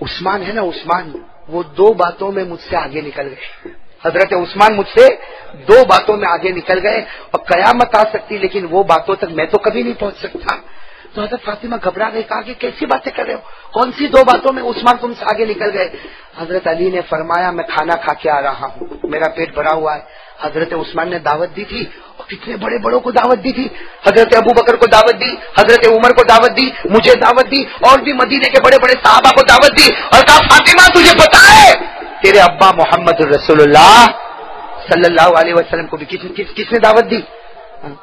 عثمان ہے نا، عثمان، وہ 2 باتوں میں مجھ سے آگے نکل گئے. حضرت عثمان مجھ سے 2 باتوں میں آگے نکل گئے، اور قیامت آ سکتی لیکن وہ باتوں تک میں تو کبھی نہیں پہنچ سکتا. تو حضرت فاطمہ گھبرا گئی، کہا کہ کیسی باتیں کر رہے ہو، کون سی 2 باتوں میں عثمان تم سے آگے نکل گئے؟ حضرت علی نے فرمایا میں کھانا کھا کے آ رہا ہوں، میرا پیٹ بھرا ہوا ہے. حضرت عثمان نے دعوت دی تھی، اور کتنے بڑے بڑوں کو دعوت دی تھی. حضرت ابو بکر کو دعوت دی، حضرت عمر کو دعوت دی، مجھے دعوت دی، اور بھی مدینے کے بڑے بڑے صحابہ کو دعوت دی. اور کہا فاطمہ تجھے پتا ہے تیرے ابا محمد رسول اللہ صلی اللہ علیہ وسلم کو بھی کس نے دعوت دی؟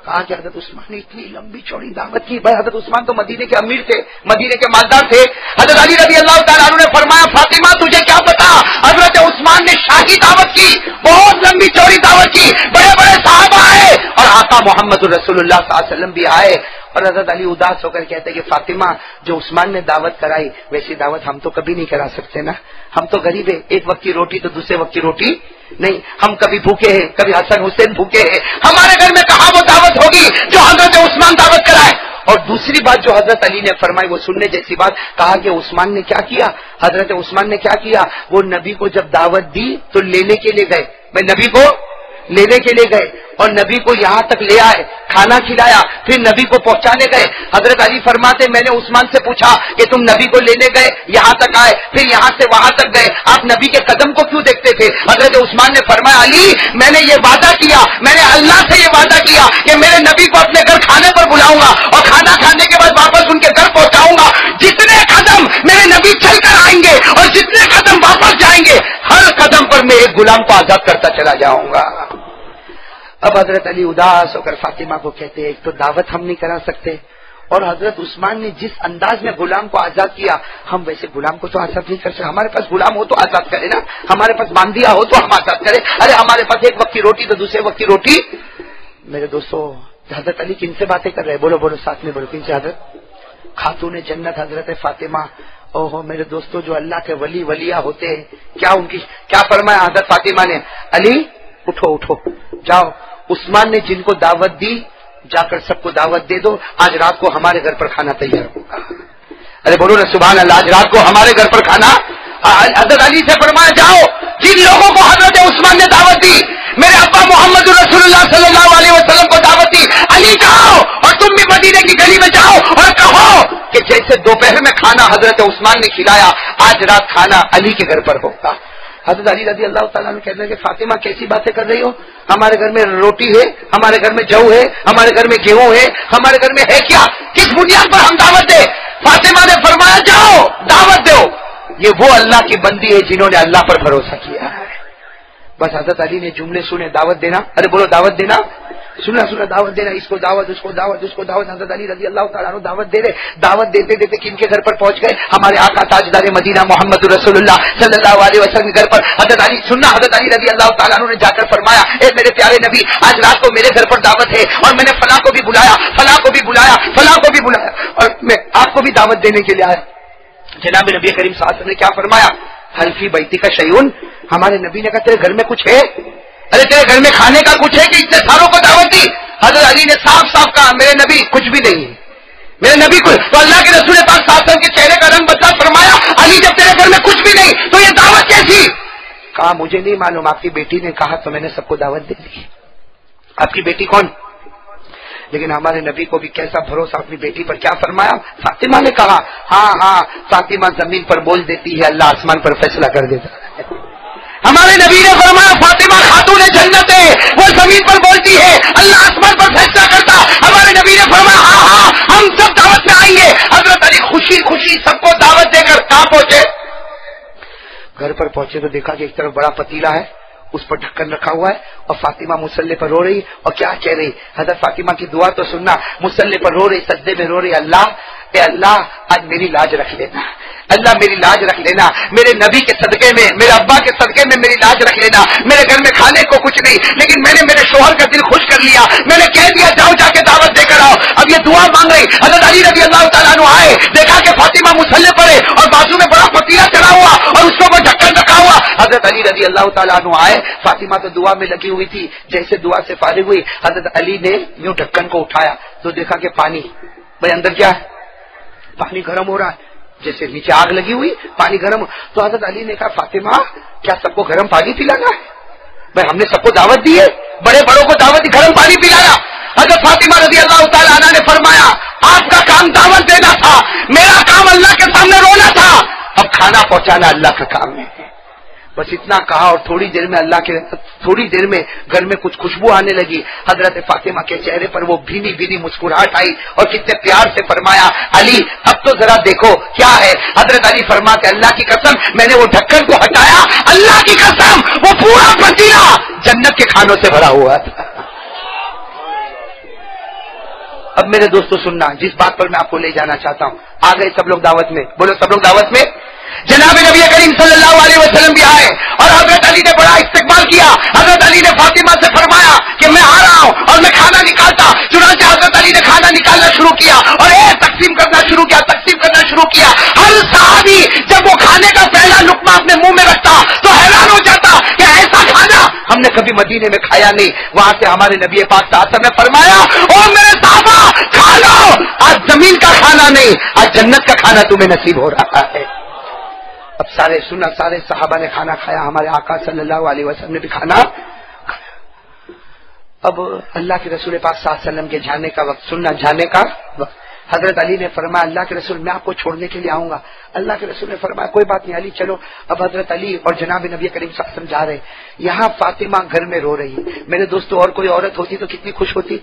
کہا کہ حضرت عثمان نے اتنی لمبی چوڑی دعوت کی. بھائی حضرت عثمان تو مدینے کے امیر تھے، مدینے کے مالدار تھے. حضرت علی رضی اللہ تعالیٰ عنہ نے فرمایا فاطمہ تجھے کیا پتا، حضرت عثمان نے شاہی دعوت کی، بہت لمبی چوڑی دعوت کی، بڑے بڑے صحابہ آئے اور آقا محمد رسول اللہ صلی اللہ علیہ وسلم بھی آئے. اور حضرت علی اداس ہو کر کہتے کہ فاطمہ جو عثمان نے دعوت کرائی ویسی دعوت ہم تو کبھی نہیں کرا سکتے نا، ہم تو غریب ہیں، ایک وقت کی روٹی تو دوسرے وقت کی روٹی نہیں، ہم کبھی بھوکے ہیں، کبھی حسن حسین بھوکے ہیں. ہمارے گھر میں کہاں وہ دعوت ہوگی جو حضرت عثمان دعوت کرائے. اور دوسری بات جو حضرت علی نے فرمائی وہ سننے جیسی بات. کہا کہ عثمان نے کیا کیا، حضرت عثمان نے کیا کیا، وہ نبی کو جب دعوت دی تو لینے کے لیے گئے، میں نبی کو لینے کے لیے گئے اور نبی کو یہاں تک لے آئے، کھانا کھلایا، پھر نبی کو پہنچانے گئے. حضرت علی فرماتے میں نے عثمان سے پوچھا کہ تم نبی کو لینے گئے، یہاں تک آئے، پھر یہاں سے وہاں تک گئے، آپ نبی کے قدم کو کیوں دیکھتے تھے؟ حضرت عثمان نے فرمایا علی میں نے یہ وعدہ کیا، میں نے اللہ سے یہ وعدہ کیا کہ میرے نبی کو اپنے گھر کھانے پر بلاؤں گا اور کھانا کھانے کے بعد واپس ان کے گھر پہنچاؤں گا. جتنے قدم میرے نبی چل کر آئیں گے اور جتنے قدم واپس جائیں گے ہر قدم پر میں ایک غلام کو آزاد کرتا چلا جاؤں گا. اب حضرت علی اداس ہو کر فاطمہ کو کہتے ایک تو دعوت ہم نہیں کرا سکتے، اور حضرت عثمان نے جس انداز میں غلام کو آزاد کیا ہم ویسے غلام کو تو آزاد نہیں کر سکتے. ہمارے پاس غلام ہو تو آزاد کرے نا، ہمارے پاس باندیا ہو تو ہم آزاد کرے. ارے ہمارے پاس ایک وقت کی روٹی تو دوسرے وقت کی روٹی. میرے دوستو حضرت علی کن سے باتیں کر رہے؟ بولو بولو ساتھ میں بولو، کن سے؟ حضرت خاتون جنت حضرت فاطمہ. اوہو میرے دوستو جو اللہ کے ولیہ ہوتے ہیں کیا ان کی کیا فرمایا حضرت فاطمہ نے؟ علی اٹھو اٹھو جاؤ، عثمان نے جن کو دعوت دی جا کر سب کو دعوت دے دو، آج رات کو ہمارے گھر پر کھانا تیار ہوگا. ارے بولو نا سبحان اللہ، آج رات کو ہمارے گھر پر کھانا. حضرت علی سے فرمایا جاؤ جن لوگوں کو حضرت عثمان نے دعوت دی، میرے ابا محمد رسول اللہ صلی اللہ علیہ وسلم کو دعوت دی، علی جاؤ اور تم بھی مدینے کی گلی میں جاؤ اور کہو کہ جیسے دوپہر میں کھانا حضرت عثمان نے کھلایا آج رات کھانا علی کے گھر پر ہوگا. حضرت علی رضی اللہ تعالیٰ عنہ کہتے ہیں کہ فاطمہ کیسی باتیں کر رہی ہو، ہمارے گھر میں روٹی ہے، ہمارے گھر میں جو ہے، ہمارے گھر میں گیہوں ہے، ہمارے گھر میں ہے کیا، کس بنیاد پر ہم دعوت دیں؟ فاطمہ نے فرمایا جاؤ دعوت دو، یہ وہ اللہ کی بندی ہے جنہوں نے اللہ پر بھروسہ کیا ہے۔ بس حضرت علی نے جملے سنے، دعوت دینا، ارے بولو دعوت دینا، سنا دعوت دینا، اس کو دعوت، اس کو دعوت، اس کو دعوت۔ حضرت علی رضی اللہ تعالیٰ عنہ دعوت دے رہے، دعوت دیتے دیتے کن کے گھر پر پہنچ گئے؟ ہمارے آقا تاجدار مدینہ محمد رسول اللہ صلی اللہ علیہ وسلم کے گھر پر۔ حضرت علی سننا، حضرت علی رضی اللہ تعالیٰ عنہ نے جا کر فرمایا، اے میرے پیارے نبی، آج رات کو میرے گھر پر دعوت ہے اور میں نے فلاں کو بھی بلایا، فلاں کو بھی بلایا، فلاں کو بھی بلایا، اور میں آپ کو بھی دعوت دینے کے لیے آیا۔ جناب نبی کریم صلی اللہ علیہ وسلم نے کیا فرمایا؟ حل فی بیتی کا شیون، ہمارے نبی نے کہا تیرے گھر میں کچھ ہے؟ ارے تیرے گھر میں کھانے کا کچھ ہے کہ اتنے ساروں کو دعوت دی؟ حضرت علی نے صاف صاف کہا میرے نبی کچھ بھی نہیں ہے، میرے نبی کو۔ تو اللہ کے رسول پاک صلی اللہ علیہ وسلم کے چہرے کا رنگ بدلا، فرمایا علی جب تیرے گھر میں کچھ بھی نہیں تو یہ دعوت کیسی؟ کہا مجھے نہیں معلوم، آپ کی بیٹی نے کہا تو میں نے سب کو دعوت دے دی۔ آپ کی بیٹی کون؟ لیکن ہمارے نبی کو بھی کیسا بھروسہ اپنی بیٹی پر، کیا فرمایا؟ فاطمہ نے کہا ہاں فاطمہ زمین پر بول دیتی ہے، اللہ آسمان پر فیصلہ کر دیتا ہے۔ ہمارے نبی نے فرمایا فاطمہ خاتون جنت ہے، وہ زمین پر بولتی ہے، اللہ آسمان پر فیصلہ کرتا۔ ہمارے نبی نے فرمایا ہاں ہم سب دعوت میں آئیں گے۔ حضرت علی خوشی خوشی سب کو دعوت دے کر کہاں پہنچے؟ گھر پر پہنچے تو دیکھا کہ ایک طرف بڑا پتیلا ہے، اس پر ڈھکن رکھا ہوا ہے اور فاطمہ مصلی پر رو رہی، اور کیا کہہ رہی؟ حضرت فاطمہ کی دعا تو سننا، مصلی پر رو رہی، سجدے میں رو رہی، اللہ اے اللہ آج میری لاج رکھ لینا، اللہ میری لاج رکھ لینا، میرے نبی کے صدقے میں، میرے ابا کے صدقے میں میری لاج رکھ لینا۔ میرے گھر میں کھانے کو کچھ نہیں، لیکن میں نے میرے شوہر کا دل خوش کر لیا، میں نے کہہ دیا جاؤ جا کے دعوت دے کر آؤ۔ اب یہ دعا مانگ رہی، حضرت علی رضی اللہ تعالیٰ عنہ آئے، دیکھا کہ فاطمہ مصلی پر ہے اور بازو میں بڑا پتیلا چڑھا ہوا اور اس کو وہ ڈھکن رکھا ہوا۔ حضرت علی رضی اللہ تعالیٰ عنہ آئے، فاطمہ تو دعا میں لگی ہوئی تھی، جیسے دعا سے فارغ ہوئی حضرت علی نے یوں ڈھکن کو اٹھایا تو دیکھا کہ پانی، بھائی اندر کیا ہے؟ پانی گرم ہو رہا ہے، جیسے نیچے آگ لگی ہوئی، پانی گرم۔ تو حضرت علی نے کہا فاطمہ کیا سب کو گرم پانی پلانا ہے؟ بھائی ہم نے سب کو دعوت دی ہے، بڑے بڑوں کو دعوت دی، گرم پانی پلانا۔ حضرت فاطمہ رضی اللہ تعالیٰ عنہ نے فرمایا آپ کا کام دعوت دینا تھا، میرا کام اللہ کے سامنے رونا تھا، اب کھانا پہنچانا اللہ کا کام ہے۔ بس اتنا کہا اور تھوڑی دیر میں گھر میں کچھ خوشبو آنے لگی۔ حضرت فاطمہ کے چہرے پر وہ بھینی بھینی مسکراہٹ آئی اور کتنے پیار سے فرمایا علی اب تو ذرا دیکھو کیا ہے۔ حضرت علی فرماتے اللہ کی قسم میں نے وہ ڈھکن کو ہٹایا، اللہ کی قسم وہ پورا پتیلا جنت کے کھانوں سے بھرا ہوا تھا۔ اب میرے دوستو سننا، جس بات پر میں آپ کو لے جانا چاہتا ہوں، آ گئے سب لوگ دعوت میں، بولو سب لوگ دعوت میں۔ جناب نبی کریم صلی اللہ علیہ وسلم بھی آئے اور حضرت علی نے بڑا استقبال کیا۔ حضرت علی نے فاطمہ سے فرمایا کہ میں آ رہا ہوں اور میں کھانا نکالتا، چنانچہ حضرت علی نے کھانا نکالنا شروع کیا اور تقسیم کرنا شروع کیا۔ ہر صحابی جب وہ کھانے کا پہلا لقمہ اپنے منہ میں رکھتا تو حیران ہو جاتا کہ ایسا کھانا ہم نے کبھی مدینے میں کھایا نہیں۔ وہاں سے ہمارے نبی پاک صلی اللہ علیہ وسلم نے فرمایا او میرے صحابہ کھا لو، آج زمین کا کھانا نہیں، آج جنت کا کھانا تمہیں نصیب ہو رہا ہے۔ اب سارے صحابہ نے کھانا کھایا، ہمارے آقا صلی اللہ علیہ وسلم نے بھی کھانا کھایا۔ اب اللہ کے رسول پاک صلی اللہ علیہ وسلم کے جانے کا وقت، جانے کا وقت۔ حضرت علی نے فرمایا اللہ کے رسول میں آپ کو چھوڑنے کے لیے آؤں گا۔ اللہ کے رسول نے فرمایا کوئی بات نہیں علی چلو۔ اب حضرت علی اور جناب نبی کریم صلی اللہ علیہ وسلم جا رہے، یہاں فاطمہ گھر میں رو رہی۔ میرے دوستو اور کوئی عورت ہوتی تو کتنی خوش ہوتی،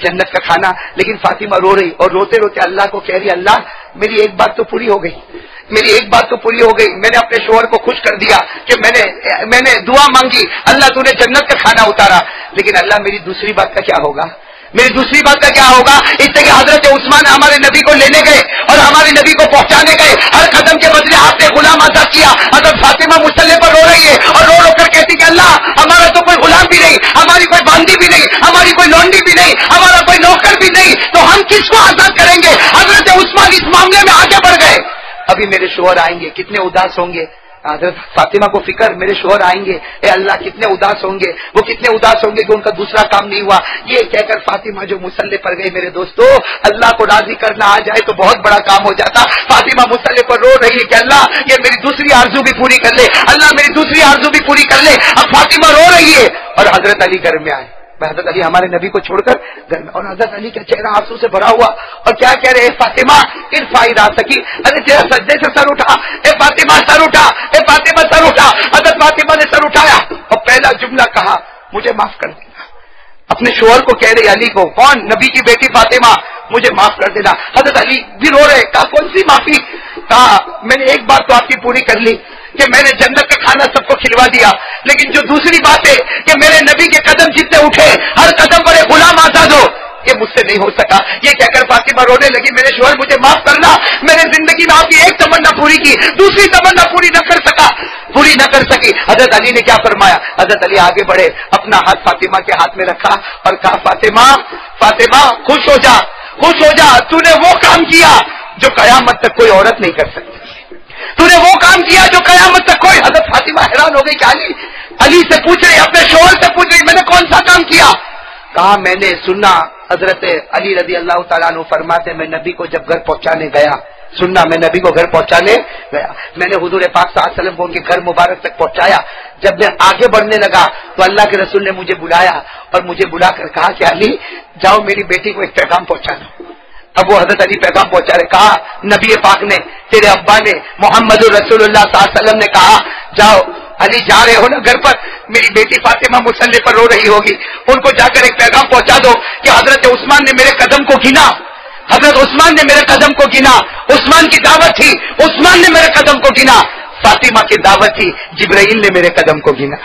جنت کا کھانا، لیکن فاطمہ رو رہی اور روتے روتے اللہ کو کہہ رہی اللہ میری ایک بات تو پوری ہو گئی، میں نے اپنے شوہر کو خوش کر دیا کہ میں نے دعا مانگی، اللہ تو نے جنت کا کھانا اتارا، لیکن اللہ میری دوسری بات کا کیا ہوگا؟ اس سے کہ حضرت عثمان ہمارے نبی کو لینے گئے اور ہمارے نبی کو پہنچانے گئے، ہر قدم کے بدلے آپ نے غلام آزاد کیا۔ حضرت فاطمہ مصلی پر رو رہی ہے اور رو کر کہتی کہ اللہ ہمارا تو کوئی غلام بھی نہیں، ہماری کوئی باندی بھی نہیں، ہماری کوئی لونڈی بھی نہیں، ہمارا کوئی نوکر بھی نہیں، تو ہم کس کو آزاد کریں گے؟ حضرت عثمان اس معاملے میں آگے بڑھ گئے، ابھی میرے شوہر آئیں گے کتنے اداس ہوں گے۔ حضرت فاطمہ کو فکر میرے شوہر آئیں گے، اے اللہ کتنے اداس ہوں گے، وہ کتنے اداس ہوں گے کہ ان کا دوسرا کام نہیں ہوا۔ یہ کہہ کر فاطمہ جو مصلی پر گئی، میرے دوستو اللہ کو راضی کرنا آ جائے تو بہت بڑا کام ہو جاتا۔ فاطمہ مصلی پر رو رہی ہے کہ اللہ یہ میری دوسری آرزو بھی پوری کر لے، اللہ میری دوسری آرزو بھی پوری کر لے۔ اب فاطمہ رو رہی ہے اور حضرت علی گھر میں آئے، حضرت علی ہمارے نبی کو چھوڑ کر گھر میں، اور حضرت علی کا چہرہ آنسو سے بھرا ہوا اور کیا کہہ رہے فاطمہ ارفعی راسکی، ارے تیرا سجدے سے سر اٹھا، اے فاطمہ سر اٹھا، اے فاطمہ سر اٹھا۔ حضرت فاطمہ نے سر اٹھایا اور پہلا جملہ کہا مجھے معاف کر دینا. اپنے شوہر کو کہہ رہے علی کو, کون؟ نبی کی بیٹی فاطمہ, مجھے معاف کر دینا. حضرت علی بھی رو رہے. کہا کون سی معافی؟ کہا میں نے ایک بات تو آپ کی پوری کر لی کہ میں نے جنت کا کھانا سب کو کھلوا دیا, لیکن جو دوسری بات ہے کہ میرے نبی کے قدم جتنے اٹھے ہر قدم پر ایک غلام آزاد ہو, یہ مجھ سے نہیں ہو سکا. یہ کہہ کر فاطمہ رونے لگی, میرے شوہر مجھے معاف کرنا, میں نے زندگی میں آپ کی ایک تمنا پوری کی, دوسری تمنا پوری نہ کر سکی. حضرت علی نے کیا فرمایا؟ حضرت علی آگے بڑھے, اپنا ہاتھ فاطمہ کے ہاتھ میں رکھا اور کہا فاطمہ خوش ہو جا, تو نے وہ کام کیا جو قیامت تک کوئی عورت نہیں کر سکتی, تو نے وہ کام کیا جو قیامت تک کوئی. حضرت فاطمہ حیران ہو گئی کہ علی سے پوچھ رہی, اپنے شوہر سے پوچھ رہی, میں نے کون سا کام کیا؟ کہا میں نے سننا. حضرت علی رضی اللہ تعالیٰ عنہ فرماتے میں نبی کو جب گھر پہنچانے گیا, میں نبی کو گھر پہنچانے گیا, میں نے حضور پاک صلی اللہ علیہ وسلم کو ان کے گھر مبارک تک پہنچایا. جب میں آگے بڑھنے لگا تو اللہ کے رسول نے مجھے بلایا اور مجھے بلا کر کہا کہ علی جاؤ میری بیٹی کو ایک پیغام پہنچانا. اب وہ حضرت علی پیغام پہنچا رہے. کہا نبی پاک نے, تیرے ابا نے, محمد رسول اللہ صلی اللہ علیہ وسلم نے کہا جاؤ علی, جا رہے ہو نا گھر پر, میری بیٹی فاطمہ مصلی پر رو رہی ہوگی, ان کو جا کر ایک پیغام پہنچا دو کہ حضرت عثمان نے میرے قدم کو گنا, عثمان کی دعوت تھی, عثمان نے میرے قدم کو گنا. فاطمہ کی دعوت تھی, جبرائیل نے میرے قدم کو گنا.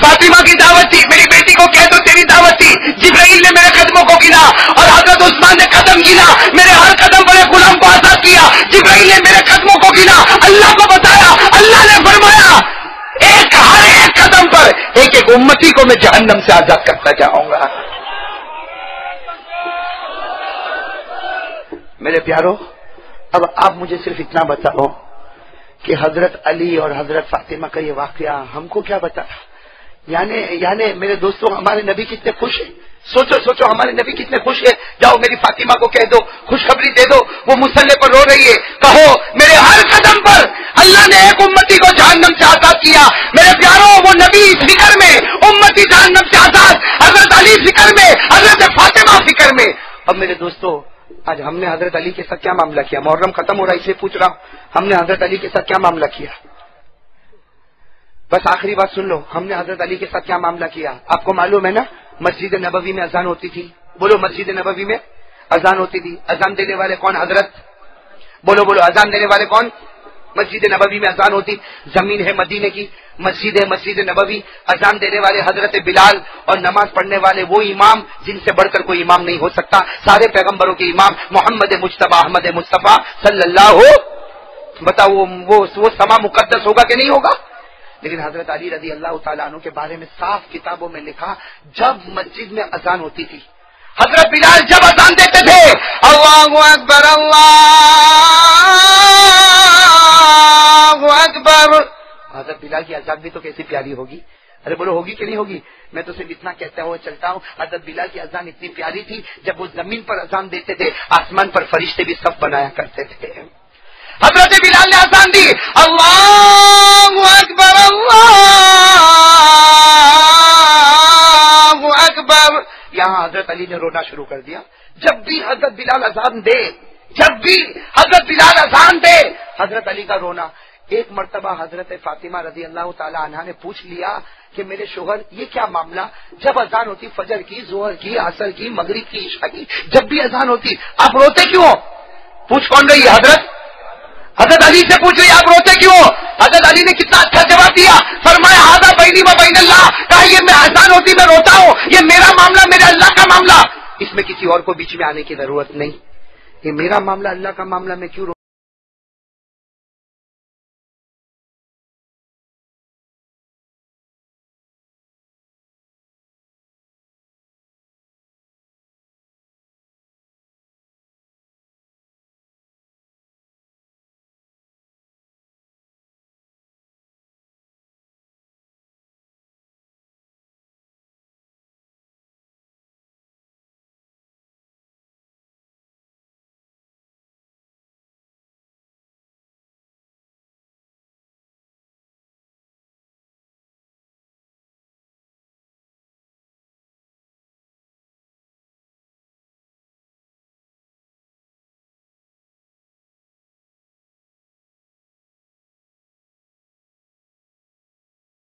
فاطمہ کی دعوت تھی, میری بیٹی کو کہہ دو تیری دعوت تھی, جبرائیل نے میرے قدموں کو گنا. اور حضرت عثمان نے قدم گنا, میرے ہر قدم پر ایک غلام کو آزاد کیا. جبرائیل نے میرے قدموں کو گنا, اللہ کو بتایا, اللہ نے فرمایا ہر ایک قدم پر ایک امتی کو میں جہنم سے آزاد کرتا جاؤں گا. میرے پیارو, اب آپ مجھے صرف اتنا بتاؤ کہ حضرت علی اور حضرت فاطمہ کا یہ واقعہ ہم کو کیا بتا؟ یعنی میرے دوستوں ہمارے نبی کتنے خوش ہیں. سوچو ہمارے نبی کتنے خوش ہیں. جاؤ میری فاطمہ کو کہہ دو, خوشخبری دے دو, وہ مصلی پر رو رہی ہے, کہو میرے ہر قدم پر اللہ نے ایک امتی کو جہنم سے آزاد کیا. میرے پیاروں, وہ نبی فکر میں, امتی جہنم سے آزاد, حضرت علی فکر میں, حضرت فاطمہ فکر میں. اب میرے دوستوں آج ہم نے حضرت علی کے ساتھ کیا معاملہ کیا؟ محرم ختم ہو رہا ہے اس لیے پوچھ رہا ہوں, ہم نے حضرت علی کے ساتھ کیا معاملہ کیا؟ بس آخری بات سن لو, ہم نے حضرت علی کے ساتھ کیا معاملہ کیا. آپ کو معلوم ہے نا مسجد نبوی میں اذان ہوتی تھی, بولو مسجد نبوی میں اذان ہوتی تھی. اذان دینے والے کون؟ حضرت, بولو اذان دینے والے کون؟ مسجد نبوی میں اذان ہوتی. زمین ہے مدینے کی, مسجد نبوی, اذان دینے والے حضرت بلال اور نماز پڑھنے والے وہ امام جن سے بڑھ کر کوئی امام نہیں ہو سکتا, سارے پیغمبروں کے امام محمد مجتبی احمد مصطفیٰ صلی اللہ. بتاؤ وہ سما مقدس ہوگا کہ نہیں ہوگا؟ لیکن حضرت علی رضی اللہ تعالیٰ عنہ کے بارے میں صاف کتابوں میں لکھا, جب مسجد میں اذان ہوتی تھی, حضرت بلال جب اذان دیتے تھے, اللہ اکبر اللہ اکبر, حضرت بلال کی اذان بھی تو کیسی پیاری ہوگی. ارے بولو ہوگی کہ نہیں ہوگی؟ میں تو صرف اتنا کہتا ہوا چلتا ہوں, حضرت بلال کی اذان اتنی پیاری تھی, جب وہ زمین پر اذان دیتے تھے آسمان پر فرشتے بھی صف بنایا کرتے تھے. حضرت بلال نے اذان دی, اللہ اکبر اللہ اکبر, یہاں حضرت علی نے رونا شروع کر دیا. جب بھی حضرت بلال اذان دے, حضرت علی کا رونا. ایک مرتبہ حضرت فاطمہ رضی اللہ تعالی عنہا نے پوچھ لیا کہ میرے شوہر یہ کیا معاملہ, جب اذان ہوتی فجر کی, ظہر کی, عصر کی, مغرب کی, عشاء کی, جب بھی اذان ہوتی آپ روتے کیوں؟ پوچھ کون رہی ہے؟ حضرت علی سے پوچھ رہی آپ روتے کیوں؟ حضرت علی نے کتنا اچھا جواب دیا, فرمایا ھذا بینی و بین اللہ, کہا یہ میں اذان ہوتی میں روتا ہوں, یہ میرا معاملہ, میرے اللہ کا معاملہ, اس میں کسی اور کو بیچ میں آنے کی ضرورت نہیں. یہ میرا معاملہ, اللہ کا معاملہ, میں کیوں